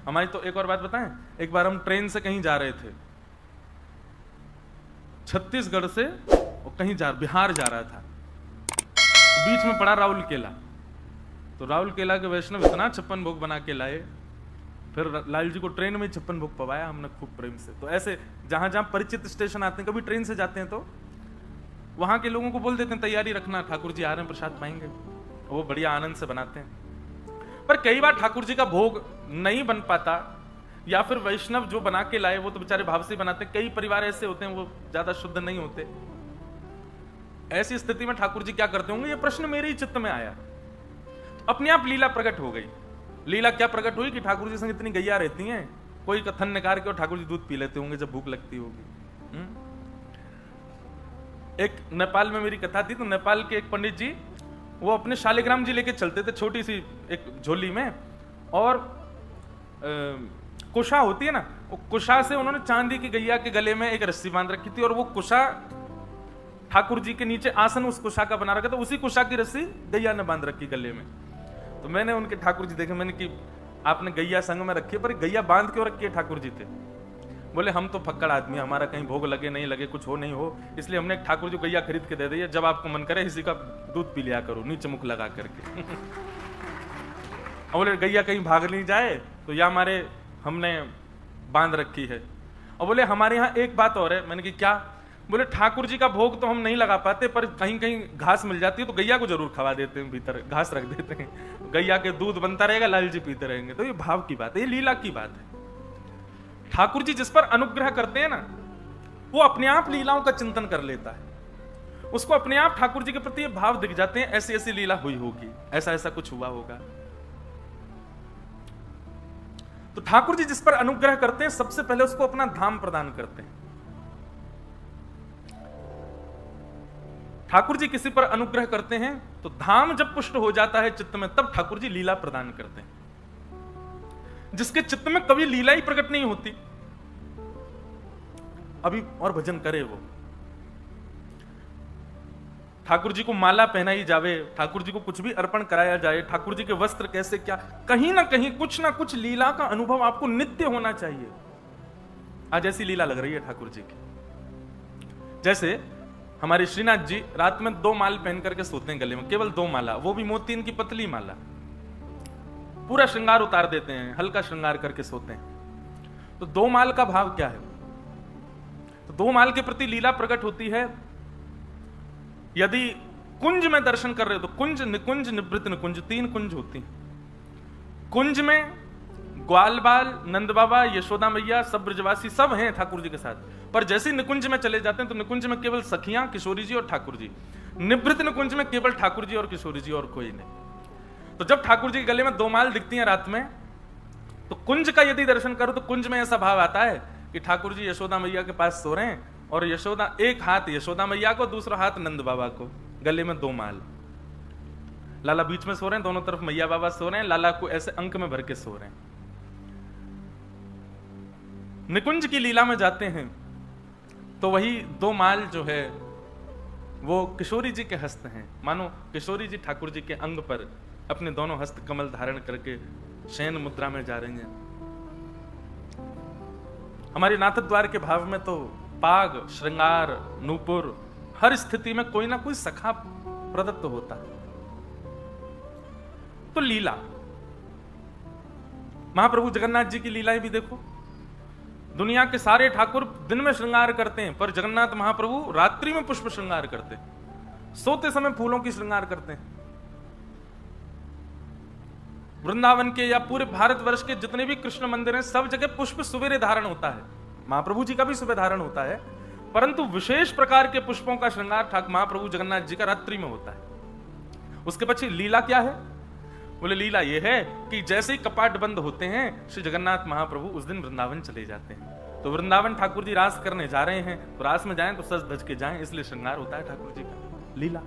हमारी तो एक और बात बताएं, एक बार हम ट्रेन से कहीं जा रहे थे, छत्तीसगढ़ से कहीं बिहार जा रहा था, बीच में पड़ा राउल केला। तो राउल केला के वैष्णव इतना 56 भोग बना के लाए, फिर लाल जी को ट्रेन में 56 भोग पवाया हमने खूब प्रेम से। तो ऐसे जहां जहां परिचित स्टेशन आते हैं, कभी ट्रेन से जाते हैं तो वहां के लोगों को बोल देते हैं तैयारी रखना, ठाकुर जी आ रहे हैं, प्रसाद पाएंगे। वो बढ़िया आनंद से बनाते हैं। पर कई बार ठाकुर जी का भोग नहीं बन पाता, या फिर वैष्णव जो बना के लाए वो तो बेचारे भाव से बनाते हैं। कई परिवार ऐसे होते हैं वो ज्यादा शुद्ध नहीं होते। ऐसी स्थिति में ठाकुर जी क्या करते होंगे, ये प्रश्न मेरे ही चित्त में आया। तो अपने आप लीला प्रकट हो गई। लीला क्या प्रकट हुई कि ठाकुर जी संग इतनी गैया रहती हैं, कोई कथन निकाल के और ठाकुर जी दूध पी लेते होंगे जब भूख लगती होगी। एक नेपाल में मेरी कथा थी, तो नेपाल के एक पंडित जी वो अपने शालिग्राम जी लेके चलते थे, छोटी सी एक झोली में, और कुशा होती है ना, वो कुशा से उन्होंने चांदी की गैया के गले में एक रस्सी बांध रखी थी, और वो कुशा ठाकुर जी के नीचे आसन उस कुशा का बना रखा था, उसी कुशा की रस्सी गैया ने बांध रखी गले में। तो मैंने उनके ठाकुर जी देखे, मैंने कि आपने गैया संग में रखी है, पर गैया बांध क्यों रखी है ठाकुर जी थे? बोले हम तो फक्कड़ आदमी, हमारा कहीं भोग लगे नहीं लगे, कुछ हो नहीं हो, इसलिए हमने एक ठाकुर जी गैया खरीद के दे दी है, जब आपको मन करे इसी का दूध पी लिया करो नीचे मुख लगा करके। बोले गैया कहीं भाग नहीं जाए तो या हमारे हमने बांध रखी है। और बोले हमारे यहाँ एक बात और है। मैंने कि क्या? बोले ठाकुर जी का भोग तो हम नहीं लगा पाते, पर कहीं कहीं घास मिल जाती है तो गैया को जरूर खवा देते हैं, भीतर घास रख देते हैं, गैया के दूध बनता रहेगा, लाल जी पीते रहेंगे। तो ये भाव की बात है, ये लीला की बात है। ठाकुर जी जिस पर अनुग्रह करते हैं ना, वो अपने आप लीलाओं का चिंतन कर लेता है, उसको अपने आप ठाकुर जी के प्रति भाव दिख जाते हैं, ऐसी ऐसी लीला हुई होगी, ऐसा ऐसा कुछ हुआ होगा। तो ठाकुर जी जिस पर अनुग्रह करते हैं, सबसे पहले उसको अपना धाम प्रदान करते हैं। ठाकुर जी किसी पर अनुग्रह करते हैं तो धाम जब पुष्ट हो जाता है चित्त में, तब ठाकुर जी लीला प्रदान करते हैं। जिसके चित्त में कभी लीला ही प्रकट नहीं होती, अभी और भजन करे वो, ठाकुर जी को माला पहनाई जावे, ठाकुर जी को कुछ भी अर्पण कराया जाए, ठाकुर जी के वस्त्र कैसे क्या, कहीं ना कहीं कुछ ना कुछ लीला का अनुभव आपको नित्य होना चाहिए। आज ऐसी लीला लग रही है ठाकुर जी की। जैसे हमारे श्रीनाथ जी रात में 2 माल पहन करके सोते हैं गले में, केवल 2 माला, वो भी मोतीन की पतली माला। पूरा श्रृंगार उतार देते हैं, हल्का श्रृंगार करके सोते हैं। तो 2 माल का भाव क्या है? तो 2 माल के प्रति लीला प्रकट होती है। यदि कुंज में दर्शन कर रहे हो तो कुंज, निकुंज, निवृत्त निकुंज, 3 कुंज होती हैं। कुंज में ग्वाल बाल, नंद बाबा, यशोदा मैया, सब ब्रजवासी सब हैं ठाकुर जी के साथ। पर जैसे निकुंज में चले जाते हैं तो निकुंज में केवल सखियां, किशोरी जी और ठाकुर जी। निवृत्त निकुंज में केवल ठाकुर जी और किशोरी जी, और कोई नहीं। तो जब ठाकुर जी के गले में 2 माल दिखती हैं रात में, तो कुंज का यदि दर्शन करो तो कुंज में ऐसा भाव आता है कि ठाकुर जी यशोदा मैया के पास सो रहे हैं, और यशोदा, एक हाथ यशोदा मैया को, दूसरा हाथ नंद बाबा को, गले में 2 माल। लाला बीच में सो रहे हैं, दोनों तरफ मैया बाबा सो रहे हैं, लाला को ऐसे अंक में भर के सो रहे हैं। निकुंज की लीला में जाते हैं तो वही 2 माल जो है वो किशोरी जी के हस्त हैं। मानो किशोरी जी ठाकुर जी के अंग पर अपने दोनों हस्त कमल धारण करके शयन मुद्रा में जा रही हैं। हमारे नाथ द्वार के भाव में तो पाग, श्रृंगार, नूपुर, हर स्थिति में कोई ना कोई सखा प्रदत्त होता है। तो लीला, महाप्रभु जगन्नाथ जी की लीलाएं भी देखो। दुनिया के सारे ठाकुर दिन में श्रृंगार करते हैं, पर जगन्नाथ महाप्रभु रात्रि में पुष्प श्रृंगार करते हैं, सोते समय फूलों की श्रृंगार करते हैं। वृंदावन के या पूरे भारतवर्ष के जितने भी कृष्ण मंदिर हैं, सब जगह पुष्प सुबेरे धारण होता है। महाप्रभु जी का भी सुबह धारण होता है, परंतु विशेष प्रकार के पुष्पों का श्रृंगार ठाकुर महाप्रभु जगन्नाथ जी का रात्रि में होता है। उसके पीछे लीला क्या है? बोले लीला ये है कि जैसे ही कपाट बंद होते हैं, श्री जगन्नाथ महाप्रभु उस दिन वृंदावन चले जाते हैं। तो वृंदावन ठाकुर जी रास करने जा रहे हैं, तो रास में जाएं तो सज धज के जाएं, इसलिए श्रृंगार होता है ठाकुर जी का, लीला।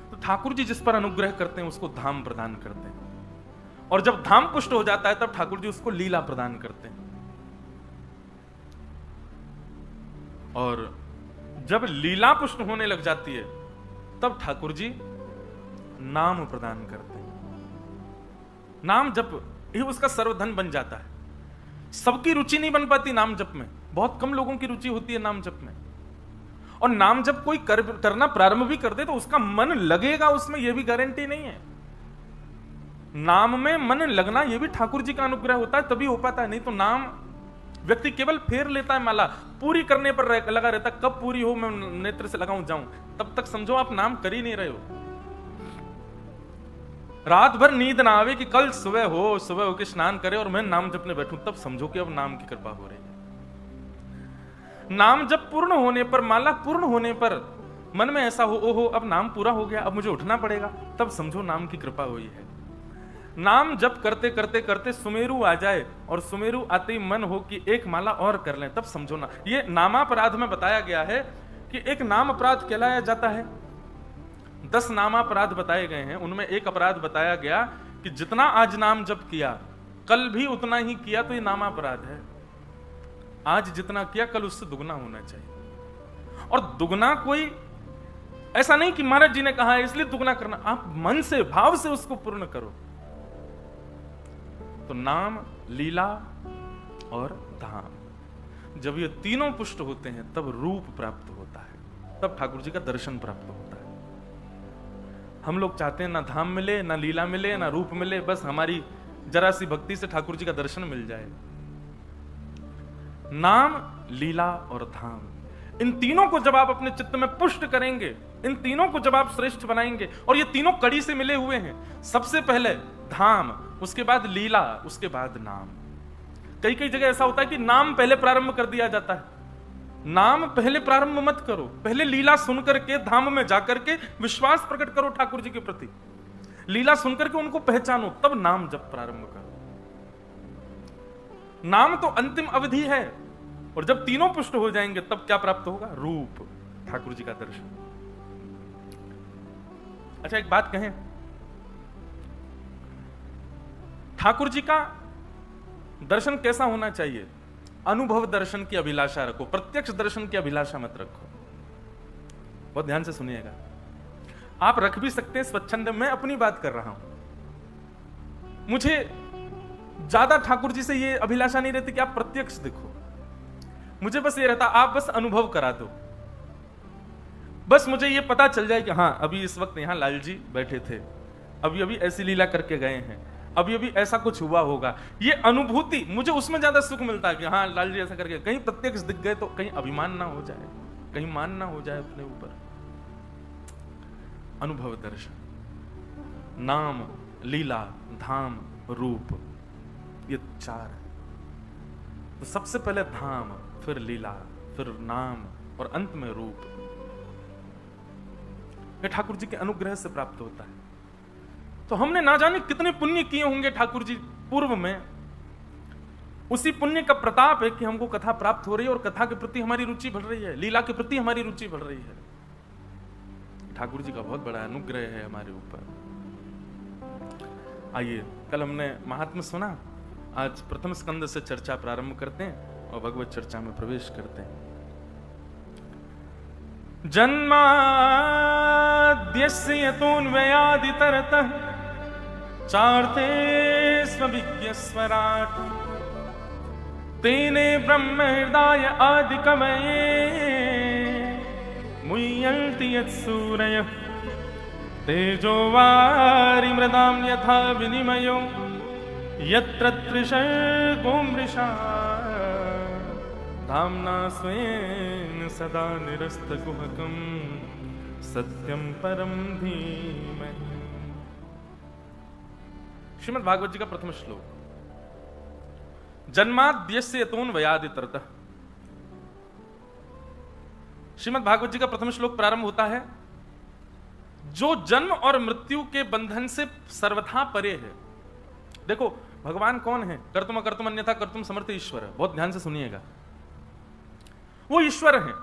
तो ठाकुर जी जिस पर अनुग्रह करते हैं उसको धाम प्रदान करते हैं, और जब धाम पुष्ट हो जाता है तब ठाकुर जी उसको लीला प्रदान करते हैं। और जब लीला पुष्ट होने लग जाती है तब ठाकुर जी नाम प्रदान करते हैं। नाम जब ये उसका सर्वधन बन जाता है। सबकी रुचि नहीं बन पाती नाम जप में, बहुत कम लोगों की रुचि होती है नाम जप में। और नाम जप कोई करना प्रारंभ भी कर दे तो उसका मन लगेगा उसमें, यह भी गारंटी नहीं है। नाम में मन लगना यह भी ठाकुर जी का अनुग्रह होता है, तभी हो पाता है। नहीं तो नाम व्यक्ति केवल फेर लेता है, माला पूरी करने पर लगा रहता है, कब पूरी हो मैं नेत्र से लगाऊं जाऊं, तब तक समझो आप नाम कर ही नहीं रहे हो। रात भर नींद ना आवे कि कल सुबह होके स्नान करे और मैं नाम जपने बैठूं, तब समझो कि अब नाम की कृपा हो रही है। नाम जब पूर्ण होने पर, माला पूर्ण होने पर मन में ऐसा हो, ओहो अब नाम पूरा हो गया, अब मुझे उठना पड़ेगा, तब समझो नाम की कृपा हुई है। नाम जप करते करते करते सुमेरु आ जाए और सुमेरु आते ही मन हो कि एक माला और कर लें, तब समझो ना। ये नामापराध में बताया गया है कि एक नाम अपराध कहलाया जाता है। 10 नामापराध बताए गए हैं, उनमें एक अपराध बताया गया कि जितना आज नाम जप किया कल भी उतना ही किया तो ये नामापराध है। आज जितना किया कल उससे दुगना होना चाहिए। और दुगना कोई ऐसा नहीं कि महाराज जी ने कहा है इसलिए दुगना करना, आप मन से भाव से उसको पूर्ण करो। तो नाम, लीला और धाम, जब ये तीनों पुष्ट होते हैं तब रूप प्राप्त होता है, तब ठाकुर जी का दर्शन प्राप्त होता है। हम लोग चाहते हैं ना धाम मिले, ना लीला मिले, ना रूप मिले, बस हमारी जरा सी भक्ति से ठाकुर जी का दर्शन मिल जाए। नाम, लीला और धाम, इन तीनों को जब आप अपने चित्त में पुष्ट करेंगे, इन तीनों को जब आप श्रेष्ठ बनाएंगे, और ये तीनों कड़ी से मिले हुए हैं, सबसे पहले धाम, उसके बाद लीला, उसके बाद नाम। कई कई जगह ऐसा होता है कि नाम पहले प्रारंभ कर दिया जाता है। नाम पहले प्रारंभ मत करो, पहले लीला सुन करके धाम में जाकर के विश्वास प्रकट करो ठाकुर जी के प्रति, लीला सुन करके उनको पहचानो, तब नाम जब प्रारंभ करो। नाम तो अंतिम अवधि है, और जब तीनों पुष्ट हो जाएंगे तब क्या प्राप्त होगा? रूप, ठाकुर जी का दर्शन। अच्छा एक बात कहें, ठाकुर जी का दर्शन कैसा होना चाहिए? अनुभव दर्शन की अभिलाषा रखो, प्रत्यक्ष दर्शन की अभिलाषा मत रखो। बहुत ध्यान से सुनिएगा, आप रख भी सकते हैं स्वच्छंद, मैं अपनी बात कर रहा हूं। मुझे ज्यादा ठाकुर जी से ये अभिलाषा नहीं रहती कि आप प्रत्यक्ष दिखो, मुझे बस ये रहता आप बस अनुभव करा दो, बस मुझे ये पता चल जाए कि हाँ अभी इस वक्त यहां लाल जी बैठे थे, अभी अभी ऐसी लीला करके गए हैं, अभी अभी ऐसा कुछ हुआ होगा। ये अनुभूति, मुझे उसमें ज्यादा सुख मिलता है कि हाँ लाल जी ऐसा करके, कहीं प्रत्यक्ष दिख गए तो कहीं अभिमान ना हो जाए, कहीं मान ना हो जाए अपने ऊपर। अनुभव दर्शन, नाम, लीला, धाम, रूप, ये 4 है। तो सबसे पहले धाम, फिर लीला, फिर नाम और अंत में रूप। ये ठाकुर जी के अनुग्रह से प्राप्त होता है। तो हमने ना जाने कितने पुण्य किए होंगे ठाकुर जी पूर्व में, उसी पुण्य का प्रताप है कि हमको कथा प्राप्त हो रही है और कथा के प्रति हमारी रुचि बढ़ रही है, लीला के प्रति हमारी रुचि बढ़ रही है। ठाकुर जी का बहुत बड़ा अनुग्रह है हमारे ऊपर। आइए, कल हमने महात्म्य सुना, आज प्रथम स्कंद से चर्चा प्रारंभ करते हैं और भगवत चर्चा में प्रवेश करते हैं। जन्माद्यस्य यतोऽन्वयादितरतः चार्थे स्वविज्ञस्वराट् तेने ब्रह्म हृदय आदि कवये मुह्यन्ति यत्सूरयः तेजो वारिमृदां यथा विनिमयो यत्र त्रिशर्गो मृषा धाम्ना स्वेन सदा निरस्तकुहकं सत्यं परं धीमहि। श्रीमद् भागवत जी का प्रथम श्लोक, जन्माद्यस्य यतोऽन्वयादितरतः। श्रीमद् भागवत जी का प्रथम श्लोक प्रारंभ होता है, जो जन्म और मृत्यु के बंधन से सर्वथा परे है। देखो भगवान कौन है? कर्तुम अकर्तुम अन्यथा कर्तुम समर्थ ईश्वर है। बहुत ध्यान से सुनिएगा, वो ईश्वर हैं,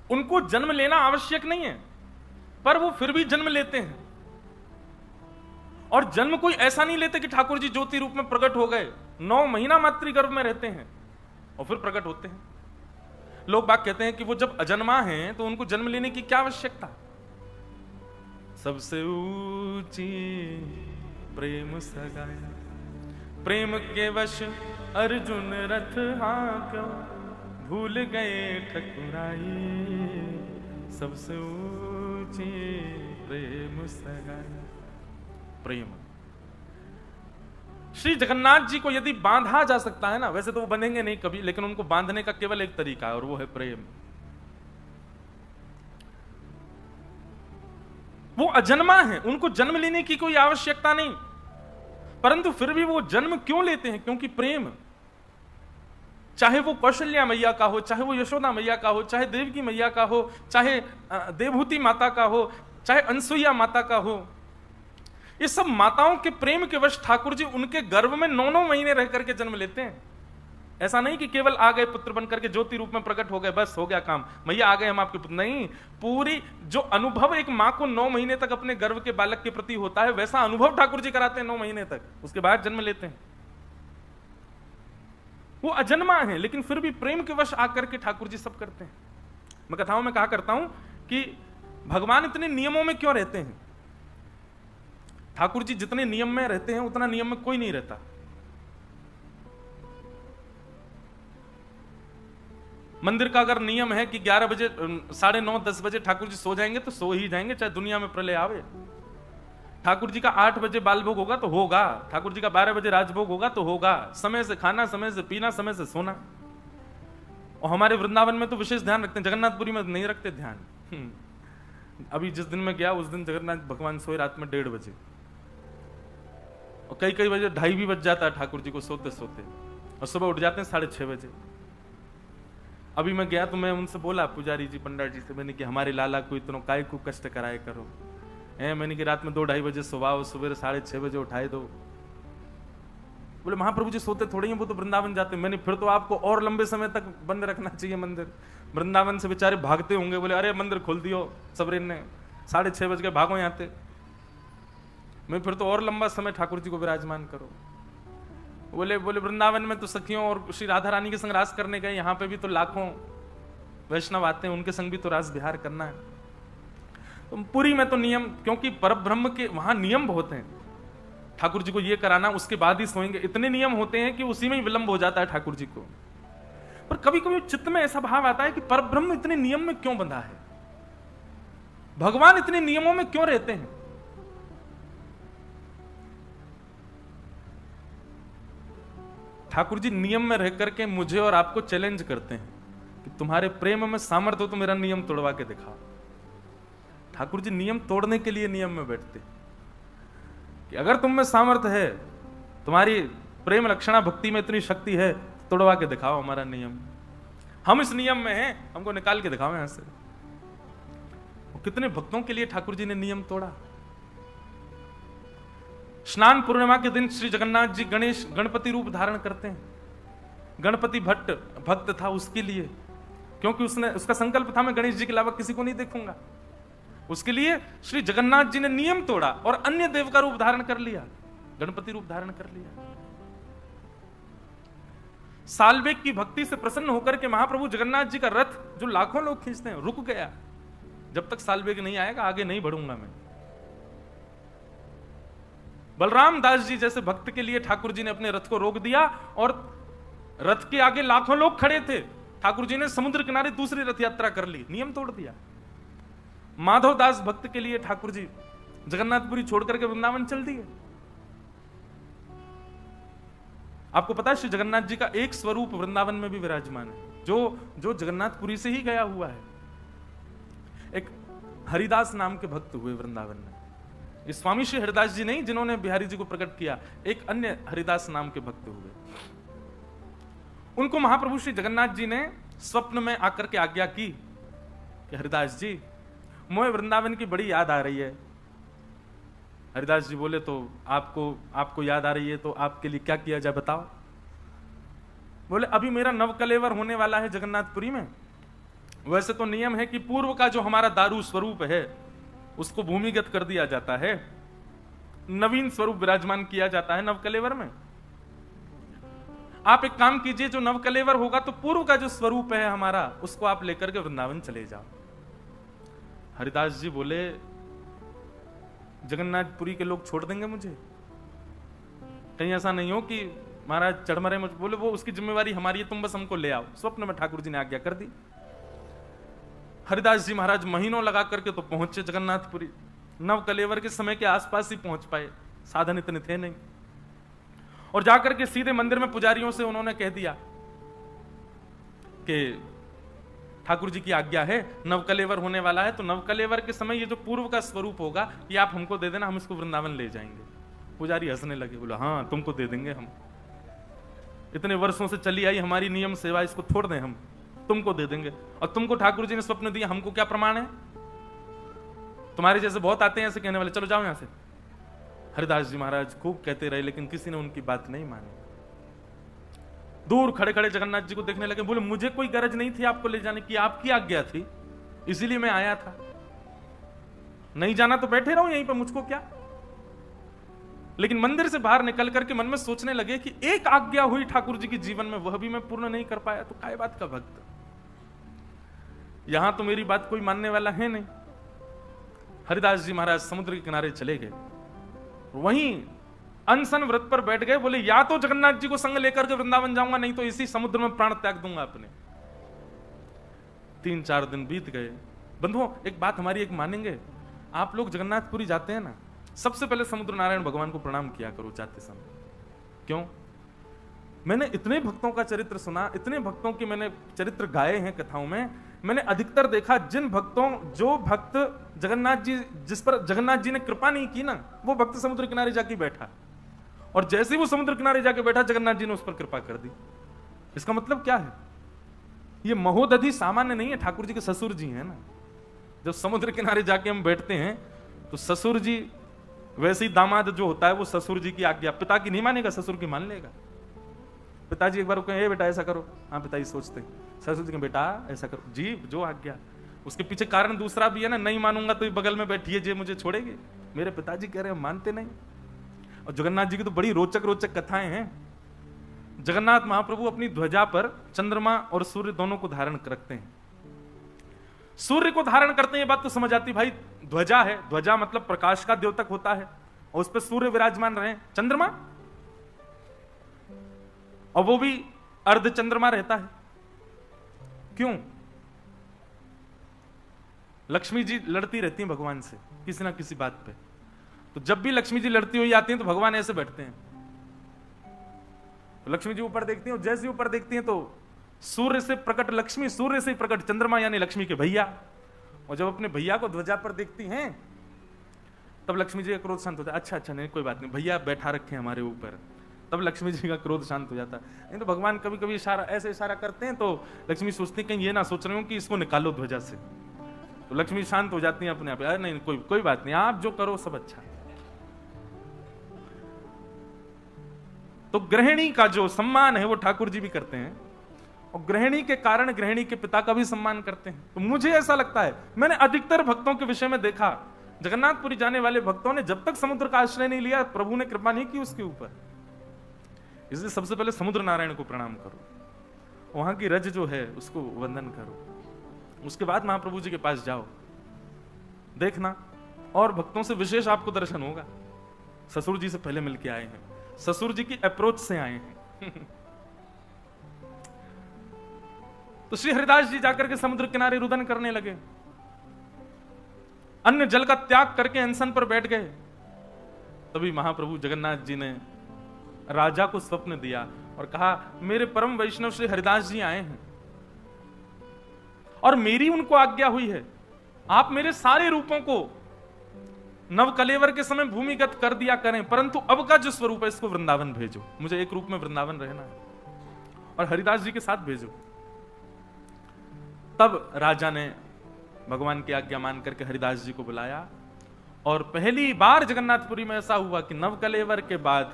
उनको जन्म लेना आवश्यक नहीं है, पर वो फिर भी जन्म लेते हैं। और जन्म कोई ऐसा नहीं लेते कि ठाकुर जी ज्योति रूप में प्रकट हो गए, 9 महीना मातृगर्भ में रहते हैं और फिर प्रकट होते हैं। लोग बात कहते हैं कि वो जब अजन्मा हैं तो उनको जन्म लेने की क्या आवश्यकता? सबसे ऊंची प्रेम सगाई प्रेम के वश अर्जुन रथ हाँक्यो, भूल गए ठकुराई, सबसे ऊंची प्रेम सगाई। प्रेम श्री जगन्नाथ जी को यदि बांधा जा सकता है ना, वैसे तो वो बनेंगे नहीं कभी, लेकिन उनको बांधने का केवल एक तरीका है और वो है प्रेम। वो अजन्मा है, उनको जन्म लेने की कोई आवश्यकता नहीं, परंतु फिर भी वो जन्म क्यों लेते हैं? क्योंकि प्रेम। चाहे वो कौशल्या मैया का हो, चाहे वो यशोदा मैया का हो, चाहे देवकी मैया का हो, चाहे देवहूति माता का हो, चाहे अनसुईया माता का हो, ये सब माताओं के प्रेम के वश ठाकुर जी उनके गर्भ में 9-9 महीने रह करके जन्म लेते हैं। ऐसा नहीं कि केवल आ गए पुत्र बनकर के ज्योति रूप में प्रकट हो गए, बस हो गया काम, मैया आ गए हम आपके पुत्र। नहीं, पूरी जो अनुभव एक मां को 9 महीने तक अपने गर्भ के बालक के प्रति होता है, वैसा अनुभव ठाकुर जी कराते हैं 9 महीने तक, उसके बाद जन्म लेते हैं। वो अजन्मा है, लेकिन फिर भी प्रेम के वश आकर के ठाकुर जी सब करते हैं। मैं कथाओं में कहा करता हूं कि भगवान इतने नियमों में क्यों रहते हैं? ठाकुर जी जितने नियम में रहते हैं उतना नियम में कोई नहीं रहता। मंदिर का अगर नियम है कि 11 बजे 9:30 10 बजे ठाकुर जी सो जाएंगे तो सो ही जाएंगे, चाहे दुनिया में प्रलय आवे। ठाकुर जी का 8 बजे बाल भोग होगा तो होगा, ठाकुर जी का 12 बजे राजभोग होगा तो होगा, समय से खाना, समय से पीना, समय से सोना। और हमारे वृंदावन में तो विशेष ध्यान रखते हैं, जगन्नाथपुरी में नहीं रखते ध्यान। अभी जिस दिन मैं गया उस दिन जगन्नाथ भगवान सोए रात में 1:30 बजे, और कई बजे 2:30 भी बज जाता है ठाकुर जी को सोते सोते, और सुबह उठ जाते हैं 6:30 बजे। अभी मैं गया तो मैं उनसे बोला, पुजारी जी पंडित जी से, मैंने कि हमारे लाला को इतना काय को कष्ट कराए करो, मैंने कि रात में 2-2:30 बजे सुबह सवेरे 6:30 बजे उठाए दो। बोले महाप्रभु जी सोते थोड़ी हैं, वो तो वृंदावन जाते। मैंने फिर तो आपको और लंबे समय तक बंद रखना चाहिए मंदिर, वृंदावन से बेचारे भागते होंगे। बोले अरे मंदिर खोल दियो सबरेन ने, 6:30 बज के भागो यहाँ थे। मैं फिर तो और लंबा समय ठाकुर जी को विराजमान करो। बोले वृंदावन में तो सखियों और श्री राधा रानी के संग रास करने गए, यहाँ पे भी तो लाखों वैष्णव आते हैं, उनके संग भी तो रास विहार करना है। तो पुरी में तो नियम, क्योंकि परब्रह्म के वहां नियम बहुत हैं, ठाकुर जी को ये कराना उसके बाद ही सोएंगे, इतने नियम होते हैं कि उसी में ही विलंब हो जाता है ठाकुर जी को। पर कभी कभी चित्त में ऐसा भाव आता है कि परब्रह्म इतने नियम में क्यों बंधा है, भगवान इतने नियमों में क्यों रहते हैं? ठाकुर जी नियम में रह करके मुझे और आपको चैलेंज करते हैं कि तुम्हारे प्रेम में सामर्थ्य हो तो मेरा नियम तोड़वा के दिखाओ। ठाकुर जी नियम तोड़ने के लिए नियम में बैठते कि अगर तुम में सामर्थ्य है, तुम्हारी प्रेम लक्षणा भक्ति में इतनी शक्ति है, तोड़वा के दिखाओ हमारा नियम। हम इस नियम में हैं, हमको निकाल के दिखाओ यहां से। कितने भक्तों के लिए ठाकुर जी ने नियम तोड़ा। स्नान पूर्णिमा के दिन श्री जगन्नाथ जी गणपति रूप धारण करते हैं। गणपति भक्त था उसके लिए, क्योंकि उसका संकल्प था मैं गणेश जी के अलावा किसी को नहीं देखूंगा। उसके लिए श्री जगन्नाथ जी ने नियम तोड़ा और अन्य देव का रूप धारण कर लिया, गणपति रूप धारण कर लिया। सालवेग की भक्ति से प्रसन्न होकर के महाप्रभु जगन्नाथ जी का रथ जो लाखों लोग खींचते हैं रुक गया। जब तक सालवेग नहीं आएगा आगे नहीं बढ़ूंगा मैं। बलराम दास जी जैसे भक्त के लिए ठाकुर जी ने अपने रथ को रोक दिया और रथ के आगे लाखों लोग खड़े थे। ठाकुर जी ने समुद्र किनारे दूसरी रथ यात्रा कर ली, नियम तोड़ दिया। माधव दास भक्त के लिए ठाकुर जी जगन्नाथपुरी छोड़ करके वृंदावन चल दिए। आपको पता है श्री जगन्नाथ जी का एक स्वरूप वृंदावन में भी विराजमान है, जो जगन्नाथपुरी से ही गया हुआ है। एक हरिदास नाम के भक्त हुए वृंदावन में। ये स्वामी श्री हरिदास जी नहीं जिन्होंने बिहारी जी को प्रकट किया, एक अन्य हरिदास नाम के भक्त हुए। उनको महाप्रभु श्री जगन्नाथ जी ने स्वप्न में आकर के आज्ञा की कि हरिदास जी मोहे वृंदावन की बड़ी याद आ रही है। हरिदास जी बोले तो आपको याद आ रही है तो आपके लिए क्या किया जाए बताओ। बोले अभी मेरा नवकलेवर होने वाला है जगन्नाथपुरी में। वैसे तो नियम है कि पूर्व का जो हमारा दारू स्वरूप है उसको भूमिगत कर दिया जाता है, नवीन स्वरूप विराजमान किया जाता है नवकलेवर में। आप एक काम कीजिए, जो नवकलेवर होगा तो पूर्व का जो स्वरूप है हमारा उसको आप लेकर के वृंदावन चले जाओ। हरिदास जी बोले जगन्नाथपुरी के लोग छोड़ देंगे मुझे? कहीं ऐसा नहीं हो कि महाराज चढ़मरे मुझ बोले वो उसकी जिम्मेवारी हमारी है, तुम बस हमको ले आओ। स्वप्न में ठाकुर जी ने आज्ञा कर दी। हरिदास जी महाराज महीनों लगा करके तो पहुंचे जगन्नाथपुरी। नव कलेवर के समय के आसपास ही पहुंच पाए, साधन इतने थे नहीं। और जाकर के सीधे मंदिर में पुजारियों से उन्होंने कह दिया कि ठाकुर जी की आज्ञा है, नवकलेवर होने वाला है, तो नवकलेवर के समय ये जो पूर्व का स्वरूप होगा ये आप हमको दे देना, हम इसको वृंदावन ले जाएंगे। पुजारी हंसने लगे, बोला हाँ तुमको दे देंगे हम, इतने वर्षों से चली आई हमारी नियम सेवा, इसको छोड़ दें हम, तुमको दे देंगे। और तुमको ठाकुर जी ने स्वप्न दिया, हमको क्या प्रमाण है? तुम्हारे जैसे बहुत आते हैं ऐसे कहने वाले, चलो जाओ यहां से। हरिदास जी महाराज खूब कहते रहे लेकिन किसी ने उनकी बात नहीं मानी। दूर खड़े खड़े जगन्नाथ जी को देखने लगे, बोले मुझे कोई गरज नहीं थी आपको ले जाने की, आपकी आज्ञा थी इसीलिए मैं आया था, नहीं जाना तो बैठे रहो यहीं पर, मुझको क्या। लेकिन मंदिर से बाहर निकल करके मन में सोचने लगे कि एक आज्ञा हुई ठाकुर जी के जीवन में, वह भी मैं पूर्ण नहीं कर पाया, तो काय बात का भक्त। यहां तो मेरी बात कोई मानने वाला है नहीं। हरिदास जी महाराज समुद्र के किनारे चले गए, वहीं अनशन व्रत पर बैठ गए। बोले या तो जगन्नाथ जी को संग लेकर के वृंदावन जाऊंगा, नहीं तो इसी समुद्र में प्राण त्याग दूंगा अपने। 3-4 दिन बीत गए। बंधुओं एक बात हमारी एक मानेंगे, आप लोग जगन्नाथपुरी जाते हैं ना, सबसे पहले समुद्र नारायण भगवान को प्रणाम किया करो जाते समय। क्यों? मैंने इतने भक्तों का चरित्र सुना, इतने भक्तों के मैंने चरित्र गाए हैं कथाओं में, मैंने अधिकतर देखा जिन भक्तों, जो भक्त जगन्नाथ जी, जिस पर जगन्नाथ जी ने कृपा नहीं की ना, वो भक्त समुद्र किनारे जाके बैठा, और जैसे ही वो समुद्र किनारे जाके बैठा जगन्नाथ जी ने उस पर कृपा कर दी। इसका मतलब क्या है? ये महोदधि सामान्य नहीं है, ठाकुर जी के ससुर जी हैं ना। जब समुद्र किनारे जाके हम बैठते हैं तो ससुर जी, वैसे ही दामाद जो होता है वो ससुर जी की आज्ञा, पिता की नहीं मानेगा, ससुर की मान लेगा। पिताजी एक बार कहें बेटा ऐसा करो, हाँ पिताजी सोचते हैं, ससुर जी कहें बेटा ऐसा करो, जी जो आज्ञा। उसके पीछे कारण दूसरा भी है ना, नहीं मानूंगा तो बगल में बैठिए जे मुझे छोड़ेगी। मेरे पिताजी कह रहे हैं मानते नहीं। और जगन्नाथ जी की तो बड़ी रोचक रोचक कथाएं हैं। जगन्नाथ महाप्रभु अपनी ध्वजा पर चंद्रमा और सूर्य दोनों को धारण रखते हैं। सूर्य को धारण करते हैं, ये बात तो समझ आती, भाई ध्वजा है, ध्वजा मतलब प्रकाश का द्योतक होता है, और उस पर सूर्य विराजमान रहे। चंद्रमा, और वो भी अर्ध चंद्रमा रहता है। क्यों? लक्ष्मी जी लड़ती रहती हैं भगवान से किसी ना किसी बात पे, तो जब भी लक्ष्मी जी लड़ती हुई आती हैं तो भगवान ऐसे बैठते हैं। तो लक्ष्मी जी ऊपर देखती हैं, और जैसे ऊपर देखती हैं तो सूर्य से प्रकट लक्ष्मी, सूर्य से प्रकट चंद्रमा यानी लक्ष्मी के भैया। और जब अपने भैया को ध्वजा पर देखती हैं तब लक्ष्मी जी का क्रोध शांत हो जाता है। अच्छा अच्छा नहीं कोई बात नहीं, भैया बैठा रखे हैं हमारे ऊपर, तब लक्ष्मी जी का क्रोध शांत हो जाता है। नहीं तो भगवान कभी कभी इशारा, ऐसे इशारा करते हैं तो लक्ष्मी सोचती है कहीं ये ना सोच रहे हो कि इसको निकालो ध्वजा से, तो लक्ष्मी शांत हो जाती है अपने आप। अरे नहीं कोई बात नहीं, आप जो करो सब अच्छा। तो गृहिणी का जो सम्मान है वो ठाकुर जी भी करते हैं, और गृहिणी के कारण गृहिणी के पिता का भी सम्मान करते हैं। तो मुझे ऐसा लगता है, मैंने अधिकतर भक्तों के विषय में देखा, जगन्नाथपुरी जाने वाले भक्तों ने जब तक समुद्र का आश्रय नहीं लिया, प्रभु ने कृपा नहीं की उसके ऊपर। इसलिए सबसे पहले समुद्र नारायण को प्रणाम करो, वहां की रज जो है उसको वंदन करो, उसके बाद महाप्रभु जी के पास जाओ, देखना और भक्तों से विशेष आपको दर्शन होगा। ससुर जी से पहले मिलके आए हैं, ससुर जी की अप्रोच से आए हैं। तो श्री हरिदास जी जाकर के समुद्र किनारे रुदन करने लगे, अन्य जल का त्याग करके अनशन पर बैठ गए। तभी महाप्रभु जगन्नाथ जी ने राजा को स्वप्न दिया और कहा मेरे परम वैष्णव श्री हरिदास जी आए हैं और मेरी उनको आज्ञा हुई है, आप मेरे सारे रूपों को नव कलेवर के समय भूमिगत कर दिया करें, परंतु अब का जो स्वरूप है इसको वृंदावन भेजो, मुझे एक रूप में वृंदावन रहना है और हरिदास जी के साथ भेजो। तब राजा ने भगवान की आज्ञा मान करके हरिदास जी को बुलाया और पहली बार जगन्नाथपुरी में ऐसा हुआ कि नव कलेवर के बाद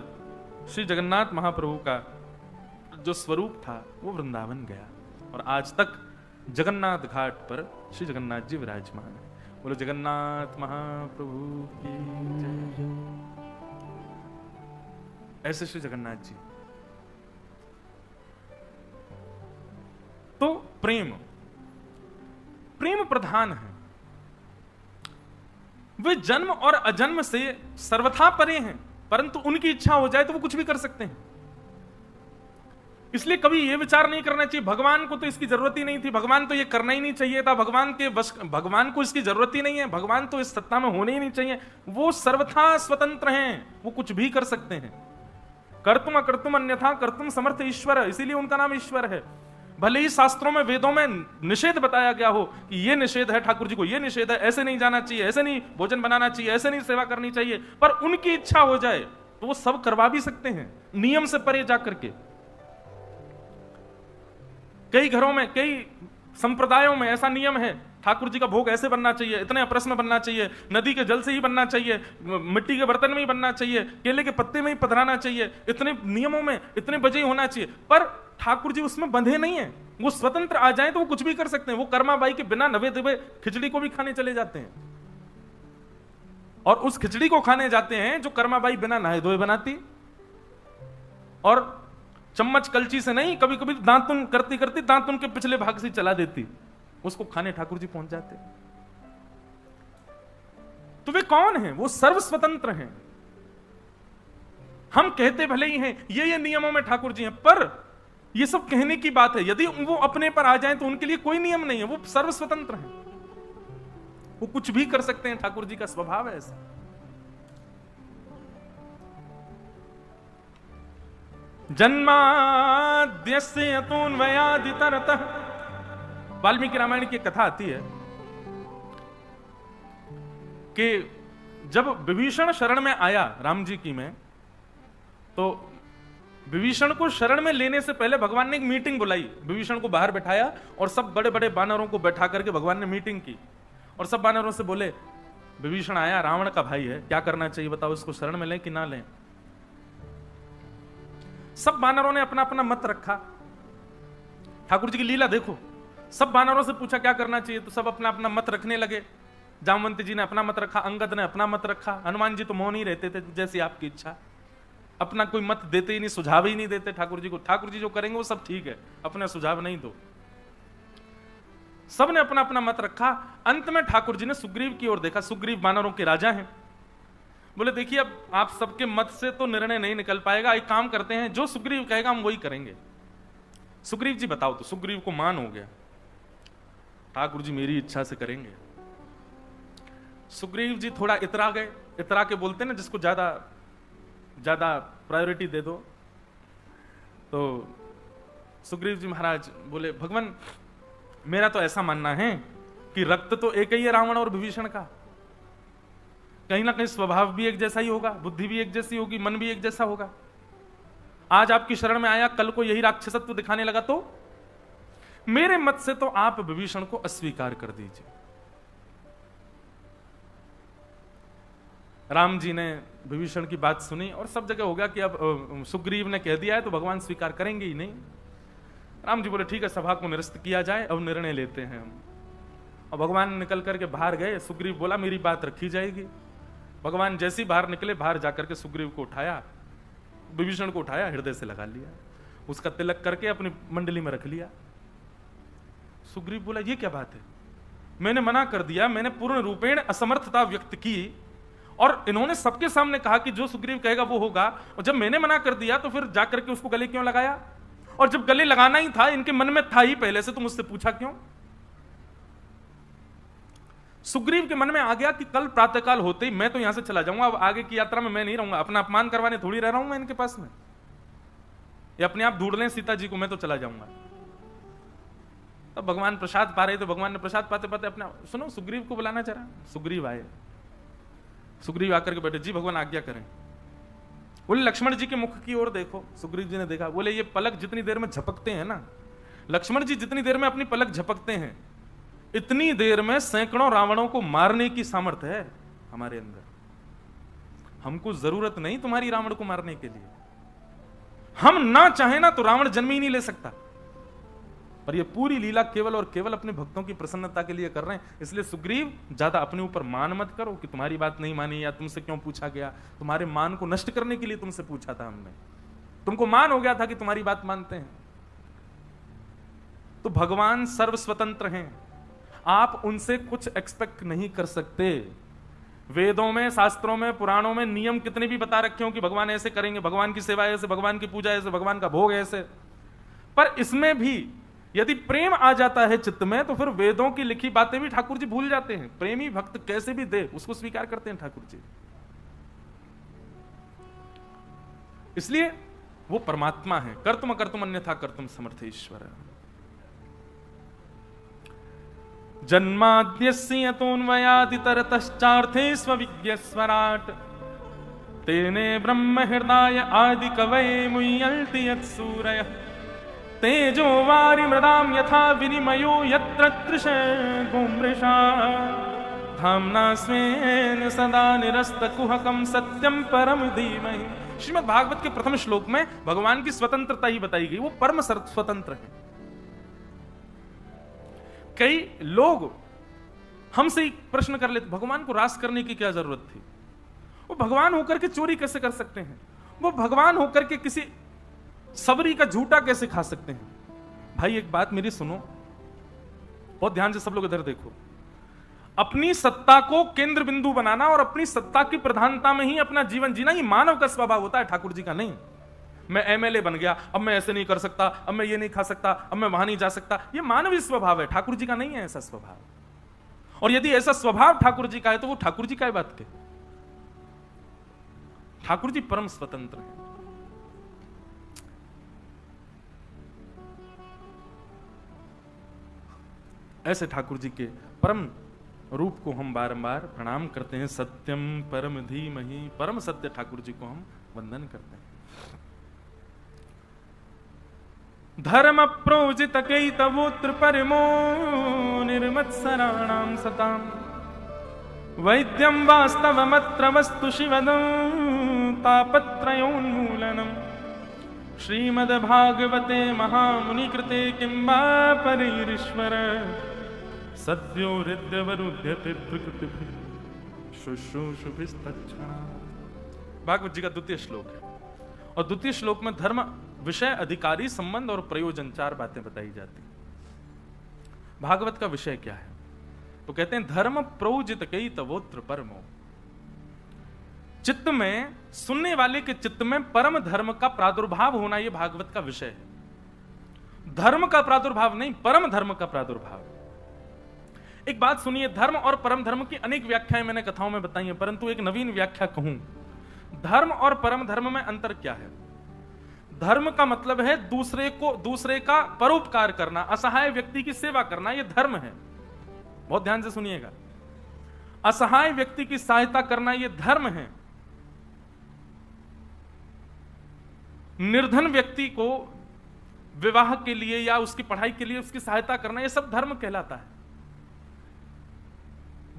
श्री जगन्नाथ महाप्रभु का जो स्वरूप था वो वृंदावन गया और आज तक जगन्नाथ घाट पर श्री जगन्नाथ जी विराजमान है। बोलो जगन्नाथ महाप्रभु की जय। ऐसे श्री जगन्नाथ जी। तो प्रेम प्रधान है, वे जन्म और अजन्म से सर्वथा परे हैं। परंतु उनकी इच्छा हो जाए तो वो कुछ भी कर सकते हैं। इसलिए कभी ये विचार नहीं करना चाहिए भगवान को तो इसकी जरूरत ही नहीं थी, भगवान तो ये करना ही नहीं चाहिए था, भगवान को इसकी जरूरत ही नहीं है, भगवान तो इस सत्ता में होने ही नहीं चाहिए। वो सर्वथा स्वतंत्र हैं, वो कुछ भी कर सकते हैं। कर्तुम अकर्तुम अन्यथा कर्तुम समर्थ ईश्वर, इसीलिए उनका नाम ईश्वर है। भले ही शास्त्रों में वेदों में निषेध बताया गया हो कि ये निषेध है, ठाकुर जी को ये निषेध है, ऐसे नहीं जाना चाहिए, ऐसे नहीं भोजन बनाना चाहिए, ऐसे नहीं सेवा करनी चाहिए, पर उनकी इच्छा हो जाए तो वो सब करवा भी सकते हैं नियम से परे जाकर के। कई घरों में, कई संप्रदायों में ऐसा नियम है, ठाकुर जी का भोग ऐसे बनना चाहिए, इतने अपरस में बनना चाहिए, नदी के जल से ही बनना चाहिए, मिट्टी के बर्तन में ही बनना चाहिए, केले के पत्ते में ही पधराना चाहिए, इतने नियमों में इतने बजे ही होना चाहिए। पर ठाकुर जी उसमें बंधे नहीं है, वो स्वतंत्र आ जाए तो वो कुछ भी कर सकते हैं। वो कर्माबाई के बिना नवे दिवे खिचड़ी को भी खाने चले जाते हैं, और उस खिचड़ी को खाने जाते हैं जो कर्माबाई बिना नहाए धोए बनाती, और चम्मच कलची से नहीं, कभी कभी दांतुन करती करती दांतुन के पिछले भाग से चला देती, उसको खाने ठाकुर जी पहुंच जाते। तो वे कौन हैं? वो सर्व स्वतंत्र हैं। हम कहते भले ही हैं ये नियमों में ठाकुर जी हैं, पर ये सब कहने की बात है। यदि वो अपने पर आ जाएं तो उनके लिए कोई नियम नहीं है, वो सर्व स्वतंत्र हैं, वो कुछ भी कर सकते हैं। ठाकुर जी का स्वभाव है ऐसा। जन्माद्यस्य यतोऽन्वयादितरतः, वाल्मीकि रामायण की कथा आती है कि जब विभीषण शरण में आया राम जी की में, तो विभीषण को शरण में लेने से पहले भगवान ने एक मीटिंग बुलाई। विभीषण को बाहर बैठाया और सब बड़े बड़े बानरों को बैठा करके भगवान ने मीटिंग की, और सब बानरों से बोले विभीषण आया, रावण का भाई है, क्या करना चाहिए बताओ, इसको शरण में लें कि ना लें। सब बानरों ने अपना अपना मत रखा। ठाकुर जी की लीला देखो, सब बानरों से पूछा क्या करना चाहिए, तो सब अपना अपना मत रखने लगे। जामवंत जी ने अपना मत रखा, अंगद ने अपना मत रखा, हनुमान जी तो मौन ही रहते थे, जैसी आपकी इच्छा, अपना कोई मत देते ही नहीं, सुझाव ही नहीं देते ठाकुर जी को। ठाकुर जी जो करेंगे वो सब ठीक है, अपना सुझाव नहीं दो। सब ने अपना अपना मत रखा। अंत में ठाकुर जी ने सुग्रीव की ओर देखा। सुग्रीव बानरों के राजा हैं। बोले देखिए, अब आप सबके मत से तो निर्णय नहीं निकल पाएगा, एक काम करते हैं, जो सुग्रीव कहेगा हम वही करेंगे। सुग्रीव जी बताओ। तो सुग्रीव को मान हो गया, ठाकुर जी मेरी इच्छा से करेंगे। सुग्रीव जी थोड़ा इतरा गए, इतरा के बोलते ना जिसको ज्यादा ज्यादा प्रायोरिटी दे दो। तो सुग्रीव जी महाराज बोले भगवान मेरा तो ऐसा मानना है कि रक्त तो एक ही है रावण और विभीषण का, कहीं ना कहीं स्वभाव भी एक जैसा ही होगा, बुद्धि भी एक जैसी होगी, मन भी एक जैसा होगा। आज आपकी शरण में आया, कल को यही राक्षसत्व दिखाने लगा, तो मेरे मत से तो आप विभीषण को अस्वीकार कर दीजिए। राम जी ने विभीषण की बात सुनी और सब जगह हो गया कि अब सुग्रीव ने कह दिया है तो भगवान स्वीकार करेंगे ही नहीं। राम जी बोले ठीक है, सभा को निरस्त किया जाए, अब निर्णय लेते हैं हम। और भगवान निकल करके बाहर गए। सुग्रीव बोला मेरी बात रखी जाएगी। भगवान जैसे ही बाहर निकले, बाहर जाकर के सुग्रीव को उठाया, विभीषण को उठाया, हृदय से लगा लिया, उसका तिलक करके अपनी मंडली में रख लिया। सुग्रीव बोला ये क्या बात है, मैंने मना कर दिया, मैंने पूर्ण रूपेण असमर्थता व्यक्त की, और इन्होंने सबके सामने कहा कि जो सुग्रीव कहेगा वो होगा। और जब मैंने मना कर दिया तो फिर जाकर के उसको गले क्यों लगाया? और जब गले लगाना ही था, इनके मन में था ही पहले से, तो मुझसे पूछा क्यों? सुग्रीव के मन में आ गया कि कल प्रातःकाल होते ही मैं तो यहां से चला जाऊंगा, अब आगे की यात्रा में मैं नहीं रहूंगा, अपना अपमान करवाने थोड़ी रह रहा हूं मैं इनके पास में, ये अपने आप ढूंढ लें सीता जी को, मैं तो चला जाऊंगा। तब भगवान प्रसाद पा रहे थे, भगवान ने प्रसाद पाते पाते अपना, सुनो सुग्रीव को बुलाना चाह रहा। सुग्रीव आए, सुग्रीव आकर के बैठे, जी भगवान आज्ञा करें। बोले लक्ष्मण जी के मुख की ओर देखो। सुग्रीव जी ने देखा, बोले ये पलक जितनी देर में झपकते हैं ना, लक्ष्मण जी जितनी देर में अपनी पलक झपकते हैं, इतनी देर में सैकड़ों रावणों को मारने की सामर्थ्य है हमारे अंदर। हमको जरूरत नहीं तुम्हारी रावण को मारने के लिए, हम ना चाहे ना तो रावण जन्म ही नहीं ले सकता। पर ये पूरी लीला केवल और केवल अपने भक्तों की प्रसन्नता के लिए कर रहे हैं। इसलिए सुग्रीव ज्यादा अपने ऊपर मान मत करो कि तुम्हारी बात नहीं मानी या तुमसे क्यों पूछा गया, तुम्हारे मान को नष्ट करने के लिए तुमसे पूछा था हमने, तुमको मान हो गया था कि तुम्हारी बात मानते हैं। तो भगवान सर्व स्वतंत्र हैं, आप उनसे कुछ एक्सपेक्ट नहीं कर सकते। वेदों में, शास्त्रों में, पुराणों में नियम कितने भी बता रखे हो कि भगवान ऐसे करेंगे, भगवान की सेवा ऐसे, भगवान की पूजा ऐसे, भगवान का भोग ऐसे, पर इसमें भी यदि प्रेम आ जाता है चित्त में तो फिर वेदों की लिखी बातें भी ठाकुर जी भूल जाते हैं। प्रेमी भक्त कैसे भी दे उसको स्वीकार करते हैं ठाकुर जी। इसलिए वो परमात्मा है। कर्तुम कर्तुम अन्यथा कर्तुम समर्थ ईश्वर। जन्माद्यस्य यतोऽन्वयादितरतश्चार्थे स्वविज्ञस्वराट् तेने ब्रह्म हृदय आदि कवये मुह्यन्ति यत्सूरयः तेजो वारि मृदाम यथा विनिमयो यत्र तृषगो मृषा धाम्ना स्वेन सदा निरस्तकुहकं सत्यम परम धीमहि। श्रीमद् भागवत के प्रथम श्लोक में भगवान की स्वतंत्रता ही बताई गई, वो परम स्वतंत्र है। कई लोग हमसे ही प्रश्न कर लेते, भगवान को रास करने की क्या जरूरत थी? वो भगवान होकर के चोरी कैसे कर सकते हैं? वो भगवान होकर के किसी सबरी का झूठा कैसे खा सकते हैं? भाई एक बात मेरी सुनो, बहुत ध्यान से सब लोग इधर देखो। अपनी सत्ता को केंद्र बिंदु बनाना और अपनी सत्ता की प्रधानता में ही अपना जीवन जीना, ये मानव का स्वभाव होता है, ठाकुर जी का नहीं। मैं एमएलए बन गया, अब मैं ऐसे नहीं कर सकता, अब मैं ये नहीं खा सकता, अब मैं वहां नहीं जा सकता, ये मानवीय स्वभाव है, ठाकुर जी का नहीं है ऐसा स्वभाव। और यदि ऐसा स्वभाव ठाकुर जी का है तो वो ठाकुर जी का बात के। ठाकुर जी परम स्वतंत्र है। ऐसे ठाकुर जी के परम रूप को हम बारंबार प्रणाम करते हैं। सत्यम परम धीमहि, परम सत्य ठाकुर जी को हम वंदन करते हैं। धर्म प्रोजित कैतवोत्र परमो निर्मत्सराणां सतां वैद्यं वास्तवमत्र वस्तु शिवदं तापत्रयोन्मूलनम् श्रीमद्भागवते महामुनिकृते किं वा परैरीश्वर सद्यो हृदयवरुध्यते प्रकृतिभिः शुश्रूषुभिस्तच्छणा। भागवत जी का द्वितीय श्लोक है और द्वितीय श्लोक में धर्म, विषय, अधिकारी, संबंध और प्रयोजन, चार बातें बताई जाती हैं। भागवत का विषय क्या है? तो कहते हैं धर्म प्रोजित कैतवोत्र परमो। चित्त में, सुनने वाले के चित्त में परम धर्म का प्रादुर्भाव होना, यह भागवत का विषय है। धर्म का प्रादुर्भाव नहीं, परम धर्म का प्रादुर्भाव। एक बात सुनिए, धर्म और परम धर्म की अनेक व्याख्याएं मैंने कथाओं में बताई हैं, परंतु एक नवीन व्याख्या कहूं, धर्म और परम धर्म में अंतर क्या है? धर्म का मतलब है दूसरे का परोपकार करना, असहाय व्यक्ति की सेवा करना, यह धर्म है। बहुत ध्यान से सुनिएगा, असहाय व्यक्ति की सहायता करना यह धर्म है। निर्धन व्यक्ति को विवाह के लिए या उसकी पढ़ाई के लिए उसकी सहायता करना, यह सब धर्म कहलाता है।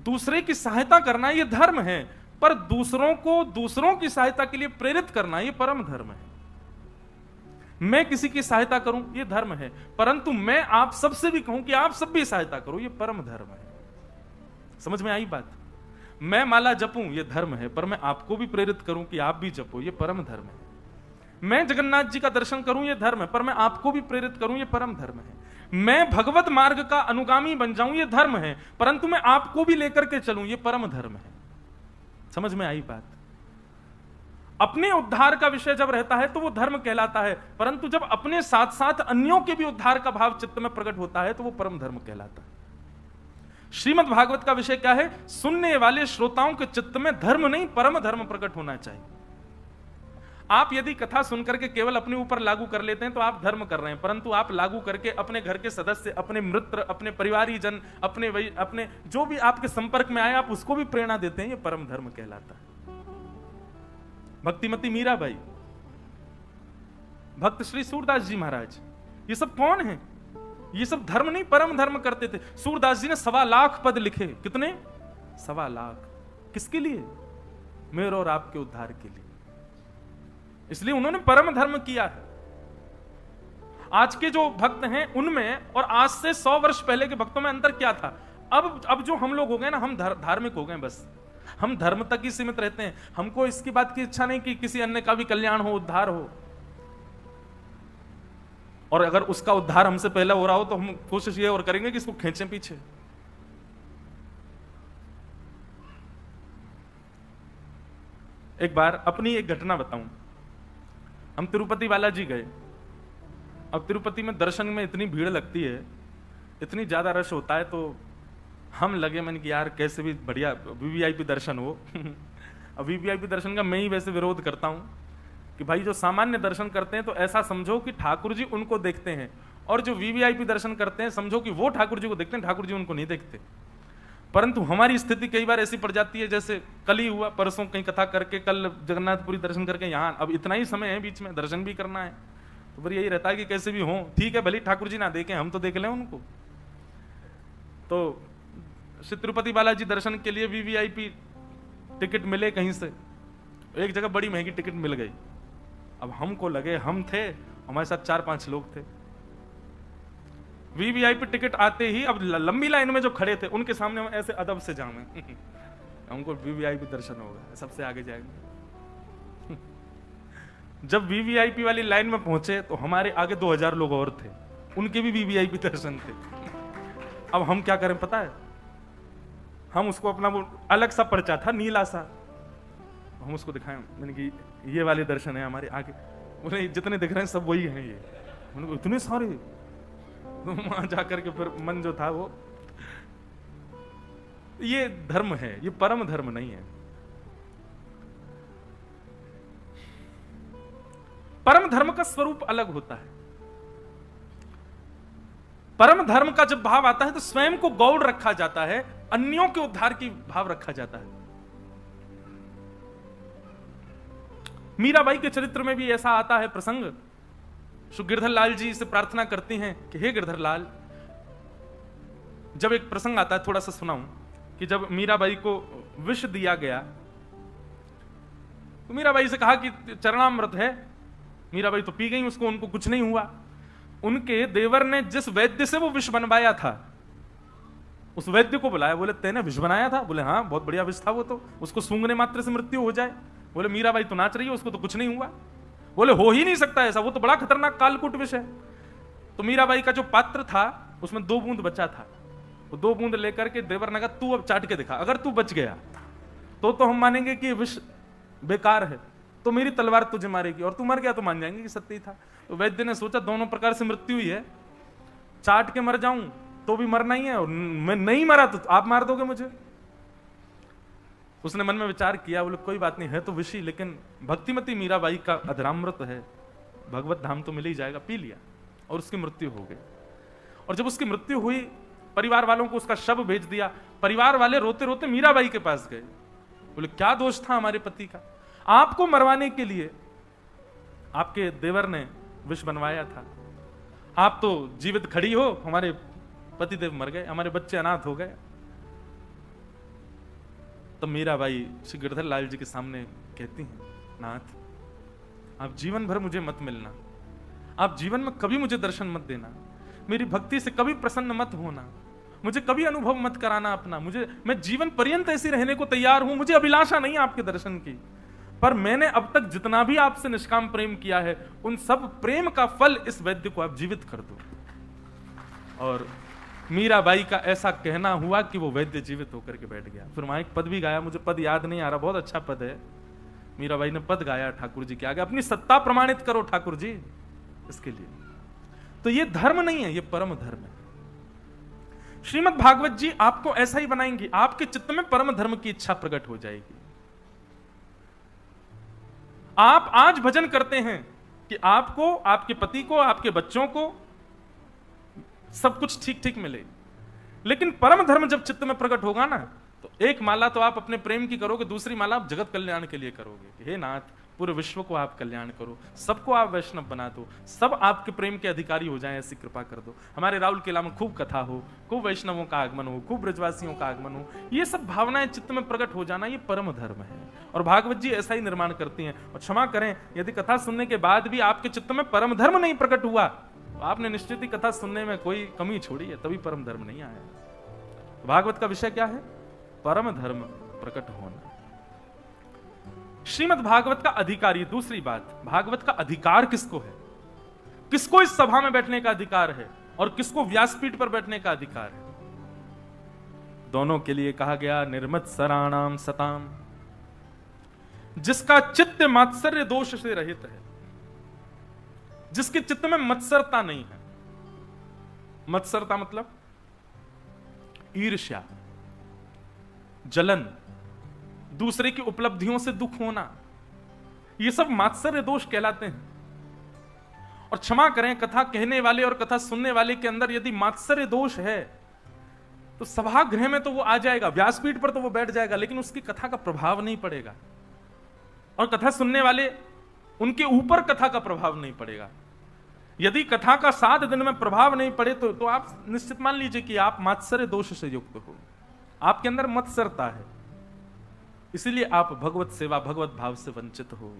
दूसरे की सहायता करना यह धर्म है, पर दूसरों को दूसरों की सहायता के लिए प्रेरित करना यह परम धर्म है। मैं किसी की सहायता करूं यह धर्म है, परंतु मैं आप सबसे भी कहूं कि आप सब भी सहायता करो, यह परम धर्म है। समझ में आई बात? मैं माला जपूं यह धर्म है, पर मैं आपको भी प्रेरित करूं कि आप भी जपो, यह परम धर्म है। मैं जगन्नाथ जी का दर्शन करूं यह धर्म है, पर मैं आपको भी प्रेरित करूं, यह परम धर्म है। मैं भगवत मार्ग का अनुगामी बन जाऊं यह धर्म है, परंतु मैं आपको भी लेकर के चलूं, यह परम धर्म है। समझ में आई बात? अपने उद्धार का विषय जब रहता है तो वो धर्म कहलाता है, परंतु जब अपने साथ साथ अन्यों के भी उद्धार का भाव चित्त में प्रकट होता है तो वो परम धर्म कहलाता है। श्रीमद् भागवत का विषय क्या है? सुनने वाले श्रोताओं के चित्त में धर्म नहीं परम धर्म प्रकट होना चाहिए। आप यदि कथा सुनकर के केवल अपने ऊपर लागू कर लेते हैं तो आप धर्म कर रहे हैं, परंतु आप लागू करके अपने घर के सदस्य, अपने मित्र, अपने परिवारी जन, अपने जो भी आपके संपर्क में आए, आप उसको भी प्रेरणा देते हैं, ये परम धर्म कहलाता है। भक्तिमती मीराबाई, भक्त श्री सूरदास जी महाराज, ये सब कौन है? ये सब धर्म नहीं परम धर्म करते थे। सूरदास जी ने 1.25 लाख पद लिखे। कितने? 1.25 लाख। किसके लिए? मेरे और आपके उद्धार के लिए। इसलिए उन्होंने परम धर्म किया है। आज के जो भक्त हैं उनमें और आज से 100 वर्ष पहले के भक्तों में अंतर क्या था? अब जो हम लोग हो गए ना, हम धार्मिक हो गए, बस हम धर्म तक ही सीमित रहते हैं। हमको इसकी बात की इच्छा नहीं कि किसी अन्य का भी कल्याण हो, उद्धार हो, और अगर उसका उद्धार हमसे पहले हो रहा हो तो हम कोशिश ये और करेंगे कि इसको खींचें पीछे। एक बार अपनी एक घटना बताऊं। हम तिरुपति बालाजी गए। अब तिरुपति में दर्शन में इतनी भीड़ लगती है, इतनी ज्यादा रश होता है, तो हम लगे मन कि यार कैसे भी बढ़िया वीवीआईपी दर्शन हो। अब वीवीआईपी दर्शन का मैं ही वैसे विरोध करता हूं कि भाई जो सामान्य दर्शन करते हैं तो ऐसा समझो कि ठाकुर जी उनको देखते हैं, और जो वीवीआईपी दर्शन करते हैं समझो कि वो ठाकुर जी को देखते हैं, ठाकुर जी उनको नहीं देखते। परंतु हमारी स्थिति कई बार ऐसी पड़ जाती है, जैसे कल ही हुआ, परसों कहीं कथा करके कल जगन्नाथपुरी दर्शन करके यहाँ अब इतना ही समय है बीच में, दर्शन भी करना है, तो फिर यही रहता है कि कैसे भी हो, ठीक है भले ठाकुर जी ना देखें, हम तो देख लें उनको। तो श्री तिरुपति बालाजी दर्शन के लिए वीवीआईपी टिकट मिले कहीं से, एक जगह बड़ी महंगी टिकट मिल गई। अब हमको लगे, हम थे, हमारे साथ 4-5 लोग थे, वीवीआईपी टिकट आते ही अब लंबी लाइन में जो खड़े थे उनके सामने हम ऐसे अदब से जामे हमको वीवीआईपी दर्शन होगा, सबसे आगे जाएंगे। जब वीवीआईपी वाली लाइन में पहुंचे तो हमारे आगे 2000 लोग और थे, उनके भी वीवीआईपी दर्शन थे। अब हम क्या करें पता है, हम उसको अपना वो अलग सा पर्चा था नीला सा, हम उसको दिखाएं, मैंने कि ये वाले दर्शन है हमारे आगे। बोले जितने दिख रहे हैं सब वही हैं ये। मैंने कहा इतने सारे, तो वहां जाकर के फिर मन जो था वो, ये धर्म है, ये परम धर्म नहीं है। परम धर्म का स्वरूप अलग होता है। परम धर्म का जब भाव आता है तो स्वयं को गौड़ रखा जाता है, अन्यों के उद्धार की भाव रखा जाता है। मीराबाई के चरित्र में भी ऐसा आता है प्रसंग। श्री गिरधर लाल जी से प्रार्थना करती हैं कि हे गिरधर लाल, जब एक प्रसंग आता है, थोड़ा सा सुनाऊं, कि जब मीराबाई को विष दिया गया तो मीराबाई से कहा कि चरणामृत है। मीराबाई तो पी गई उसको, उनको कुछ नहीं हुआ। उनके देवर ने जिस वैद्य से वो विष बनवाया था उस वैद्य को बुलाया, बोले तेने विष बनाया था? बोले हाँ, बहुत बढ़िया विष था वो तो, उसको सूंघने मात्र से मृत्यु हो जाए। बोले मीराबाई तो नाच रही है, उसको तो कुछ नहीं हुआ। बोले हो ही नहीं सकता ऐसा, वो तो बड़ा खतरनाक कालकूट विष है। तो मीराबाई का जो पात्र था उसमें 2 बूंद बचा था, वो 2 बूंद लेकर के देवर ने कहा तू अब चाट के दिखा, अगर तू बच गया तो हम मानेंगे कि विष बेकार है, तो मेरी तलवार तुझे मारेगी, और तू मर गया तो मान जाएंगे कि सत्य ही था। तो वैद्य ने सोचा दोनों प्रकार से मृत्यु ही है, चाट के मर जाऊं तो भी मरना ही है, और मैं नहीं मरा तो आप मार दोगे मुझे। उसने मन में विचार किया, बोले कोई बात नहीं है तो विषी, लेकिन भक्तिमती मीराबाई का अधरामृत है, भगवत धाम तो मिल ही जाएगा। पी लिया और उसकी मृत्यु हो गई। और जब उसकी मृत्यु हुई, परिवार वालों को उसका शव भेज दिया। परिवार वाले रोते रोते मीराबाई के पास गए, बोले क्या दोष था हमारे पति का, आपको मरवाने के लिए आपके देवर ने विष बनवाया था, आप तो जीवित खड़ी हो, हमारे पतिदेव मर गए, हमारे बच्चे अनाथ हो गए। तब मीराबाई श्री गिरधर लाल जी के सामने कहती हैं, नाथ आप जीवन भर मुझे मत मिलना, आप जीवन में कभी मुझे दर्शन मत देना, मेरी भक्ति से कभी प्रसन्न मत होना, मुझे कभी अनुभव मत कराना अपना, मैं जीवन पर्यंत ऐसी रहने को तैयार हूं, मुझे अभिलाषा नहीं आपके दर्शन की, पर मैंने अब तक जितना भी आपसे निष्काम प्रेम किया है उन सब प्रेम का फल इस वैद्य को आप जीवित कर दो। और मीराबाई का ऐसा कहना हुआ कि वो वैद्य जीवित होकर के बैठ गया। फिर वहां एक पद भी गाया, मुझे पद याद नहीं आ रहा, बहुत अच्छा पद है। मीराबाई ने पद गाया ठाकुर जी के आगे, अपनी सत्ता प्रमाणित करो ठाकुर जी इसके लिए। तो ये धर्म नहीं है, ये परम धर्म है। श्रीमद् भागवत जी आपको ऐसा ही बनाएंगी, आपके चित्त में परम धर्म की इच्छा प्रकट हो जाएगी। आप आज भजन करते हैं कि आपको, आपके पति को, आपके बच्चों को सब कुछ ठीक ठीक मिले, लेकिन परम धर्म जब चित्त में प्रकट होगा ना, तो एक माला तो आप अपने प्रेम की करोगे, दूसरी माला आप जगत कल्याण के लिए करोगे कि हे नाथ पूरे विश्व को आप कल्याण करो, सबको आप वैष्णव बना दो, सब आपके प्रेम के अधिकारी हो जाएं, ऐसी कृपा कर दो। हमारे राउल किला में खूब कथा हो, खूब वैष्णवों का आगमन हो, खूब ब्रजवासियों का आगमन हो, ये सब भावनाएं चित्त में प्रकट हो जाना, ये परम धर्म है। और भागवत जी ऐसा ही निर्माण करती हैं। और क्षमा करें यदि कथा सुनने के बाद भी आपके चित्त में परम धर्म नहीं प्रकट हुआ, तो आपने निश्चित ही कथा सुनने में कोई कमी छोड़ी है, तभी परम धर्म नहीं आया। भागवत का विषय क्या है? परम धर्म प्रकट होना। श्रीमद् भागवत का अधिकारी, दूसरी बात, भागवत का अधिकार किसको है? किसको इस सभा में बैठने का अधिकार है और किसको व्यासपीठ पर बैठने का अधिकार है? दोनों के लिए कहा गया निर्मत सराणाम सताम। जिसका चित्त मात्सर्य दोष से रहित है, जिसके चित्त में मत्सरता नहीं है। मत्सरता मतलब ईर्ष्या, जलन, दूसरे की उपलब्धियों से दुख होना, ये सब मात्सर्य दोष कहलाते हैं। और क्षमा करें, कथा कहने वाले और कथा सुनने वाले के अंदर यदि मात्सर्य दोष है तो सभागृह में तो वो आ जाएगा, व्यासपीठ पर तो वो बैठ जाएगा, लेकिन उसकी कथा का प्रभाव नहीं पड़ेगा। और कथा सुनने वाले, उनके ऊपर कथा का प्रभाव नहीं पड़ेगा। यदि कथा का 7 दिन में प्रभाव नहीं पड़े तो आप निश्चित मान लीजिए कि आप मात्सर्य दोष से युक्त हो, आपके अंदर मत्सरता है, इसीलिए आप भगवत सेवा, भगवत भाव से वंचित हो।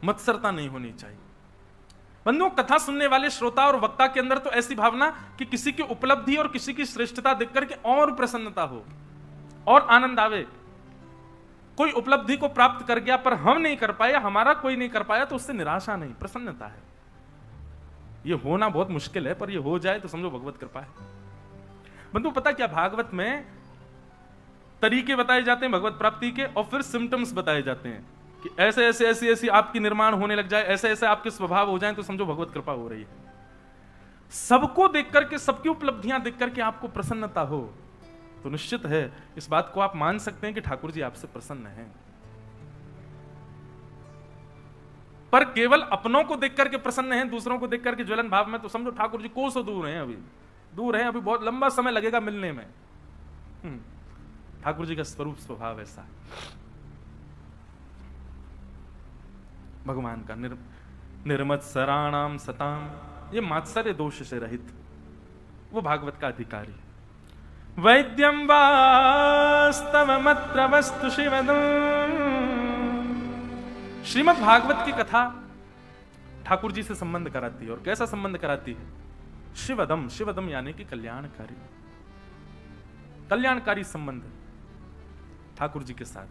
मत्सरता नहीं होनी चाहिए। बंधुओं, कथा सुनने वाले श्रोता और वक्ता के अंदर तो ऐसी भावना कि किसी की उपलब्धि और किसी की श्रेष्ठता देख करके और प्रसन्नता हो और आनंद आवे। कोई उपलब्धि को प्राप्त कर गया पर हम नहीं कर पाए, हमारा कोई नहीं कर पाया, तो उससे निराशा नहीं, प्रसन्नता है। यह होना बहुत मुश्किल है, पर यह हो जाए तो समझो भगवत कृपा है। बंधु, पता क्या, भागवत में तरीके बताए जाते हैं भगवत प्राप्ति के, और फिर सिम्टम्स बताए जाते हैं कि ऐसे ऐसे ऐसी ऐसी आपकी निर्माण होने लग जाए, ऐसे ऐसे आपके स्वभाव हो जाए, तो समझो भगवत कृपा हो रही है। सबको देख करके, सबकी उपलब्धियां देख करके आपको प्रसन्नता हो तो निश्चित है इस बात को आप मान सकते हैं कि ठाकुर जी आपसे प्रसन्न हैं। पर केवल अपनों को देख करके प्रसन्न हैं, दूसरों को देख करके ज्वलन भाव में, तो समझो ठाकुर जी कोसों दूर हैं, अभी दूर हैं, अभी बहुत लंबा समय लगेगा मिलने में। ठाकुर जी का स्वरूप स्वभाव ऐसा है। भगवान का निर्मत्सराणाम सताम, ये मात्सर्य दोष से रहित, वो भागवत का अधिकारी। वैद्यम वास्तवमत्र वस्तु शिवदम्। श्रीमद् भागवत की कथा ठाकुर जी से संबंध कराती है। और कैसा संबंध कराती है? शिवदम, शिवदम यानी कि कल्याणकारी, कल्याणकारी संबंध ठाकुर जी के साथ।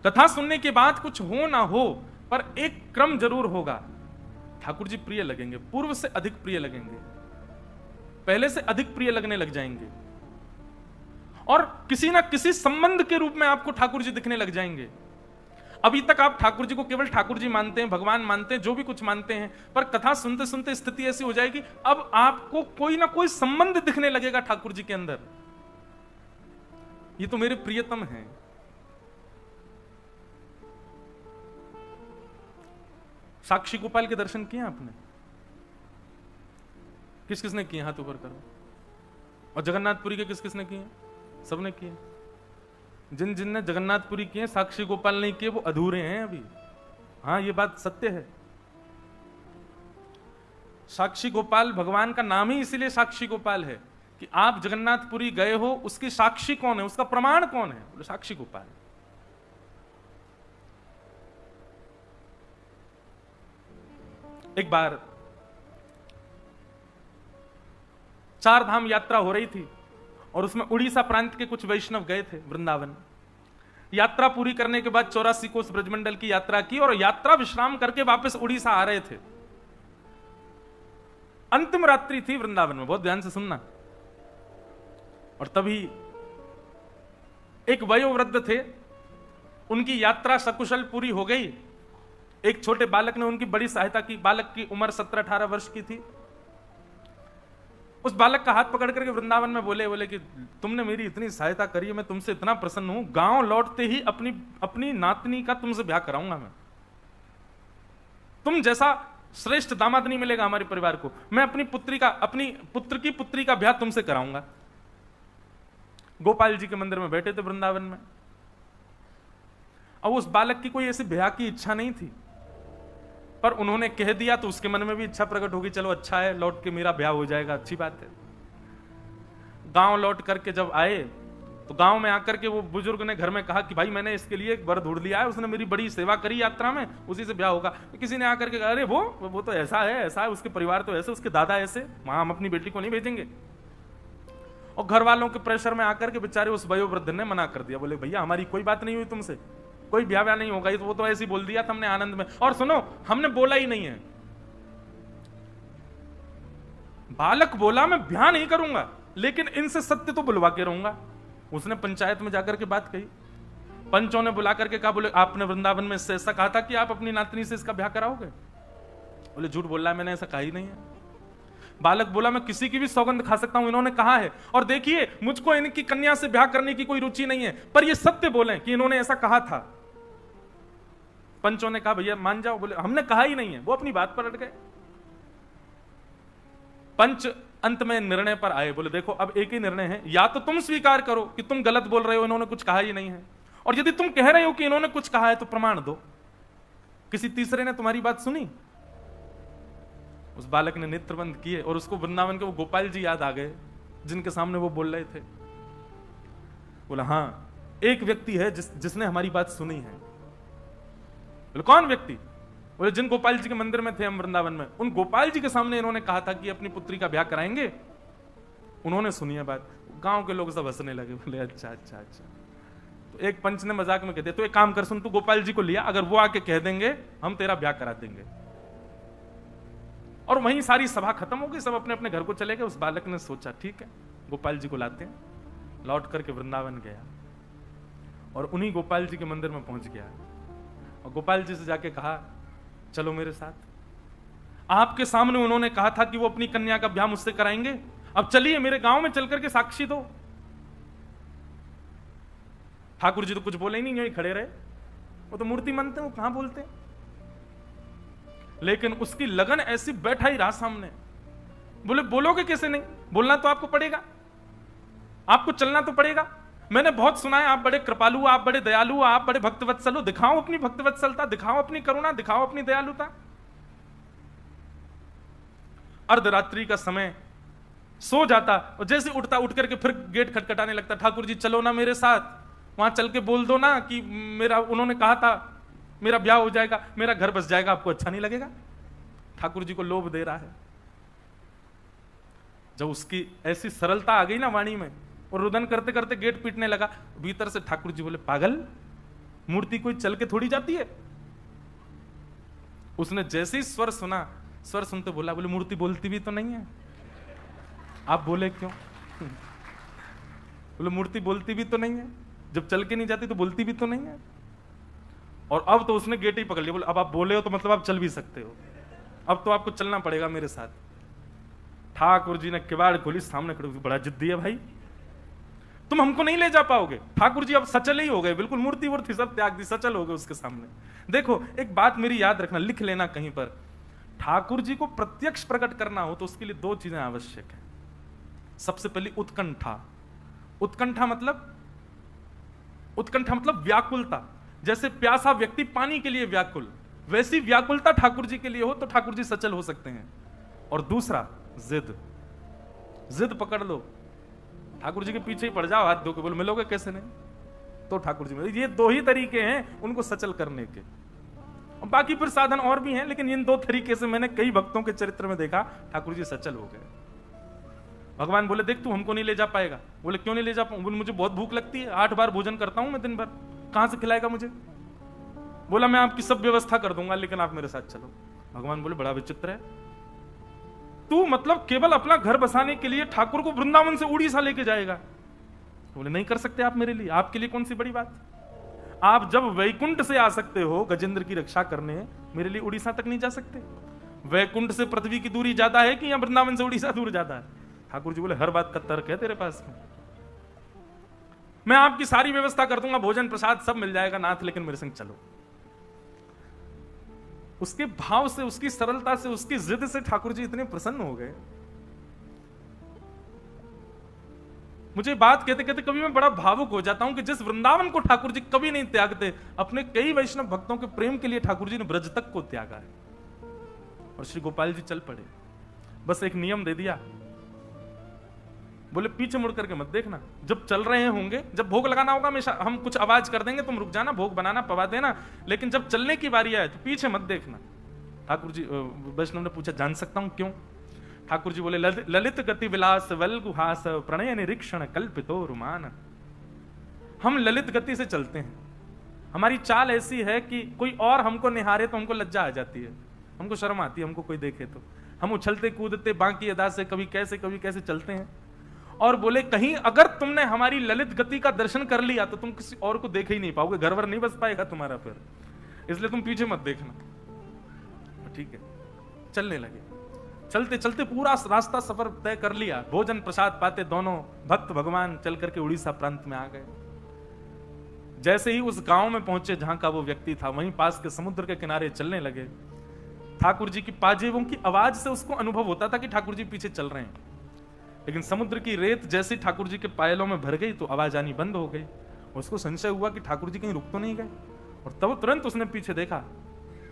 कथा सुनने के बाद कुछ हो ना हो, पर एक क्रम जरूर होगा। ठाकुर जी प्रिय लगेंगे, पूर्व से अधिक प्रिय लगेंगे, पहले से अधिक प्रिय लगने लग जाएंगे, और किसी ना किसी संबंध के रूप में आपको ठाकुर जी दिखने लग जाएंगे। अभी तक आप ठाकुर जी को केवल ठाकुर जी मानते हैं, भगवान मानते हैं, जो भी कुछ मानते हैं, पर कथा सुनते सुनते स्थिति ऐसी हो जाएगी, अब आपको कोई ना कोई संबंध दिखने लगेगा ठाकुर जी के अंदर। ये तो मेरे प्रियतम हैं। साक्षी गोपाल के दर्शन किए आपने? किस किसने किए? हाथ ऊपर करो। और जगन्नाथपुरी के किस किसने किए? सबने किए। जिन जिन ने जगन्नाथपुरी किए, साक्षी गोपाल नहीं किए, वो अधूरे हैं अभी। हाँ, ये बात सत्य है। साक्षी गोपाल, भगवान का नाम ही इसीलिए साक्षी गोपाल है कि आप जगन्नाथपुरी गए हो, उसकी साक्षी कौन है, उसका प्रमाण कौन है? बोले साक्षी गोपाल। एक बार 4 धाम यात्रा हो रही थी और उसमें उड़ीसा प्रांत के कुछ वैष्णव गए थे वृंदावन। यात्रा पूरी करने के बाद 84 कोस ब्रजमंडल की यात्रा की और यात्रा विश्राम करके वापस उड़ीसा आ रहे थे। अंतिम रात्रि थी वृंदावन में, बहुत ध्यान से सुनना। और तभी एक वयोवृद्ध थे, उनकी यात्रा सकुशल पूरी हो गई। एक छोटे बालक ने उनकी बड़ी सहायता की। बालक की उम्र 17-18 वर्ष की थी। उस बालक का हाथ पकड़ करके वृंदावन में बोले कि तुमने मेरी इतनी सहायता करी है, मैं तुमसे इतना प्रसन्न हूं, गांव लौटते ही अपनी नातनी का तुमसे ब्याह कराऊंगा मैं। तुम जैसा श्रेष्ठ दामाद नहीं मिलेगा हमारे परिवार को। मैं अपनी पुत्र की पुत्री का ब्याह तुमसे कराऊंगा। गोपाल जी के मंदिर में बैठे थे वृंदावन में। अब उस बालक की कोई ऐसी ब्याह की इच्छा नहीं थी, पर उन्होंने कह दिया तो उसके मन में भी इच्छा प्रकट होगी, चलो अच्छा है, लौट के मेरा ब्याह हो जाएगा, अच्छी बात है। गांव लौट करके जब आए तो गांव में आकर के वो बुजुर्ग ने घर में कहा कि भाई मैंने इसके लिए एक वर ढूंढ लिया है, उसने मेरी बड़ी सेवा करी यात्रा में, उसी से ब्याह होगा। किसी ने आकर के कहा अरे वो तो ऐसा है, उसके परिवार तो ऐसे, उसके दादा ऐसे, वहां हम अपनी बेटी को नहीं भेजेंगे। और घर वालों के प्रेशर में आकर के बेचारे उस वयोवृद्ध ने मना कर दिया। बोले भैया हमारी कोई बात नहीं हुई तुमसे, कोई ब्याह नहीं होगा। वो तो ऐसे ही बोल दिया था हमने आनंद में। और सुनो, हमने बोला ही नहीं है। बालक बोला मैं ब्याह नहीं करूंगा, लेकिन इनसे सत्य तो बुलवा के रहूंगा। उसने पंचायत में जाकर के बात कही, पंचों ने बुला करके कहा, बोले आपने वृंदावन में इससे ऐसा कहा था कि आप अपनी नातनी से इसका ब्याह कराओगे? बोले झूठ बोल रहा है, मैंने ऐसा कहा ही नहीं है। बालक बोला, मैं किसी की भी सौगंध खा सकता हूं, इन्होंने कहा है, और देखिए मुझको इनकी कन्या से ब्याह करने की कोई रुचि नहीं है, पर ये सत्य बोले कि इन्होंने ऐसा कहा था। पंचों ने कहा, भैया मान जाओ। बोले हमने कहा ही नहीं है। वो अपनी बात पर अट गए। पंच अंत में निर्णय पर आए, बोले देखो अब एक ही निर्णय है, या तो तुम स्वीकार करो कि तुम गलत बोल रहे हो, इन्होंने कुछ कहा ही नहीं है, और यदि तुम कह रहे हो कि इन्होंने कुछ कहा है तो प्रमाण दो। किसी तीसरे ने तुम्हारी बात सुनी? उस बालक ने नेत्र बंद किए और उसको वृंदावन के वो गोपाल जी याद आ गए जिनके सामने वो बोल रहे थे। बोला हाँ, एक व्यक्ति है जिसने हमारी बात सुनी है। बोले कौन व्यक्ति? बोले जिन गोपाल जी के मंदिर में थे हम वृंदावन में, उन गोपाल जी के सामने इन्होंने कहा था कि अपनी पुत्री का ब्याह कराएंगे, उन्होंने सुनी है बात। गांव के लोग सब हंसने लगे। बोले अच्छा अच्छा अच्छा। तो एक पंच ने मजाक में कह दिया, तो एक काम कर, सुन तू गोपाल जी को लिया, अगर वो आके कह देंगे हम तेरा ब्याह करा देंगे। और वहीं सारी सभा खत्म हो गई, सब अपने अपने घर को चले गए। उस बालक ने सोचा ठीक है, गोपाल जी को लाते हैं। लौट करके वृंदावन गया और उन्हीं गोपाल जी के मंदिर में पहुंच गया और गोपाल जी से जाके कहा, चलो मेरे साथ। आपके सामने उन्होंने कहा था कि वो अपनी कन्या का ब्याह मुझसे कराएंगे, अब चलिए मेरे गांव में चल करके साक्षी दो। ठाकुर जी तो कुछ बोले ही नहीं, यहीं खड़े रहे। वो तो मूर्ति मानते हैं, वो कहां बोलते हैं। लेकिन उसकी लगन ऐसी, बैठा ही रहा सामने। बोले बोलोगे कैसे नहीं? बोलना तो आपको पड़ेगा, आपको चलना तो पड़ेगा। मैंने बहुत सुना है आप बड़े कृपालु, आप बड़े दयालु, आप बड़े भक्तवत्सल हो। दिखाओ अपनी भक्तवत्सलता, दिखाओ अपनी करुणा, दिखाओ अपनी दयालुता। अर्धरात्रि का समय, सो जाता और जैसे उठता, उठ करके फिर गेट खटखटाने लगता, ठाकुर जी चलो ना मेरे साथ, वहां चल के बोल दो ना कि मेरा, उन्होंने कहा था मेरा ब्याह हो जाएगा, मेरा घर बस जाएगा, आपको अच्छा नहीं लगेगा? ठाकुर जी को लोभ दे रहा है। जब उसकी ऐसी सरलता आ गई ना वाणी में, और रुदन करते करते गेट पीटने लगा, भीतर से ठाकुर जी बोले, पागल, मूर्ति कोई चल के थोड़ी जाती है। उसने जैसे ही स्वर सुना, स्वर सुनते बोला, बोले मूर्ति बोलती भी तो नहीं है। आप बोले क्यों? बोले मूर्ति बोलती भी तो नहीं है, जब चल के नहीं जाती तो बोलती भी तो नहीं है। और अब तो उसने गेट ही पकड़ लिया। बोले अब आप बोले हो तो मतलब आप चल भी सकते हो, अब तो आपको चलना पड़ेगा मेरे साथ। ठाकुर जी ने किवाड़ खोली, सामने खड़े, बड़ा जिद्दी है भाई, तुम हमको नहीं ले जा पाओगे। ठाकुर जी अब सचल ही हो गए, बिल्कुल मूर्ति वूर्ति सब त्याग दी, सचल हो गए उसके सामने। देखो एक बात मेरी याद रखना, लिख लेना कहीं पर, ठाकुर जी को प्रत्यक्ष प्रकट करना हो तो उसके लिए दो चीजें आवश्यक है। सबसे पहली उत्कंठा। उत्कंठा मतलब व्याकुलता। जैसे प्यासा व्यक्ति पानी के लिए व्याकुल, वैसी व्याकुलता ठाकुर जी के लिए हो तो ठाकुर जी सचल हो सकते हैं। और दूसरा जिद, जिद पकड़ लो, ठाकुर जी के पीछे ही पड़ जाओ हाथ धो के, बोलो मिलोगे कैसे नहीं, तो ठाकुर जी में। ये दो ही तरीके हैं उनको सचल करने के, और बाकी फिर साधन और भी हैं, लेकिन इन दो तरीके से मैंने कई भक्तों के चरित्र में देखा ठाकुर जी सचल हो गए। भगवान बोले देख तू हमको नहीं ले जा पाएगा। बोले क्यों नहीं ले जा पाऊं? बोले मुझे बहुत भूख लगती है, 8 बार भोजन करता हूं मैं दिन भर, कहां से खिलाएगा मुझे? बोला मैं आपकी सब व्यवस्था कर दूंगा, लेकिन आप मेरे साथ चलो। भगवान बोले बड़ा विचित्र है तू, मतलब केवल अपना घर बसाने के लिए ठाकुर को वृंदावन से उड़ीसा लेके जाएगा? बोले नहीं कर सकते आप मेरे लिए, आपके लिए कौन सी बड़ी बात। आप जब वैकुंठ से आ सकते हो गजेंद्र की रक्षा करने, मेरे लिए उड़ीसा तक नहीं जा सकते? वैकुंठ से पृथ्वी की दूरी ज्यादा है कि या वृंदावन से उड़ीसा दूर ज्यादा है? ठाकुर जी बोले हर बात का तर्क है तेरे पास में, मैं आपकी सारी व्यवस्था कर दूंगा, भोजन प्रसाद सब मिल जाएगा नाथ, लेकिन मेरे संग चलो। उसके भाव से, उसकी सरलता से, उसकी जिद से ठाकुर जी इतने प्रसन्न हो गए। मुझे बात कहते कहते कभी मैं बड़ा भावुक हो जाता हूं कि जिस वृंदावन को ठाकुर जी कभी नहीं त्यागते, अपने कई वैष्णव भक्तों के प्रेम के लिए ठाकुर जी ने ब्रज तक को त्यागा है। और श्री गोपाल जी चल पड़े, बस एक नियम दे दिया, बोले पीछे मुड़ करके मत देखना, जब चल रहे होंगे, जब भोग लगाना होगा हमेशा हम कुछ आवाज कर देंगे, तुम रुक जाना, भोग बनाना पवा देना, लेकिन जब चलने की बारी आए तो पीछे मत देखना। ठाकुर जी, वैष्णव ने पूछा जान सकता हूं क्यों? ठाकुर जी बोले ललित गति विलास वल्गुहास प्रणय निरीक्षण कल्पितो रुमान। हम ललित गति से चलते हैं, हमारी चाल ऐसी है कि कोई और हमको निहारे तो हमको लज्जा आ जाती है, हमको शर्म आती है, हमको कोई देखे तो हम उछलते कूदते बाकी अदा से कभी कैसे चलते हैं। और बोले कहीं अगर तुमने हमारी ललित गति का दर्शन कर लिया तो तुम किसी और को देख ही नहीं पाओगे, घर वर नहीं बस पाएगा तुम्हारा, फिर इसलिए तुम पीछे मत देखना। ठीक है, चलने लगे। चलते चलते पूरा रास्ता सफर तय कर लिया। भोजन प्रसाद पाते दोनों भक्त भगवान चल करके उड़ीसा प्रांत में आ गए। जैसे ही उस गांव में पहुंचे जहां का वो व्यक्ति था, वहीं पास के समुद्र के किनारे चलने लगे। ठाकुर जी की पाजेबों की आवाज से उसको अनुभव होता था कि ठाकुर जी पीछे चल रहे हैं, लेकिन समुद्र की रेत जैसे ठाकुर जी के पायलों में भर गई तो आवाज आनी बंद हो गई। उसको संशय हुआ कि ठाकुर जी कहीं रुक तो नहीं गए, और तब तुरंत उसने पीछे देखा।